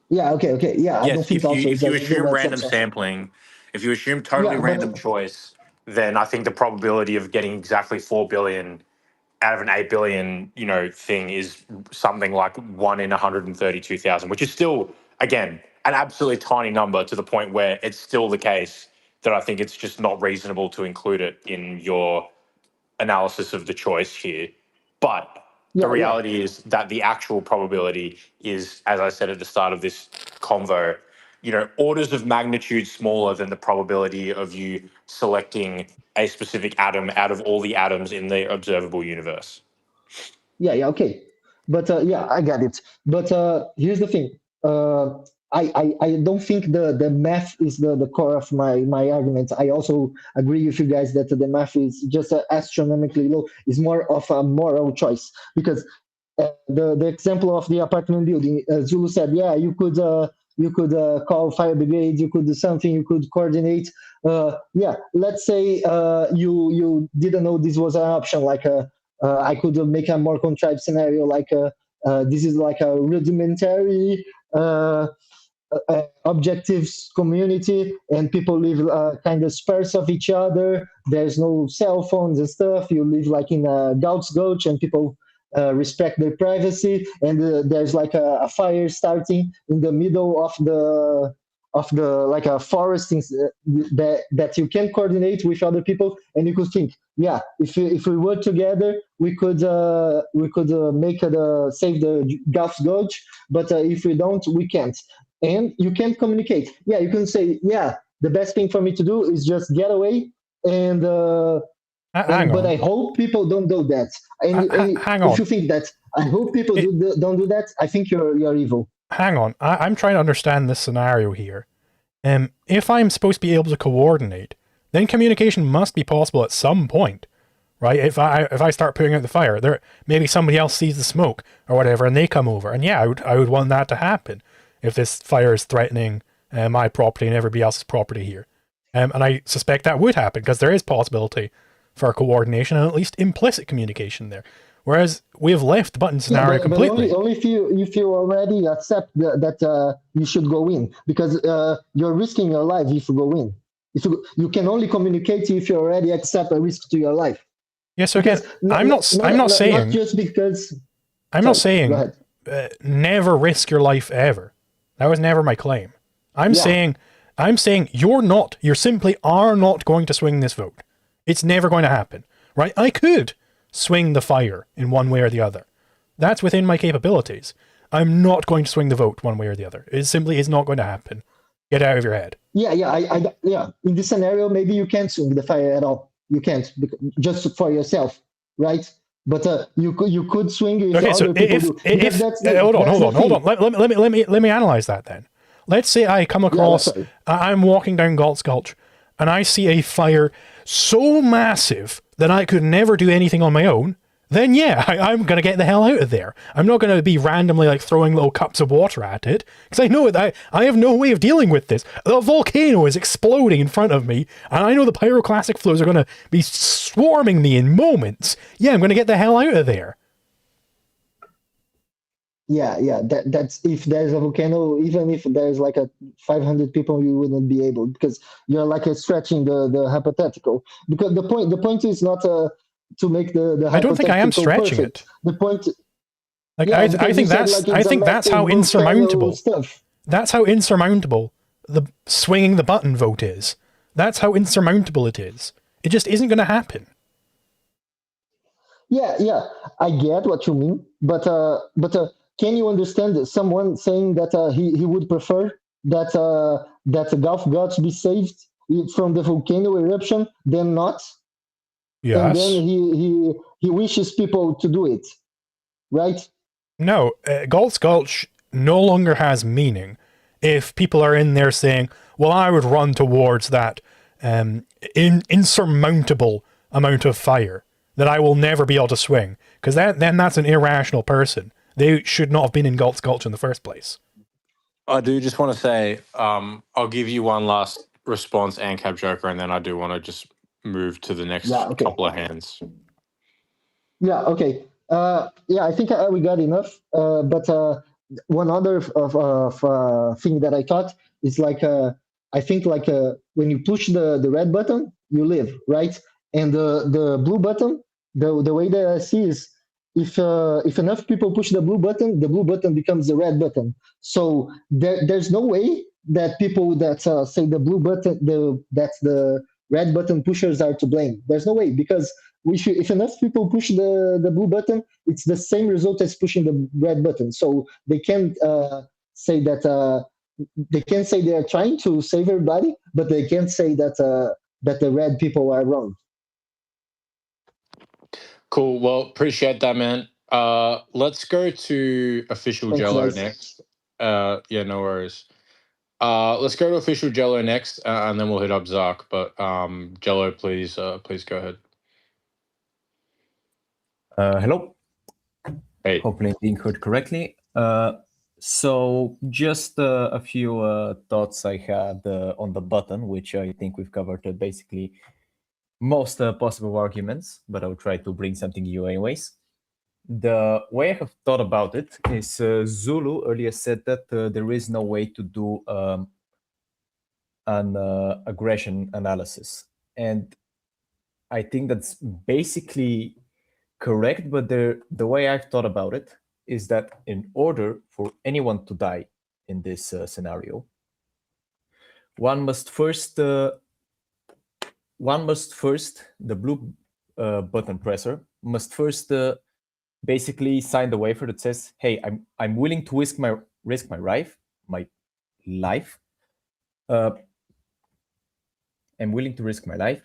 Yeah, okay. Yeah, yes, I don't think if you assume random sampling, if you assume totally random choice, then I think the probability of getting exactly 4 billion out of an 8 billion, thing is something like 1 in 132,000, which is still, again, an absolutely tiny number, to the point where it's still the case that I think it's just not reasonable to include it in your analysis of the choice here. But the reality is that the actual probability is, as I said at the start of this convo, orders of magnitude smaller than the probability of you selecting a specific atom out of all the atoms in the observable universe. Yeah, okay, but yeah, I get it. But here's the thing. Uh, I don't think the math is the core of my argument. I also agree with you guys that the math is just astronomically low. It's more of a moral choice, because the example of the apartment building, Zulu said, yeah, you could call fire brigade, you could do something, you could coordinate. Yeah, let's say you didn't know this was an option. Like I could make a more contrived scenario, like this is like a rudimentary objectives community, and people live kind of sparse of each other. There's no cell phones and stuff. You live like in a Gauss Gulch, and people respect their privacy. And there's like a fire starting in the middle of the like a forest that you can coordinate with other people, and you could think, yeah, if we work together, we could make save the Gulf Gulch, but if we don't, we can't. And you can't communicate. Yeah, you can say, yeah, the best thing for me to do is just get away, and but I hope people don't do that. And Hang if on. you think that, I hope people don't do that, I think you're evil. Hang on. I'm trying to understand this scenario here. If I'm supposed to be able to coordinate, then communication must be possible at some point, right? If I start putting out the fire, there maybe somebody else sees the smoke or whatever, and they come over, and yeah, I would want that to happen if this fire is threatening my property and everybody else's property here. And I suspect that would happen, because there is possibility for coordination and at least implicit communication there. Whereas we have left the button scenario completely. But only if you already accept that you should go in, because you're risking your life if you go in. If you can only communicate if you already accept a risk to your life. Yes, so again, I'm not saying. Not just because. I'm not saying never risk your life ever. That was never my claim. I'm saying you simply are not going to swing this vote. It's never going to happen, right? I could swing the fire in one way or the other. That's within my capabilities. I'm not going to swing the vote one way or the other. It simply is not going to happen. Get out of your head. Yeah. In this scenario, maybe you can't swing the fire at all. You can't, just for yourself, right? But you could swing if other people do. Hold on. Let me analyze that then. Let's say I come across, I'm walking down Galt's Gulch, and I see a fire so massive that I could never do anything on my own. Then yeah, I'm going to get the hell out of there. I'm not going to be randomly like throwing little cups of water at it, because I know that I have no way of dealing with this. The volcano is exploding in front of me, and I know the pyroclastic flows are going to be swarming me in moments. Yeah, I'm going to get the hell out of there. Yeah. That's if there's a volcano, even if there's like 500 people, you wouldn't be able, because you're like stretching the hypothetical. Because the point is not to make the I don't think I am stretching perfect. it. The point, like I think that's how insurmountable. Stuff. That's how insurmountable the swinging the button vote is. That's how insurmountable it is. It just isn't going to happen. Yeah, I get what you mean, but can you understand someone saying that he would prefer that the Gulf Gulch be saved from the volcano eruption than not? Yes. And then he wishes people to do it, right? No, Galt's Gulch no longer has meaning if people are in there saying, well, I would run towards that insurmountable amount of fire that I will never be able to swing, because then that's an irrational person. They should not have been in Galt's Gulch in the first place. I do just want to say, I'll give you one last response, ANCAP Joker, and then I do want to just move to the next couple of hands. Yeah, okay. I think we got enough. But one other thing that I thought is like I think like when you push the red button, you live, right? And the blue button, the way that I see is if enough people push the blue button becomes the red button. So there's no way that people that say the blue button, that's the red button pushers are to blame. There's no way because if enough people push the blue button, it's the same result as pushing the red button. So they can't say that. They can say they are trying to save everybody, but they can't say that the red people are wrong. Cool. Well, appreciate that, man. Let's go to official Thanks, Jello guys. next. Yeah, no worries. Let's go to official Jello next, and then we'll hit up Zark. But Jello, please go ahead. Hello. Hey. Hopefully being heard correctly. So just a few thoughts I had on the button, which I think we've covered basically most possible arguments, but I'll try to bring something new anyways. The way I have thought about it is Zulu earlier said that there is no way to do an aggression analysis. And I think that's basically correct, but the way I've thought about it is that in order for anyone to die in this scenario, one must first the blue button presser must first basically sign the waiver that says, "Hey, I'm willing to risk my life. I'm willing to risk my life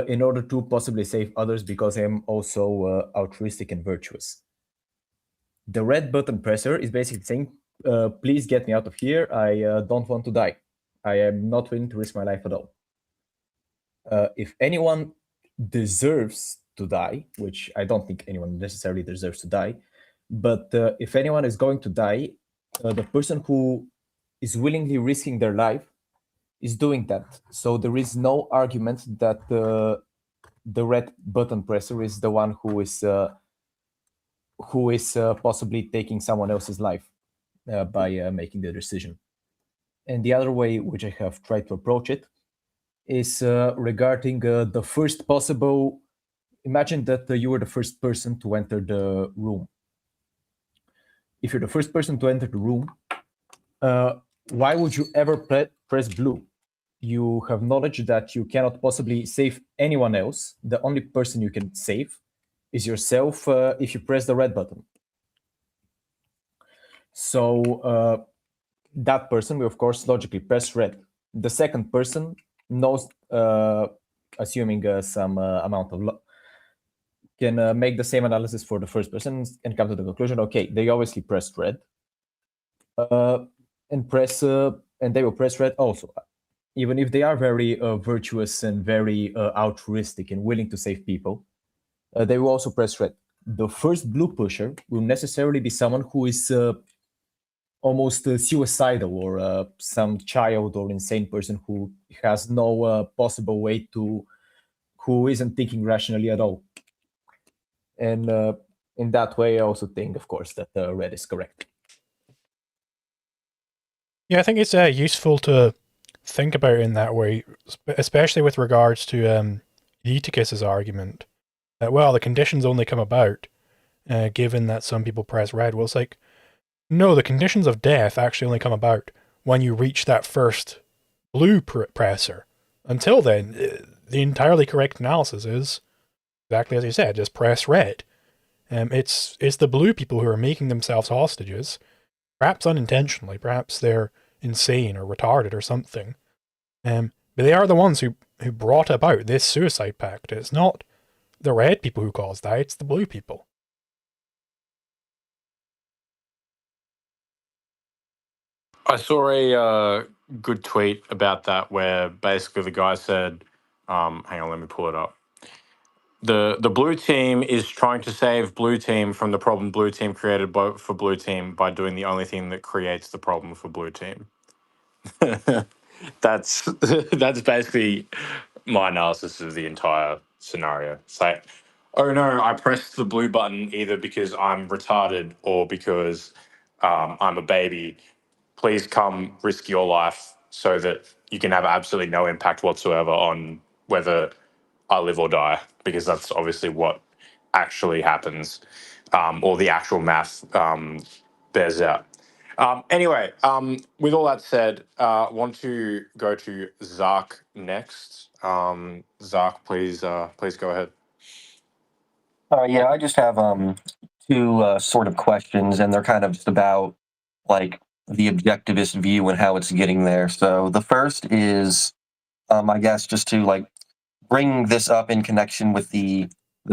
in order to possibly save others because I'm also altruistic and virtuous." The red button presser is basically saying, please get me out of here. I don't want to die. I am not willing to risk my life at all. If anyone deserves to die, which I don't think anyone necessarily deserves to die, but if anyone is going to die, the person who is willingly risking their life is doing that. So there is no argument that the red button presser is the one who is possibly taking someone else's life by making the decision. And the other way which I have tried to approach it is regarding the first possible. Imagine that you were the first person to enter the room. If you're the first person to enter the room, why would you ever press blue? You have knowledge that you cannot possibly save anyone else. The only person you can save is yourself if you press the red button. So that person will, of course, logically press red. The second person knows, assuming some amount of can make the same analysis for the first person and come to the conclusion, okay, they obviously pressed red, and they will press red also. Even if they are very virtuous and very altruistic and willing to save people, they will also press red. The first blue pusher will necessarily be someone who is almost suicidal, or some child or insane person who has no possible way who isn't thinking rationally at all. And in that way, I also think, of course, that red is correct. Yeah, I think it's useful to think about it in that way, especially with regards to Eutychus's argument that, well, the conditions only come about given that some people press red. Well, it's like, no, the conditions of death actually only come about when you reach that first blue presser. Until then, the entirely correct analysis is exactly as you said, just press red. It's the blue people who are making themselves hostages, perhaps unintentionally, perhaps they're insane or retarded or something. But they are the ones who brought about this suicide pact. It's not the red people who caused that, it's the blue people. I saw a good tweet about that where basically the guy said, hang on, let me pull it up. The blue team is trying to save blue team from the problem blue team created for blue team by doing the only thing that creates the problem for blue team. that's that's basically my analysis of the entire scenario. It's like, oh no, I pressed the blue button either because I'm retarded or because I'm a baby. Please come risk your life so that you can have absolutely no impact whatsoever on whether I live or die, because that's obviously what actually happens, or the actual math bears out. Anyway, with all that said, want to go to Zark next. Zark, please go ahead. Yeah, I just have two sort of questions, and they're kind of just about like the objectivist view and how it's getting there. So the first is, I guess, just to like bring this up in connection with the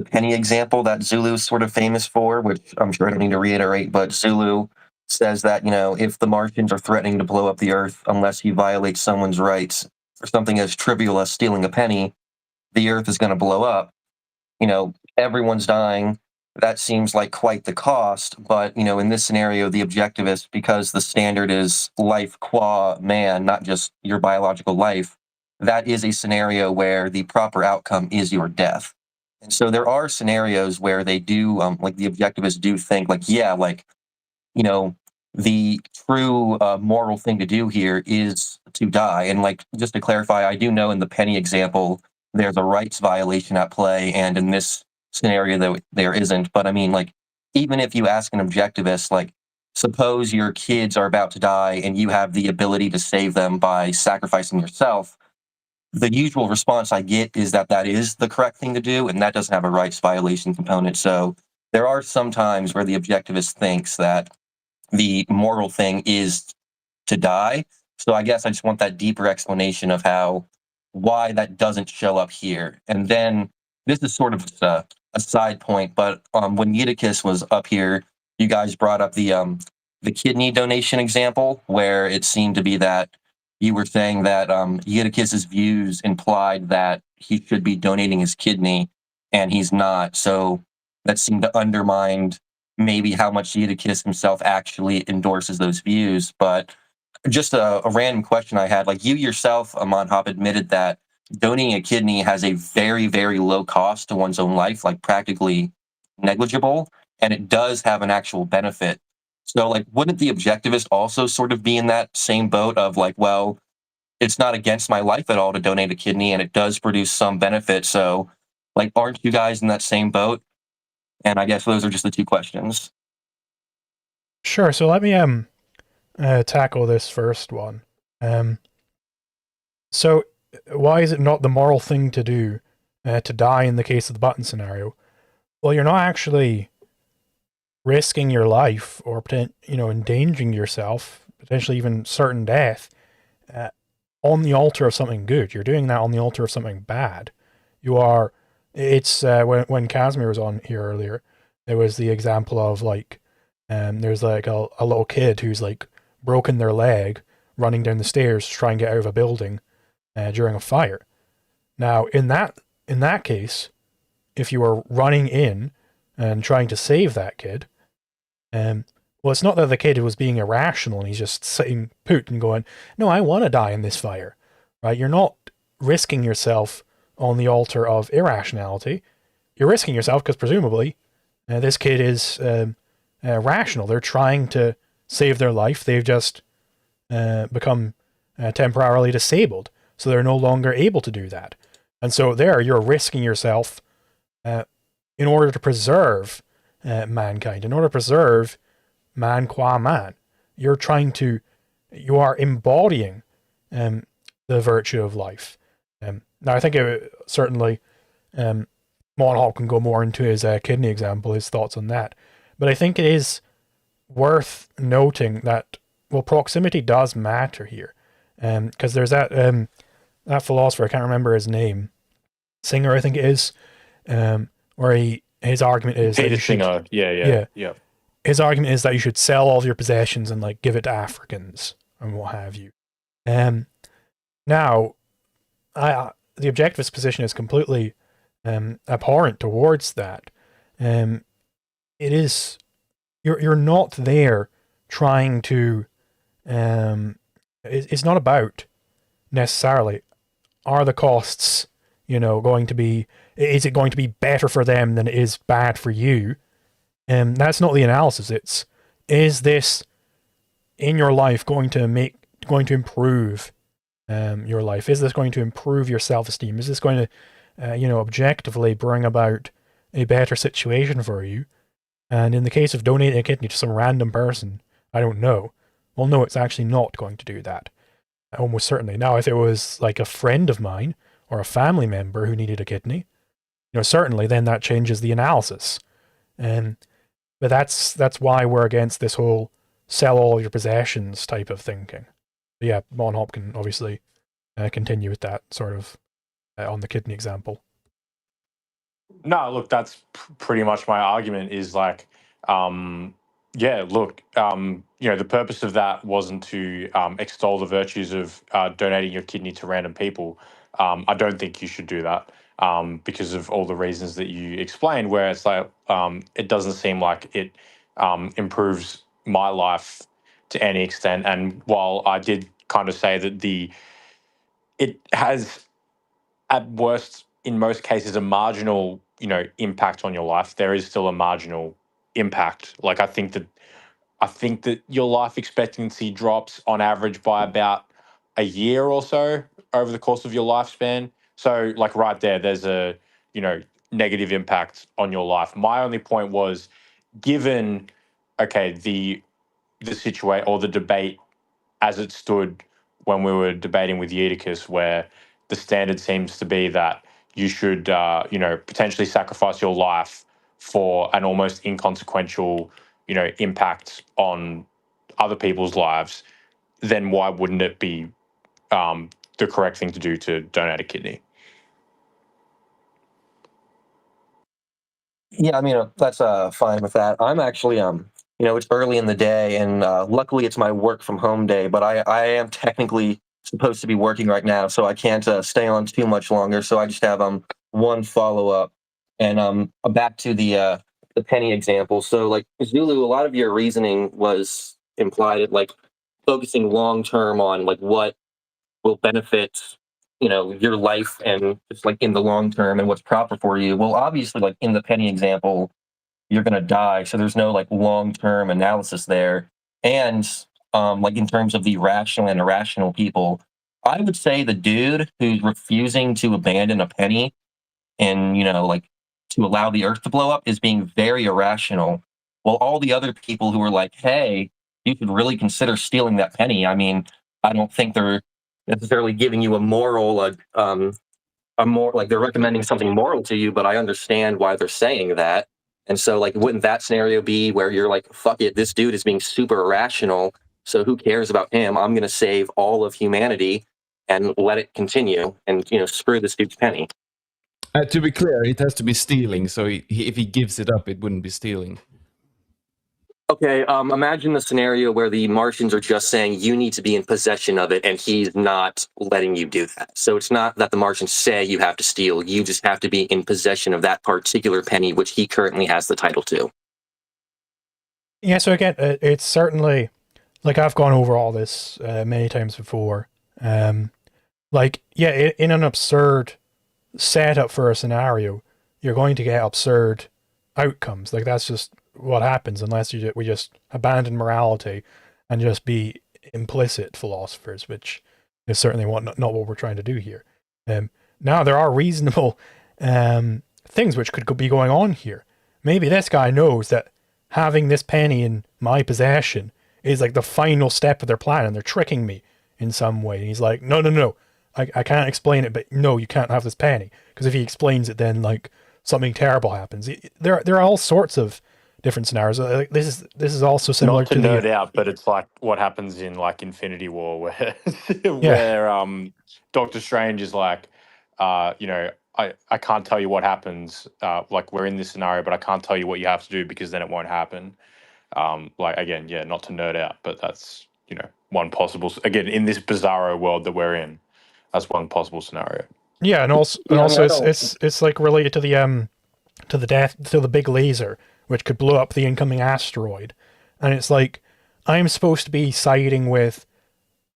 penny example that Zulu's sort of famous for, which I'm sure I don't need to reiterate, but Zulu says that, you know, if the Martians are threatening to blow up the Earth unless you violate someone's rights for something as trivial as stealing a penny, the Earth is going to blow up. You know, everyone's dying. That seems like quite the cost, but, you know, in this scenario, the objectivist, because the standard is life qua man, not just your biological life, that is a scenario where the proper outcome is your death. And so there are scenarios where they do, like the objectivists do think, like, yeah, like, you know, the true moral thing to do here is to die. And like, just to clarify, I do know in the penny example, there's a rights violation at play, and in this scenario, there isn't. But I mean, like, even if you ask an objectivist, like, suppose your kids are about to die and you have the ability to save them by sacrificing yourself, the usual response I get is that that is the correct thing to do, and that doesn't have a rights violation component. So there are some times where the objectivist thinks that the moral thing is to die. So I guess I just want that deeper explanation of why that doesn't show up here. And then this is sort of just a side point, but when Eutychus was up here, you guys brought up the kidney donation example, where it seemed to be that you were saying that Eutychus's views implied that he should be donating his kidney, and he's not. So that seemed to undermine maybe how much Eutychus himself actually endorses those views. But just a random question I had, like, you yourself, Amonhop, admitted that donating a kidney has a very, very low cost to one's own life, like practically negligible, and it does have an actual benefit. So, like, wouldn't the objectivist also sort of be in that same boat of like, well, it's not against my life at all to donate a kidney, and it does produce some benefit. So, like, aren't you guys in that same boat? And I guess those are just the two questions. Sure. So let me tackle this first one. So why is it not the moral thing to do to die in the case of the button scenario? Well, you're not actually risking your life or endangering yourself, potentially even certain death, on the altar of something good. You're doing that on the altar of something bad. You are. It's when Casimir was on here earlier, there was the example of like, there's like a little kid who's like broken their leg running down the stairs to try and get out of a building during a fire. Now, in that case, if you were running in and trying to save that kid, well, it's not that the kid was being irrational and he's just sitting put and going, no, I want to die in this fire, right? You're not risking yourself on the altar of irrationality. You're risking yourself because presumably this kid is rational. They're trying to save their life. They've just become temporarily disabled, so they're no longer able to do that. And so there, you're risking yourself in order to preserve mankind, in order to preserve man qua man. You are embodying the virtue of life. Now, I think certainly Monhop can go more into his kidney example, his thoughts on that. But I think it is worth noting that, well, proximity does matter here. Because there's that philosopher, I can't remember his name, Singer, I think it is, where his argument is Peter Singer, yeah. His argument is that you should sell all of your possessions and like give it to Africans and what have you. Now, the objectivist position is completely abhorrent towards that. It is you're not there trying to. It's not about necessarily are the costs going to be. Is it going to be better for them than it is bad for you? That's not the analysis. Is this in your life going to improve your life? Is this going to improve your self-esteem? Is this going to, objectively bring about a better situation for you? And in the case of donating a kidney to some random person, I don't know. Well, no, it's actually not going to do that. Almost certainly. Now, if it was like a friend of mine or a family member who needed a kidney, certainly then that changes the analysis. But that's why we're against this whole sell all your possessions type of thinking. But yeah, Mon Hop can obviously continue with that sort of on the kidney example. No, look, that's pretty much my argument is like, look, the purpose of that wasn't to extol the virtues of donating your kidney to random people. I don't think you should do that because of all the reasons that you explained, where it's like, it doesn't seem like it improves my life to any extent. And while I did kind of say that it has at worst, in most cases, a marginal, impact on your life, there is still a marginal impact. Like I think that your life expectancy drops on average by about a year or so over the course of your lifespan. So like right there, there's a, negative impact on your life. My only point was given, okay, the situation or the debate as it stood when we were debating with Eutychus, where the standard seems to be that you should, potentially sacrifice your life for an almost inconsequential, impact on other people's lives, then why wouldn't it be the correct thing to do to donate a kidney? Yeah, I mean, that's fine with that. I'm actually, it's early in the day, and luckily it's my work from home day, but I am technically supposed to be working right now, so I can't stay on too much longer. So I just have one follow up, and back to the penny example. So like Zulu, a lot of your reasoning was implied at like focusing long term on like what will benefit your life and just like in the long term and what's proper for you. Well, obviously, like in the penny example, you're going to die, so there's no like long term analysis there. And like in terms of the rational and irrational people, I would say the dude who's refusing to abandon a penny and like to allow the earth to blow up is being very irrational, while all the other people who are like, hey, you should really consider stealing that penny, I mean, I don't think they're necessarily giving you a moral a more like they're recommending something moral to you, but I understand why they're saying that. And so like wouldn't that scenario be where you're like, fuck it, this dude is being super irrational, so who cares about him, I'm going to save all of humanity and let it continue and screw this dude's penny. To be clear, it has to be stealing. So if he gives it up, it wouldn't be stealing. Okay, imagine the scenario where the Martians are just saying you need to be in possession of it, and he's not letting you do that. So it's not that the Martians say you have to steal, you just have to be in possession of that particular penny, which he currently has the title to. Yeah, so again, it's certainly, like I've gone over all this many times before. In an absurd setup for a scenario, you're going to get absurd outcomes. Like that's just what happens unless we just abandon morality and just be implicit philosophers, which is certainly not what we're trying to do here. Now there are reasonable things which could be going on here. Maybe this guy knows that having this penny in my possession is like the final step of their plan, and they're tricking me in some way. And he's like, no, I can't explain it, but no, you can't have this penny, because if he explains it, then like something terrible happens. There are all sorts of different scenarios. This is also similar Not to nerd out, but it's like what happens in like Infinity War, where where Doctor Strange is like, I can't tell you what happens. Like we're in this scenario, but I can't tell you what you have to do because then it won't happen. Like again, yeah, not to nerd out, but that's one possible. Again, in this bizarro world that we're in, that's one possible scenario. Yeah, and also it's like related to the big laser, which could blow up the incoming asteroid. And it's like, I'm supposed to be siding with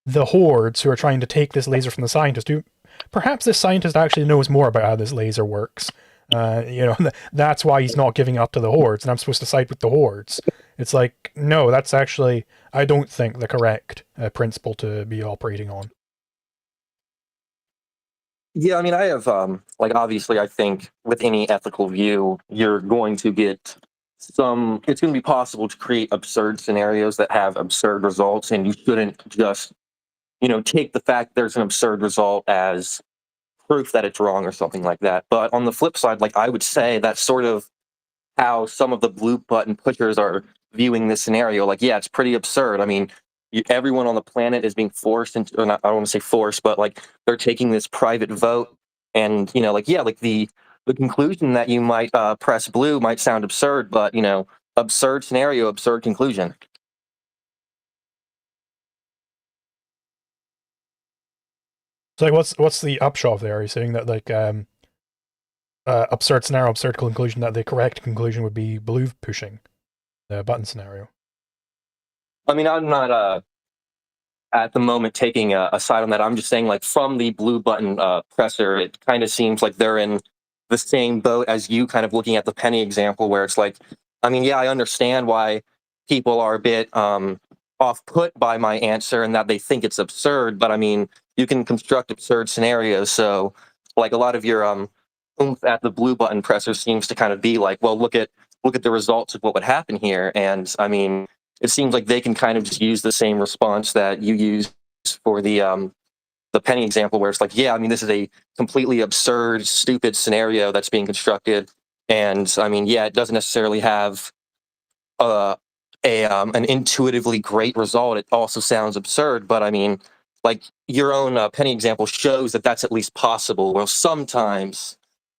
the hordes who are trying to take this laser from the scientist, who perhaps this scientist actually knows more about how this laser works. That's why he's not giving up to the hordes, and I'm supposed to side with the hordes. It's like, no, that's actually, I don't think, the correct principle to be operating on. Yeah, I mean, I have like obviously, I think with any ethical view, you're going to get some. It's going to be possible to create absurd scenarios that have absurd results, and you shouldn't just take the fact there's an absurd result as proof that it's wrong or something like that. But on the flip side, like I would say that's sort of how some of the blue button pushers are viewing this scenario. Like, yeah, it's pretty absurd. I mean, everyone on the planet is being forced into, or not, I don't want to say forced, but like they're taking this private vote, and like yeah, like the conclusion that you might press blue might sound absurd, but absurd scenario, absurd conclusion. So like, what's the upshot there? Are you saying that like absurd scenario, absurd conclusion, that the correct conclusion would be blue pushing the button scenario? I mean, I'm not at the moment taking a side on that. I'm just saying, like, from the blue button presser, it kind of seems like they're in the same boat as you, kind of looking at the penny example, where it's like, I mean, yeah, I understand why people are a bit off put by my answer and that they think it's absurd, but I mean, you can construct absurd scenarios. So, like, a lot of your oomph at the blue button presser seems to kind of be like, well, look at the results of what would happen here, and I mean, it seems like they can kind of just use the same response that you use for the penny example, where it's like, yeah, I mean, this is a completely absurd, stupid scenario that's being constructed, and I mean, yeah, it doesn't necessarily have an intuitively great result. It also sounds absurd, but I mean, like your own penny example shows that that's at least possible. Well, sometimes,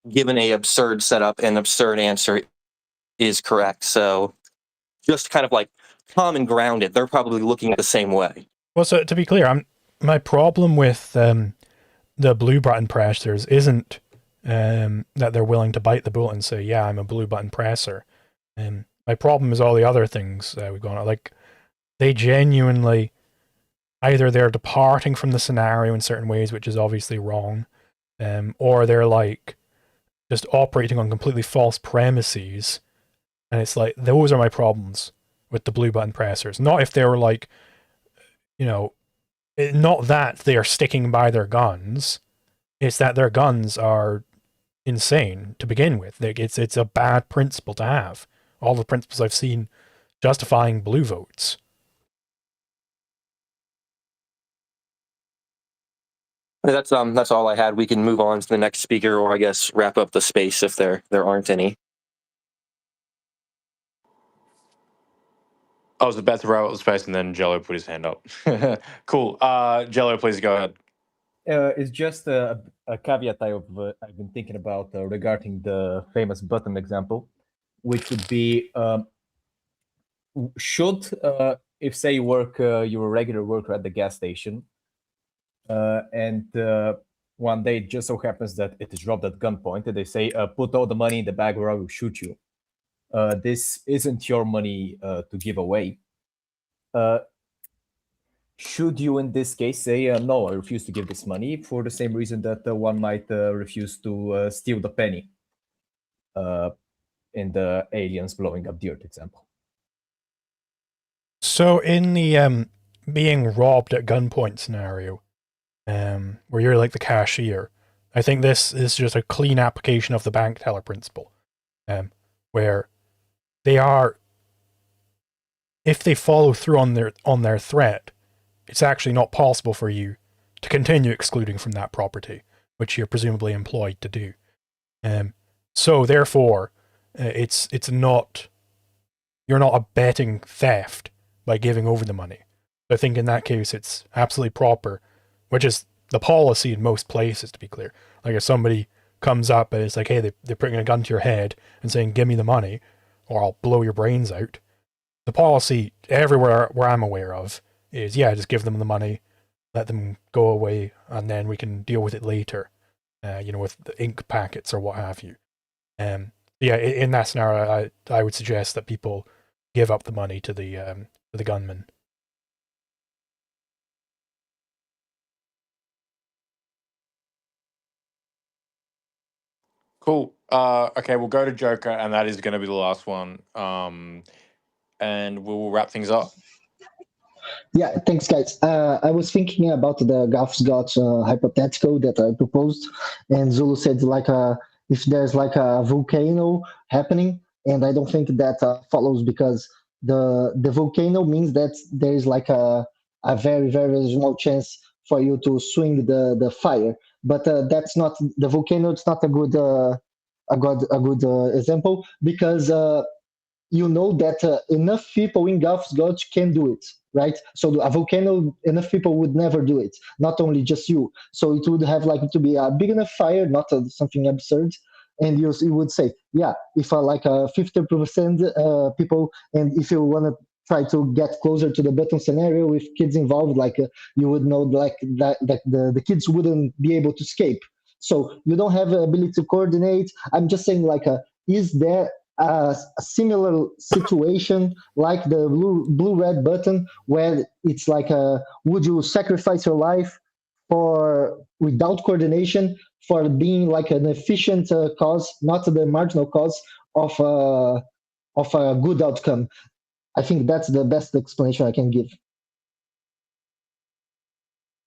given a absurd setup, an absurd answer is correct. So just kind of like common grounded, they're probably looking at the same way. Well, so to be clear, my problem with the blue button pressers isn't that they're willing to bite the bullet and say, "Yeah, I'm a blue button presser." My problem is all the other things we've gone on. Like, they genuinely, either they're departing from the scenario in certain ways, which is obviously wrong, or they're like just operating on completely false premises. And it's like, those are my problems with the blue button pressers. Not if they were like, not that they are sticking by their guns. It's that their guns are insane to begin with. It's a bad principle to have. All the principles I've seen justifying blue votes. That's all I had. We can move on to the next speaker, or I guess wrap up the space if there aren't any. I was about to wrap up the space, and then Jello put his hand up. Cool. Jello, please go ahead. It's just a caveat I've been thinking about regarding the famous button example, which would be should, if say you work, you're a regular worker at the gas station, and one day it just so happens that it is robbed at gunpoint, and they say, put all the money in the bag or I will shoot you. This isn't your money to give away. Should you, in this case, say, no, I refuse to give this money, for the same reason that one might refuse to steal the penny in the aliens blowing up the Earth example? So in the being robbed at gunpoint scenario, where you're like the cashier, I think this is just a clean application of the bank teller principle, where they are, if they follow through on their threat, it's actually not possible for you to continue excluding from that property, which you're presumably employed to do. So therefore, it's not, you're not abetting theft by giving over the money. I think in that case it's absolutely proper, which is the policy in most places, to be clear. Like, if somebody comes up and it's like, hey, they're putting a gun to your head and saying, give me the money or I'll blow your brains out. The policy everywhere where I'm aware of is, yeah, just give them the money, let them go away, and then we can deal with it later, with the ink packets or what have you. Yeah, in that scenario, I would suggest that people give up the money to the gunman. Cool. Okay, we'll go to Joker, and that is going to be the last one. And we'll wrap things up. Yeah, thanks, guys. I was thinking about the Gauss got hypothetical that I proposed, and Zulu said like if there's like a volcano happening, and I don't think that follows because the volcano means that there is like a very very small chance for you to swing the fire, but that's not the volcano. It's not a good example because you know that enough people in Gulf Gulch can do it, right? So a volcano, enough people would never do it, not only just you. So it would have like to be a big enough fire, not something absurd. And you would say, yeah, if like 50% people, and if you want to try to get closer to the button scenario with kids involved, like you would know like that the kids wouldn't be able to escape. So you don't have the ability to coordinate. I'm just saying like, is there a similar situation like the blue red button where it's like would you sacrifice your life for without coordination for being like an efficient cause, not the marginal cause of a good outcome? I think that's the best explanation I can give.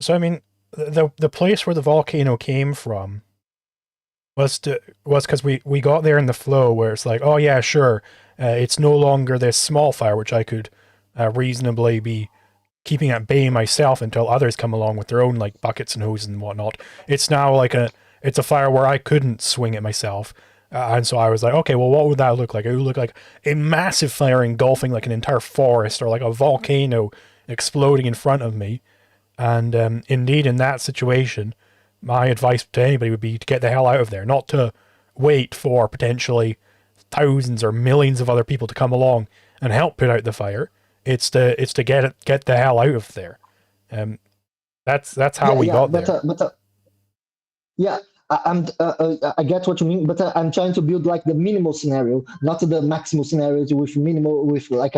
So I mean, the place where the volcano came from was because we got there in the flow where it's like, oh yeah, sure, it's no longer this small fire which I could reasonably be keeping at bay myself until others come along with their own like buckets and hoses and whatnot. It's now like it's a fire where I couldn't swing it myself. And so I was like, okay, well, what would that look like? It would look like a massive fire engulfing like an entire forest or like a volcano exploding in front of me. And indeed, in that situation, my advice to anybody would be to get the hell out of there, not to wait for potentially thousands or millions of other people to come along and help put out the fire. It's to get the hell out of there. That's how we got there. Yeah, I get what you mean, but I'm trying to build like the minimal scenario, not the maximal scenario with minimal with like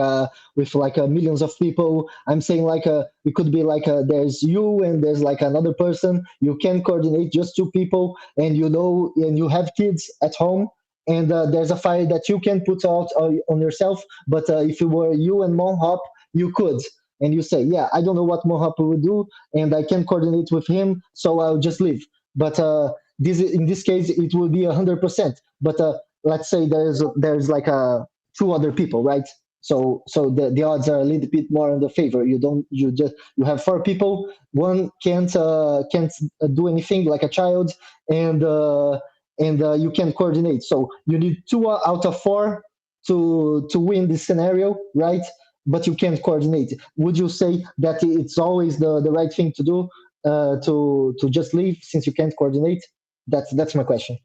millions of people. I'm saying like it could be like there's you and there's like another person. You can coordinate just two people, and you know, and you have kids at home, and there's a fire that you can put out on yourself. But if it were you and Monhop, you could. And you say, yeah, I don't know what Monhop would do, and I can coordinate with him, so I'll just leave. But this in this case it will be 100%. But let's say there's like two other people, right? So the odds are a little bit more in the favor. You have four people. One can't do anything like a child, and you can coordinate. So you need two out of four to win this scenario, right? But you can't coordinate. Would you say that it's always the right thing to do, to just leave since you can't coordinate? That's my question.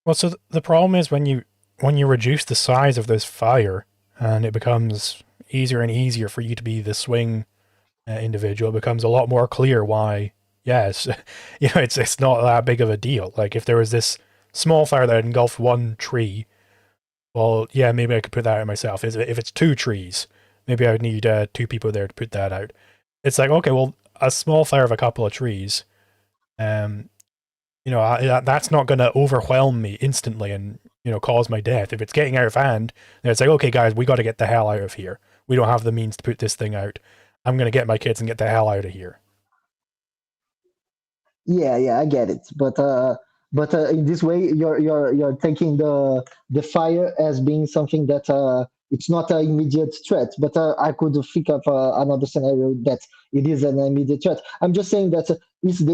Well, so the problem is when you reduce the size of this fire, and it becomes easier and easier for you to be the swing individual, it becomes a lot more clear why. Yes, it's not that big of a deal. Like if there was this small fire that engulfed one tree, well, yeah, maybe I could put that out myself. If it's two trees, maybe I would need two people there to put that out. It's like, okay, well, a small fire of a couple of trees, that's not going to overwhelm me instantly and cause my death. If it's getting out of hand, then it's like, okay, guys, we got to get the hell out of here. We don't have the means to put this thing out. I'm going to get my kids and get the hell out of here. Yeah, I get it. But in this way, you're taking the fire as being something that it's not an immediate threat. But I could think of another scenario that it is an immediate threat. I'm just saying that is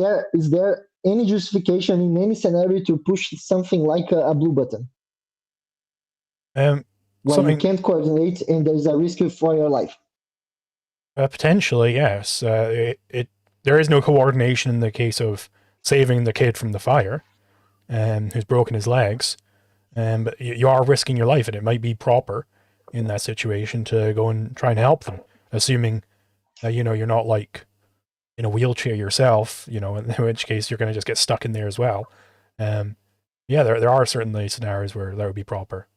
there any justification in any scenario to push something like a blue button when you can't coordinate and there's a risk for your life? Potentially, yes. There is no coordination in the case of saving the kid from the fire, who's broken his legs. But you are risking your life, and it might be proper in that situation to go and try and help them, assuming that you're not like in a wheelchair yourself. In which case you're going to just get stuck in there as well. Yeah, there are certainly scenarios where that would be proper.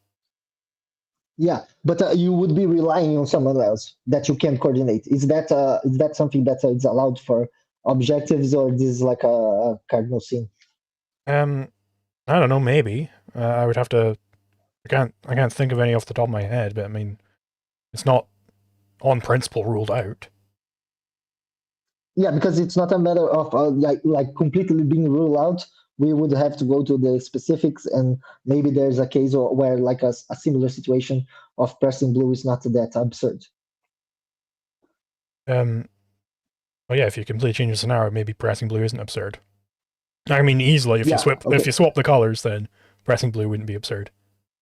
Yeah, but you would be relying on someone else that you can coordinate. Is that something that is allowed for objectives, or this is like a cardinal sin? I don't know. Maybe I would have to. I can't think of any off the top of my head, but I mean, it's not on principle ruled out. Yeah, because it's not a matter of like completely being ruled out. We would have to go to the specifics, and maybe there's a case where like a similar situation of pressing blue is not that absurd. Well, yeah, if you completely change the scenario, maybe pressing blue isn't absurd. I mean, easily, if Yeah, you swap okay. if you swap the colors, then pressing blue wouldn't be absurd.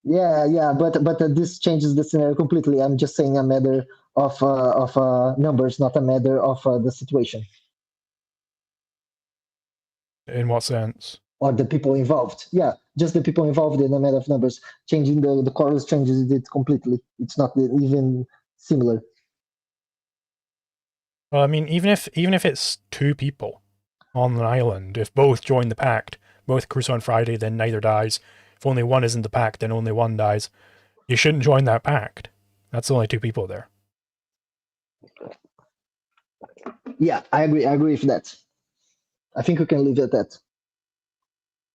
Yeah, but this changes the scenario completely. I'm just saying a matter of numbers, not a matter of the situation In what sense? or the people involved. Yeah, just the people involved in a matter of numbers. Changing the colors changes it completely. It's not even similar. Well, I mean, even if it's two people on an island, if both join the pact, both cruise on Friday, then neither dies. If only one is in the pact, then only one dies. You shouldn't join that pact. That's only two people there. Yeah, I agree with that. I think we can leave it at that.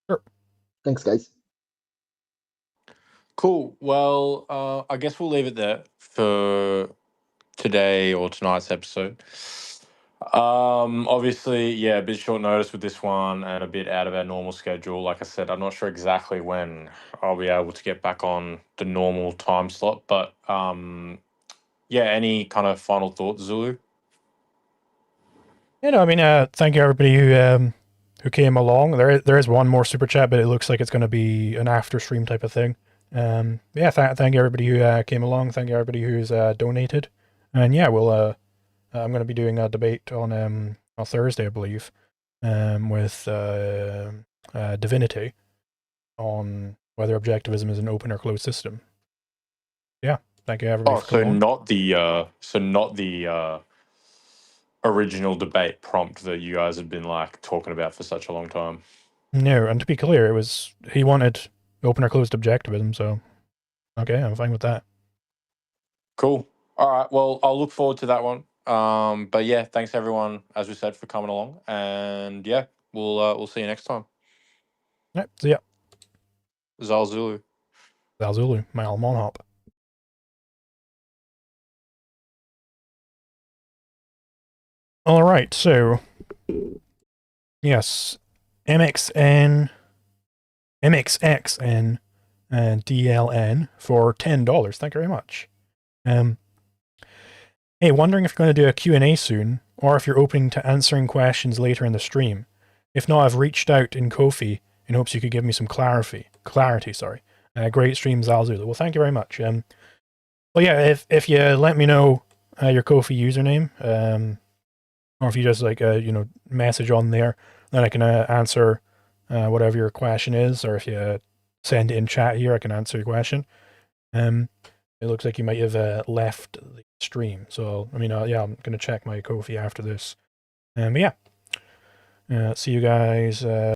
Sure. Thanks, guys. Cool. Well, I guess we'll leave it there for today or tonight's episode. Obviously, yeah, a bit short notice with this one and a bit out of our normal schedule. Like I said, I'm not sure exactly when I'll be able to get back on the normal time slot, but yeah, any kind of final thoughts, Zulu? You know, I mean, thank you everybody who came along. There is one more super chat, but it looks like it's going to be an after stream type of thing. Yeah, thank you everybody who came along. Thank you everybody who's donated, and yeah, we'll I'm going to be doing a debate on Thursday, I believe, with Divinity on whether objectivism is an open or closed system. Yeah, thank you everybody Oh, for coming along. not the original debate prompt that you guys have been like talking about for such a long time. No, and to be clear, it was he wanted open or closed objectivism, so okay, I'm fine with that. Cool. All right. Well, I'll look forward to that one. But yeah, thanks everyone, as we said, for coming along, and yeah, we'll see you next time. Yep, so yeah, Zal Zulu. Zal Zulu, my almond hop. All right, so yes, MXXN, and DLN for $10. Thank you very much. Hey, wondering if you're going to do a Q&A soon, or if you're open to answering questions later in the stream. If not, I've reached out in Ko-fi in hopes you could give me some clarity. Sorry. Great stream, Zalzula. Well, thank you very much. Well, yeah, if you let me know your Ko-fi username, or if you just like message on there, then I can answer whatever your question is, or if you send it in chat here, I can answer your question. It looks like you might have left the stream. So, I mean, yeah, I'm going to check my Ko-fi after this. But yeah, see you guys